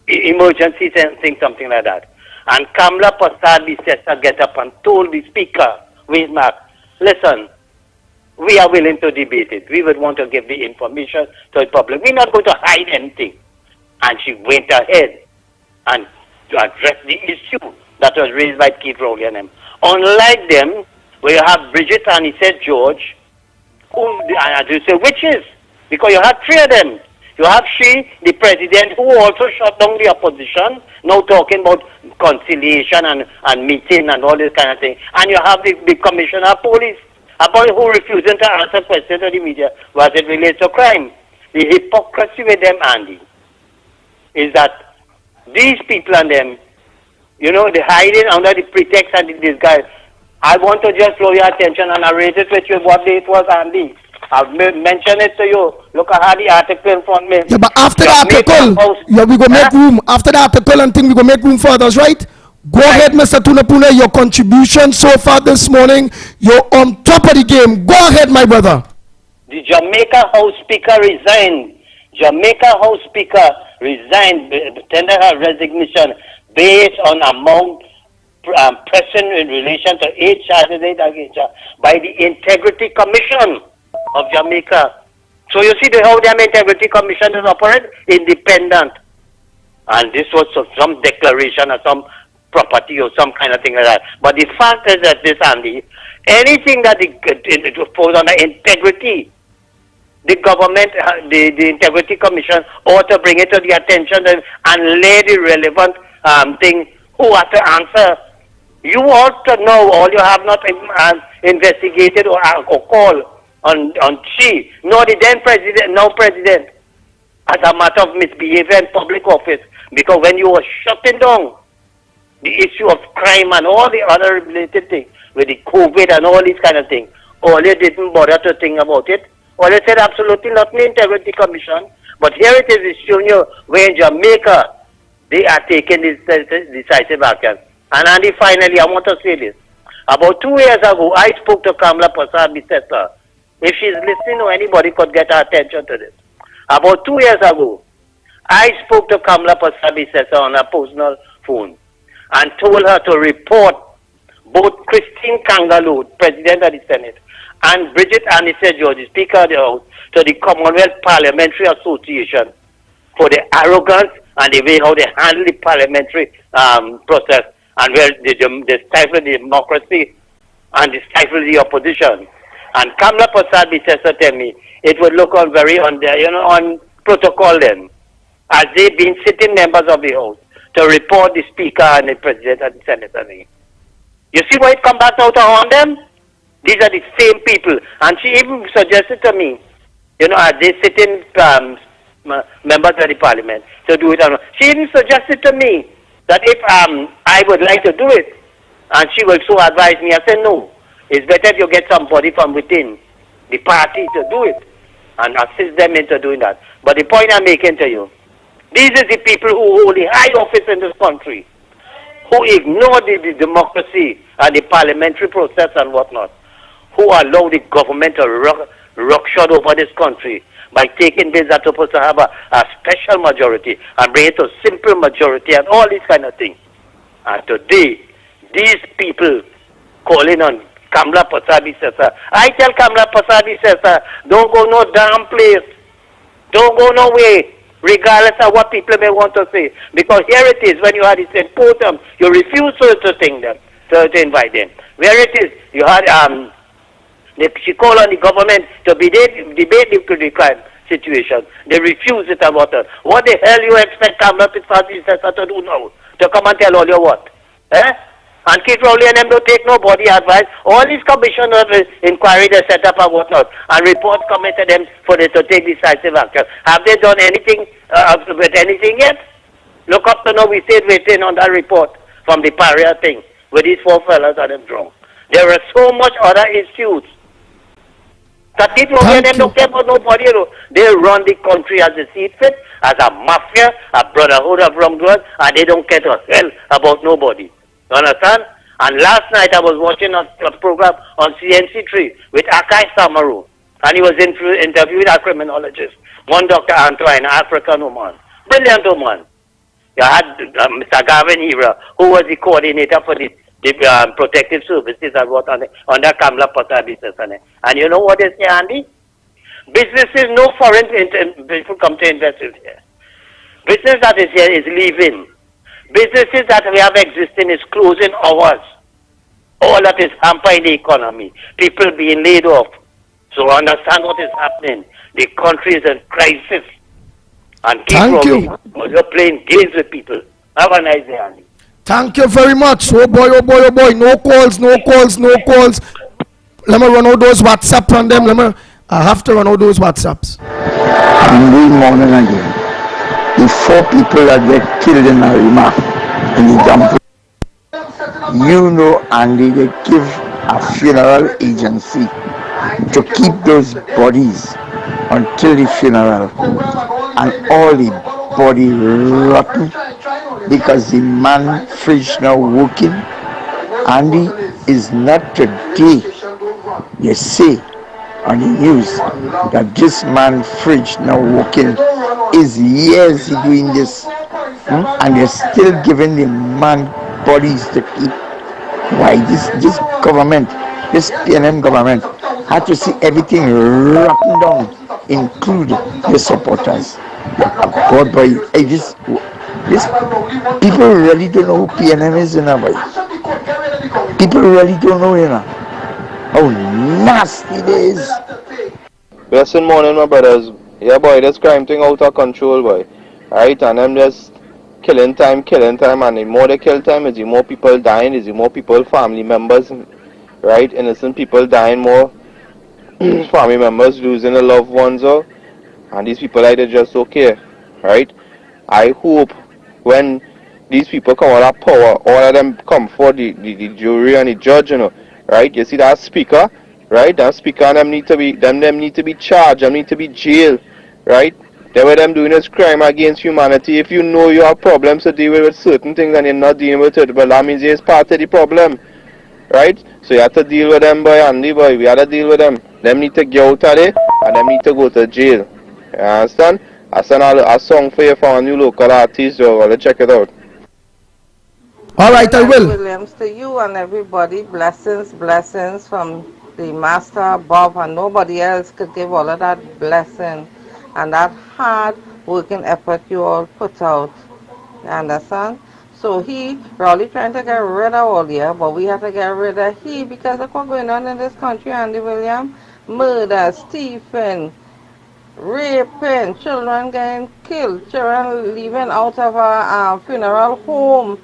emergency thing, something like that. And Kamla Prasad Bisesa get up and told the speaker, Wade Mark, listen, we are willing to debate it. We would want to give the information to the public. We're not going to hide anything. And she went ahead and to address the issue that was raised by Keith Rowley and them. Unlike them, where you have Bridget and he said George, and you say witches, because you have three of them. You have she, the president, who also shut down the opposition, now talking about conciliation and meeting and all this kind of thing. And you have the commissioner of police, about who refusing to answer questions to the media as it relates to crime. The hypocrisy with them, Andy, is that these people and them, they're hiding under the pretext and the disguise. I want to just draw your attention and I raise it with you what day it was, Andy. I've mentioned it to you. Look, I had the article in front of me. Yeah, but after the article, we go make room. After the article and thing, we go make room for others, right? Go ahead, Mr. Tunapuna. Your contribution so far this morning, you're on top of the game. Go ahead, my brother. The Jamaica House Speaker resigned. Jamaica House Speaker resigned, tender her resignation based on amount pressing in relation to 8 charges against her by the Integrity Commission of Jamaica. So you see how the Integrity Commission is operate? Independent. And this was some declaration or some property or some kind of thing like that. But the fact is that this, Andy, anything that it falls under integrity, the government, the Integrity Commission ought to bring it to the attention and lay the relevant thing who has to answer. You ought to know, all you have not investigated or called on she, nor the then president, now president, as a matter of misbehavior in public office. Because when you were shutting down the issue of crime and all the other related things, with the COVID and all these kind of things, all you didn't bother to think about it. All you said absolutely nothing, Integrity Commission. But here it is showing you where in Jamaica they are taking this decisive action. And Andy, finally, I want to say this. About 2 years ago, I spoke to Kamla Prasad Bisesa if she's listening or anybody could get her attention to this. About 2 years ago, I spoke to Kamala Persad-Bissessar on her personal phone and told her to report both Christine Kangaloo, President of the Senate, and Bridget Anise George, the Speaker of the House, to the Commonwealth Parliamentary Association for the arrogance and the way how they handle the parliamentary process and where they stifle the democracy and they stifle the opposition. And Kamala Persad-Bissessar tell me it would look on very on protocol then, as they been sitting members of the House to report the Speaker and the President of the Senate. You see why it come back out on them? These are the same people. And she even suggested to me, as they sitting members of the Parliament to do it. She even suggested to me that if I would like to do it, and she will so advise me. I said no. It's better if you get somebody from within the party to do it and assist them into doing that. But the point I'm making to you, these are the people who hold the high office in this country, who ignore the democracy and the parliamentary process and whatnot, who allow the government to ruckshod over this country by taking bills that are supposed to have a special majority and bring it to simple majority and all these kind of things. And today, these people calling on Kamala Persad-Bissessar. I tell Kamala Persad-Bissessar, don't go no damn place. Don't go no way, regardless of what people may want to say. Because here it is, when you had this symposium, you refuse to think them, to invite them. Where it is, you had she called on the government to debate the crime situation. They refuse it about her. What the hell you expect Kamala Persad-Bissessar to do now? To come and tell all you what? And Keith Rowley and them don't take nobody advice. All these commissions of inquiry they set up and whatnot, and reports coming to them for them to take decisive action. Have they done anything with anything yet? Look up to now, we stayed waiting on that report from the Paria thing, where these 4 fellas are them drunk. There are so much other issues. That Keith Rowley and them don't care about nobody. They run the country as they see fit, as a mafia, a brotherhood of wrongdoers, and they don't care to hell about nobody. You understand? And last night I was watching a program on CNC3 with Akai Samaru, and he was interviewing a criminologist, one Dr. Antoine, African woman, brilliant woman. You had Mr. Gavin Hira, who was the coordinator for the protective services and what under Kamala Persad-Bissessar. And you know what they say, Andy? Businesses, no foreign people come to invest in here. Business that is here is leaving. Businesses that we have existing is closing hours. All that is hampering the economy. People being laid off. So understand what is happening. The country is in crisis. And keep rolling. You're playing games with people. Have a nice day, Andy. Thank you very much. Oh boy, oh boy, oh boy. No calls, no calls, no calls. Let me run all those WhatsApp on them. I have to run all those WhatsApps. Good morning again. The 4 people that get killed in Arima in the dump. Andy, they give a funeral agency to keep those bodies until the funeral, and all the body rotten because the man fridge now working. Andy, is not today you see on the news that this man fridge now working is years doing this, and they're still giving the man bodies to keep. Why this government, this PNM government had to see everything rotten down, including the supporters. God boy, this people really don't know who PNM is, boy. People really don't know, how nasty it is. Blessed morning, my brothers. Yeah, boy, this crime thing out of control, boy. Right, and them just killing time, and the more they kill time, is the more people dying, is the more people, family members, right? Innocent people dying, more family members losing their loved ones, and these people like they just okay, right? I hope when these people come out of power, all of them come for the jury and the judge, right? You see that speaker, right? That speaker and them need to be charged, them need to be jailed, right? They were them doing this crime against humanity. If you know you have problems to deal with certain things and you're not dealing with it, well, that means it's part of the problem, right? So you have to deal with them, boy, Andy, boy. We have to deal with them. them need to get out of there and them need to go to jail. You understand? I send a song for you from a new local artist, so let's check it out. Alright, I will. Williams, to you and everybody, blessings, blessings from the master above, and nobody else could give all of that blessing and that hard working effort you all put out. You understand? So Rowley trying to get rid of all here, but we have to get rid of because of what's going on in this country, Andy Williams. Murder, Stephen, raping, children getting killed, children leaving out of a funeral home.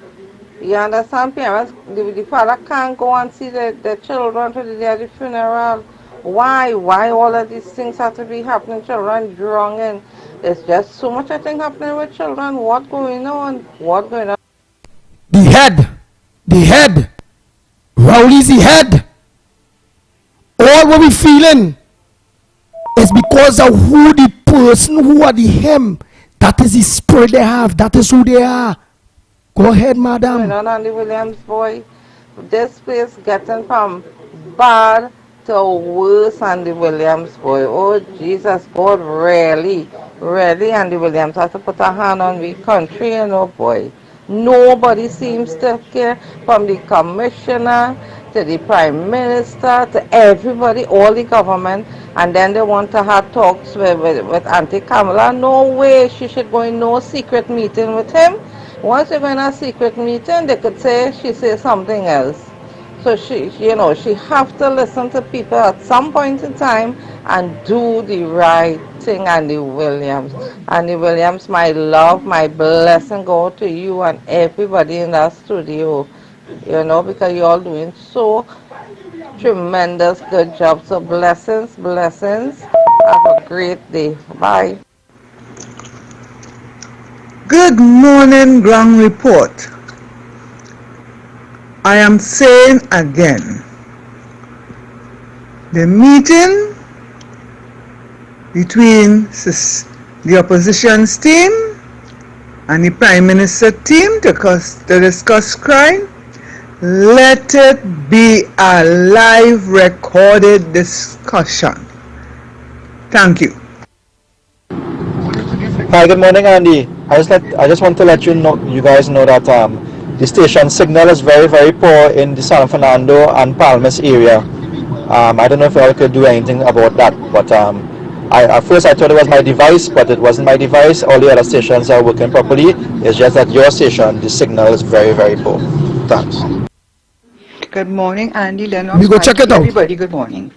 You understand? Parents, the father can't go and see the children to the day of the funeral. Why? Why all of these things have to be happening? Children drowning. There's just so much, I think, happening with children. What's going on? What's going on? The head. Rowley's the head. All what we feeling is because of who the person, who are the him. That is the spirit they have. That is who they are. Go ahead, madam. Going on, Andy Williams, boy. This place getting from bad to worse, Andy Williams, boy. Oh, Jesus, God, really, Andy Williams has to put a hand on the country, you know, boy. Nobody seems to care, from the commissioner to the prime minister to everybody, all the government, and then they want to have talks with Auntie Kamala. No way she should go in no secret meeting with him. Once you're going to a secret meeting, they could say she says something else. So she have to listen to people at some point in time and do the right thing, Andy Williams. Andy Williams, my love, my blessing go to you and everybody in that studio, you know, because you're all doing so tremendous good job. So blessings. Have a great day. Bye. Good morning, Ground Report. I am saying again, the meeting between the opposition's team and the Prime Minister team to discuss crime, let it be a live recorded discussion. Thank you. Hi, good morning, Andy. I just want to let you guys know that the station signal is very, very poor in the San Fernando and Palmas area. I don't know if I could do anything about that, but at first I thought it was my device, but it wasn't my device. All the other stations are working properly. It's just that your station, the signal is very, very poor. Thanks. Good morning, Andy Lennox. We go check it out. Everybody, good morning.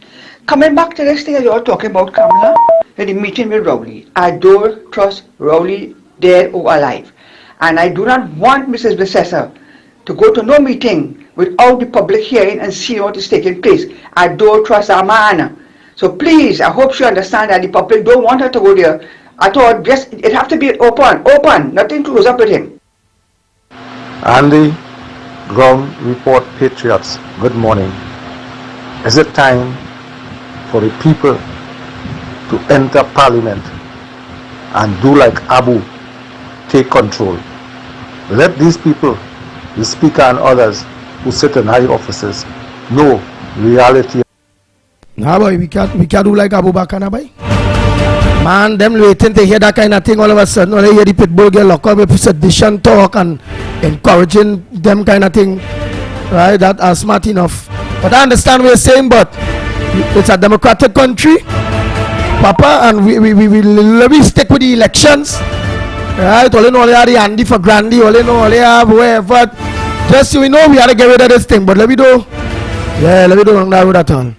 Coming back to this thing that you're talking about, Kamala, the meeting with Rowley. I don't trust Rowley dead or alive. And I do not want Mrs. Blessessa to go to no meeting without the public hearing and seeing what is taking place. I don't trust our man. So please, I hope she understands that the public don't want her to go there. I thought just it have to be open, nothing close up with him. Andy, Ground Report Patriots, good morning. Is it time for the people to enter Parliament and do like Abu, take control? Let these people, the Speaker and others who sit in high offices, know reality. Nah, boy, we can't do like Abu Bakr, nah, boy. Man, them waiting to hear that kind of thing all of a sudden. When they hear the pitbull get locked up with sedition talk and encouraging them kind of thing, right? That are smart enough. But I understand what you're saying, but it's a democratic country, Papa, and we stick with the elections. Right, all in all, they are the Andy for Grandy, all in all, they have wherever. Just so we know, we have to get rid of this thing, but let me do. Yeah, let me do on that road at all.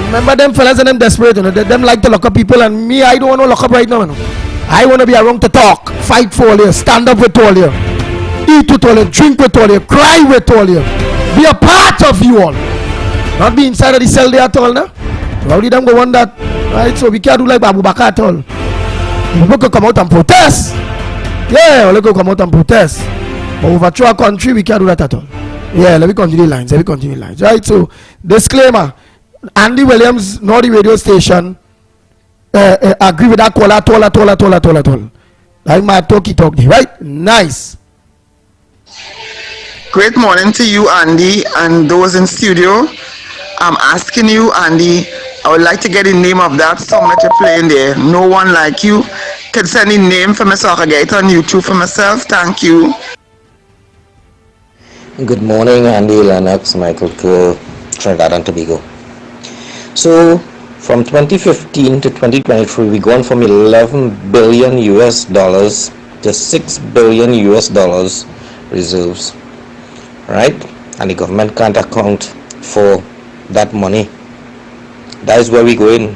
Remember them fellas and them desperate, you know, them like to lock up people, and me, I don't want to lock up right now, you know. I want to be around to talk, fight for all you, stand up with all you, eat with all you, drink with all you, cry with all you, be a part of you all. Not be inside of the cell there at all, no? How did them go on that? Right, so we can't do like Abu Bakr at all. People could come out and protest. Yeah, we could come out and protest. But overthrow our country, we can't do that at all. Yeah, let me continue lines. Right, so disclaimer. Andy Williams, not the radio station, agree with that caller at all. Like my talk, right? Nice. Great morning to you, Andy, and those in studio. I'm asking you, Andy, I would like to get the name of that song that you're playing there. No One Like You. Could send the name for me so I can get it on YouTube for myself. Thank you. Good morning, Andy, Lennox, Michael Kerr, Trinidad and Tobago. So, from 2015 to 2023, we've gone from 11 billion US dollars to 6 billion US dollars reserves, right? And the government can't account for that money. That is where we're going.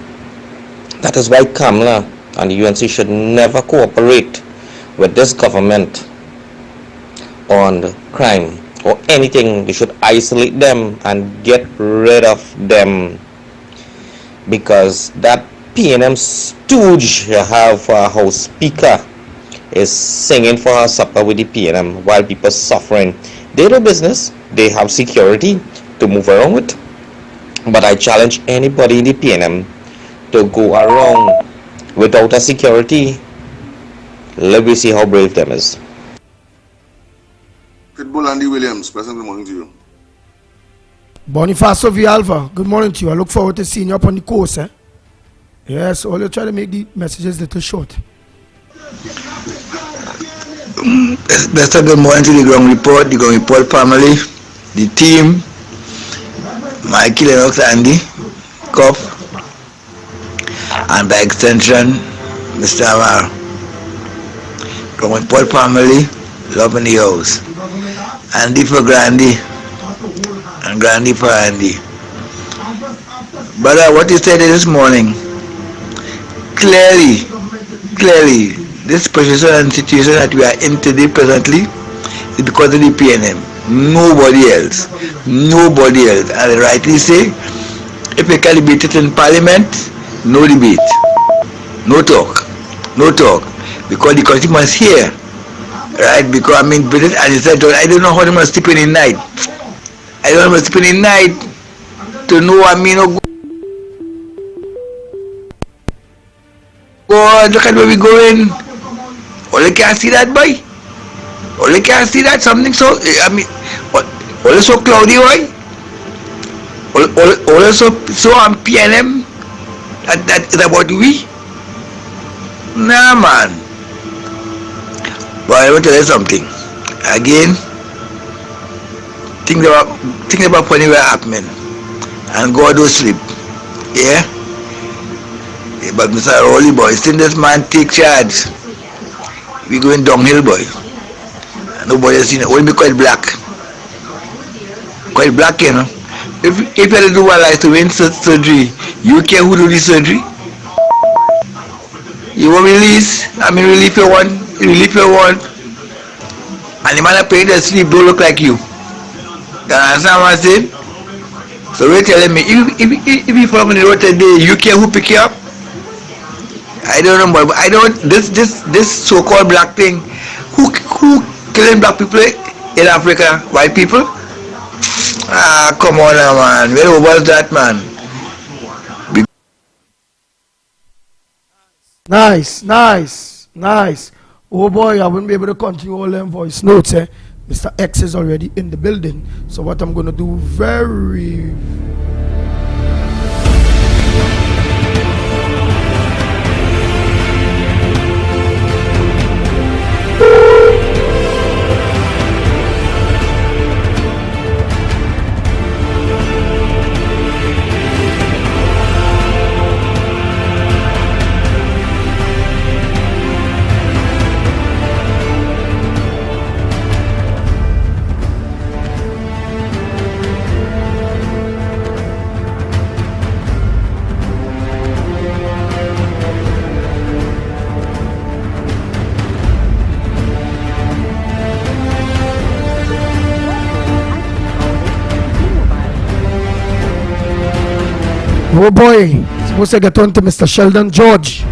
That is why Kamala and the UNC should never cooperate with this government on crime or anything. They should isolate them and get rid of them, because that PNM stooge you have for a House Speaker is singing for her supper with the PNM while people suffering. They do business, they have security to move around with, but I challenge anybody in the PNM to go around without a security. Let me see how brave them is. Pitbull Andy Williams, pleasant good morning to you. Bonifacio Villalva, good morning to you. I look forward to seeing you up on the coast. Yes, all you try to make the messages a little short. Best of good morning to the Ground Report family, the team, Mikey, Lennox, Andy, Koff, and by extension, Mr. Amar. Ground Report family, love in the house. Andy for Grandy, and Grandy for Andy. Brother, what you said this morning, clearly, this position and situation that we are in today presently is because of the PNM. Nobody else. And rightly say, if we can debate it in Parliament, no debate, no talk, because the country must hear. Right, because I mean, British, as you said, I don't know how they must sleep in the night. I don't know how to sleep in the night to know, I mean, God, look at where we're going. Only can't see that, boy. Only can't see that, something so, I mean, only so cloudy, boy. Only so on PNM, that is about we. Nah, man. But I want to tell you something. Again, think about when we were happening. And God will sleep. Yeah? But Mr. Rowley boy, since this man take charge, we going downhill, boy. Nobody has seen it. Only be quite black. Quite black, you know. If you had to do what like to win surgery, you care who do the surgery? You want release? I mean, relief you want. And the man that paid the sleep don't look like you. You understand what I'm saying? So you're telling me, if you fall on the road today, you care who pick you up? I don't know, but I don't, this so-called black thing, who killing black people in Africa? White people? Ah, come on now, man. Where was that, man? Nice. Oh boy, I wouldn't be able to continue all them voice notes. Mr. X is already in the building. So what I'm going to do very... Oh boy, supposed to get on to Mr. Sheldon George.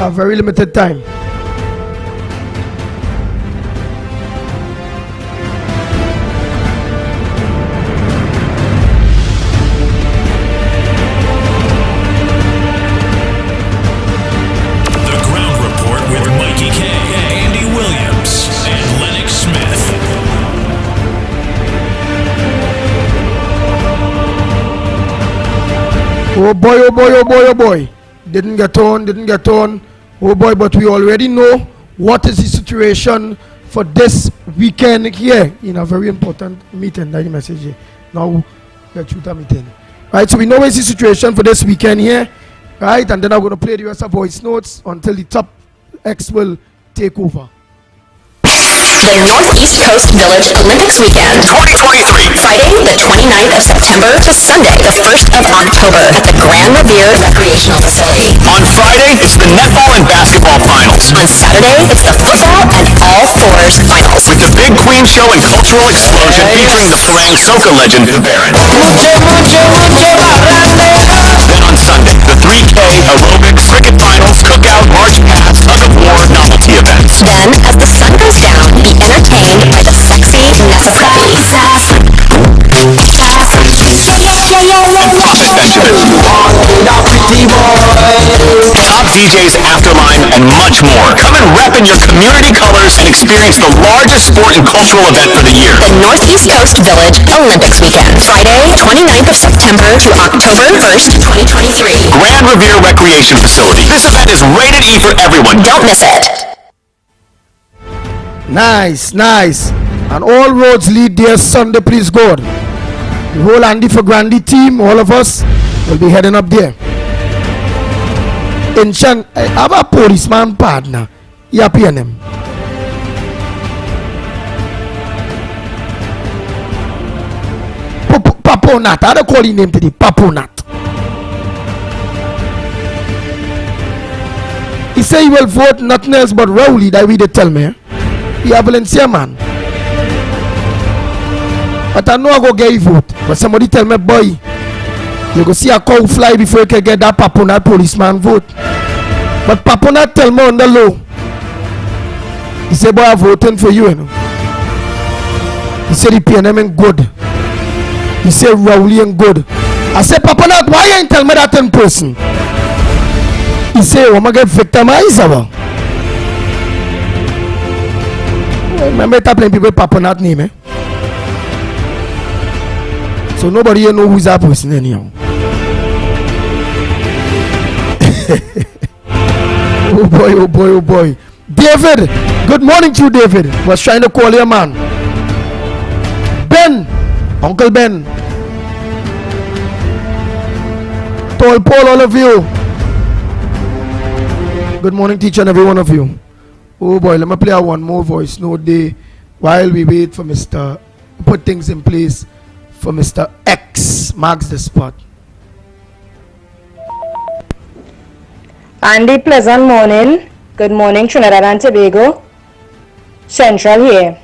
A very limited time. The Ground Report with Mikey K, Andy Williams, and Lennox Smith. Oh boy, oh boy, oh boy, oh boy. Didn't get on. Oh boy, but we already know what is the situation for this weekend here in a very important meeting. That message here. Now, let's shoot a meeting. Right, so we know what's the situation for this weekend here. Right, and then I'm going to play the rest of voice notes until the top X will take over. The Northeast Coast Village Olympics Weekend 2023, Friday the 29th of September to Sunday the 1st of October at the Grand Revere Recreational Facility. On Friday, it's the netball and basketball finals. On Saturday, it's the football and all fours finals. With the Big Queen Show and cultural explosion featuring the Farang Soca legend, The Baron. Then on Sunday, the 3K, aerobics, cricket finals, cookout, march past, tug of war, novelty events. Then, as the sun goes down, be entertained by the sexy Nessa Preppy. And Prophet Benjamin. Top DJs, Afterline, and much more. Come and rep in your community colors and experience the largest sport and cultural event for the year. The Northeast Coast Village Olympics Weekend. Friday, 29th of September to October 1st, 2023. Grand Revere Recreation Facility. This event is rated E for everyone. Don't miss it. Nice. And all roads lead there Sunday, please God. The whole Andy for Grandy team, all of us, will be heading up there. In Shan, I have a policeman partner. You are PNM. Paponat. I don't call his name today. Paponat. He say he will vote nothing else but Rowley. That we they tell me. He a Valencia man. But I know I go get a vote. But somebody tell me, boy, you go see a cow fly before you can get that Paponat policeman vote. But Paponat tell me on the low. He say, boy, I'm voting for you, you know. He said the PNM ain't good. He said Rowley ain't good. I said, Paponat, why you ain't tell me that in person? He said, I'm going to get victimized. Remember that playing people Paponat name, eh? So nobody here know who's that person anyhow. Oh boy. David, good morning to you, David. Was trying to call your man. Ben, Uncle Ben. Tall Paul, all of you. Good morning to each and every one of you. Oh boy, let me play one more voice note day while we wait for Mr. Put things in place for Mr. X marks the spot. Andy, pleasant morning. Good morning, Trinidad and Tobago. Central here.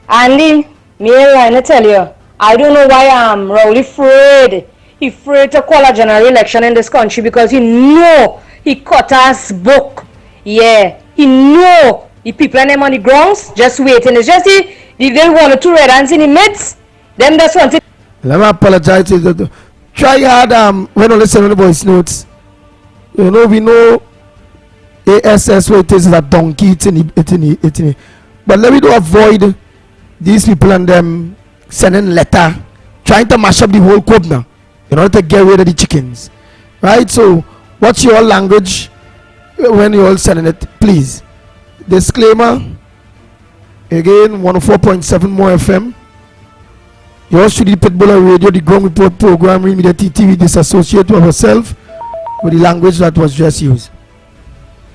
Andy, me I tell you, I don't know why I'm really afraid. He's afraid to call a general election in this country because he know he cut us book. Yeah, he know the people and them on the grounds just waiting. It's just the little one or two red hands in the midst. Them that's want it. Let me apologize to you. Try hard when you listen to the voice notes. You know, we know ASS where it is a donkey, it's in. But let me do avoid these people and them sending letter, trying to mash up the whole coop now, in order to get rid of the chickens. Right? So, what's your language when you're all sending it? Please. Disclaimer. Again, 104.7 more FM. Yours should the Pitbull Radio, the Ground Report program, Media TTV disassociate to ourselves with the language that was just used.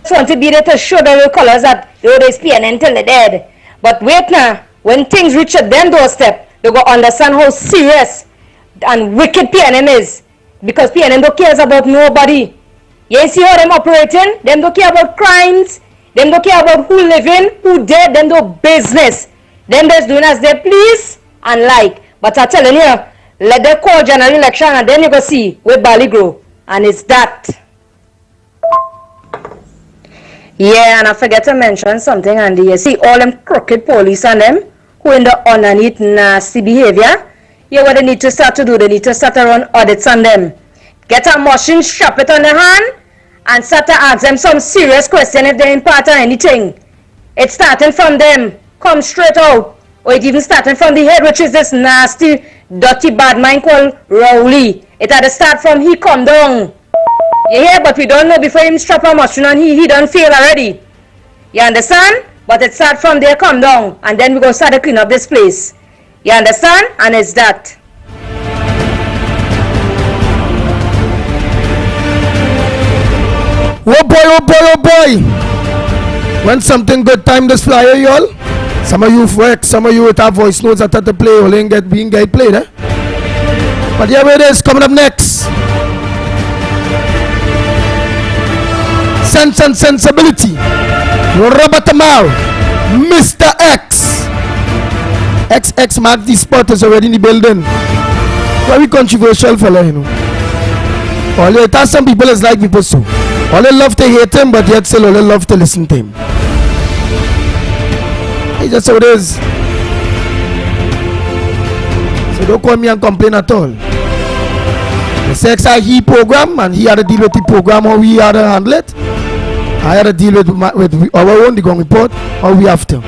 Just want to be there to show the real colors that they always PNN until they're dead. But wait now, when things reach at them doorstep, they go understand how serious and wicked PNM is. Because PNM don't care about nobody. You see how them operating? Them don't care about crimes. Them don't care about who living, who dead. Them do business. Them just doing as they please and like. But I'm telling you, let them call general election and then you go see where Bali grow. And it's that. Yeah, and I forget to mention something, Andy. You see all them crooked police and them who in the underneath nasty behavior. Yeah, what they need to start to do, they need to start to run audits on them. Get a machine, strap it on the hand, and start to ask them some serious question if they impart or anything. It's starting from them. Come straight out. or it even started from the head, which is this nasty, dirty, bad man called Rowley. It had to start from he come down. You hear? But we don't know before him strap a mushroom and he done fail already. You understand? But it start from there, come down, and then we gonna start to clean up this place. You understand? And it's that. Oh boy, oh boy, oh boy. When something good time this flyer, y'all. Some of you work, some of you with our voice notes that have to play, or ain't get being get played, eh? But here it is, coming up next. Sense and Sensibility. Robert Amal, Mr. X. XX Mark the spot is already in the building. Very controversial fella, you know. All it has some people is like people so. All they love to hate him, but yet still all they love to listen to him. It's just how it is. So don't call me and complain at all. The sex I he program, and he had to deal with the program how we had to handle it. I had to deal with our own, the Ground Report, how we have to.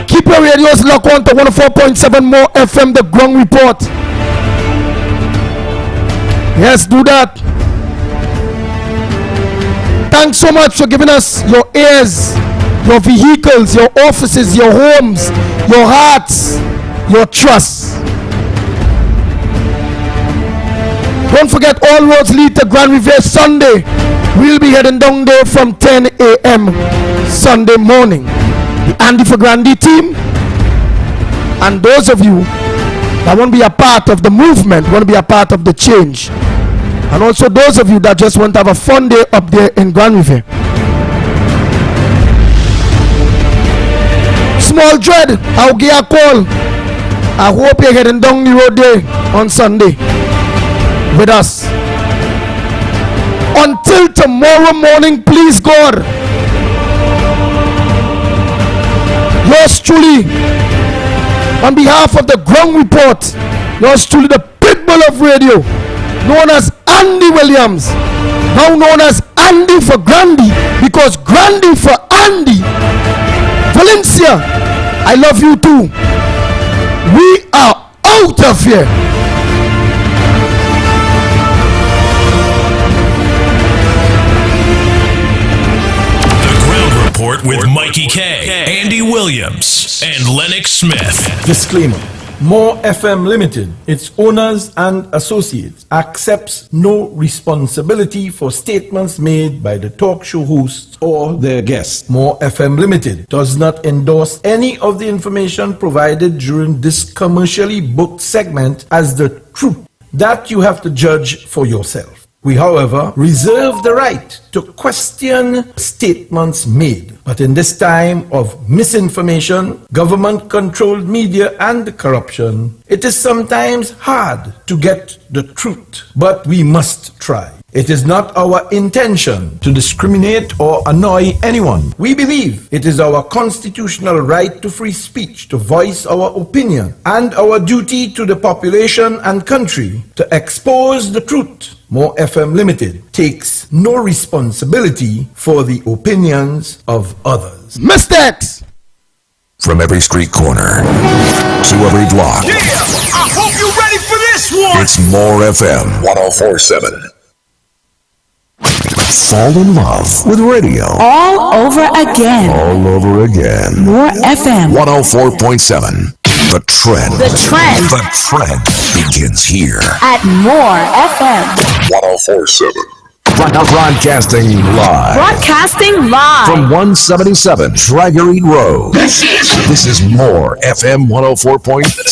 Keep your radios locked on to 104.7 more FM, the Ground Report. Yes, do that. Thanks so much for giving us your ears, your vehicles, your offices, your homes, your hearts, your trust. Don't forget, all roads lead to Grand Riviere Sunday. We'll be heading down there from 10 a.m. Sunday morning. The Andy for Grandy team, and those of you that want to be a part of the movement, want to be a part of the change, and also those of you that just want to have a fun day up there in Grand Riviere. Small Dread, I'll give a call. I hope you're heading down the road there on Sunday with us. Until tomorrow morning, please God, yours truly, on behalf of the Ground Report, yours truly, the Pitbull of Radio, known as Andy Williams, now known as Andy for Grandy, because Grandy for Andy. Valencia, I love you too. We are out of here. Report with Mikey K, Andy Williams, and Lennox Smith. Disclaimer. More FM Limited, its owners and associates, accepts no responsibility for statements made by the talk show hosts or their guests. More FM Limited does not endorse any of the information provided during this commercially booked segment as the truth. That you have to judge for yourself. We, however, reserve the right to question statements made. But in this time of misinformation, government-controlled media, and corruption, it is sometimes hard to get the truth. But we must try. It is not our intention to discriminate or annoy anyone. We believe it is our constitutional right to free speech, to voice our opinion, and our duty to the population and country to expose the truth. More FM Limited takes no responsibility for the opinions of others. Mistakes! From every street corner to every block. Yeah! I hope you're ready for this one! It's More FM 104.7. Fall in love with radio. All over again. All over again. More FM 104.7. The trend. The trend. The trend begins here. At More FM 104.7. Broadcasting live. Broadcasting live. From 177 Dragarine Road. This is More FM 104.7.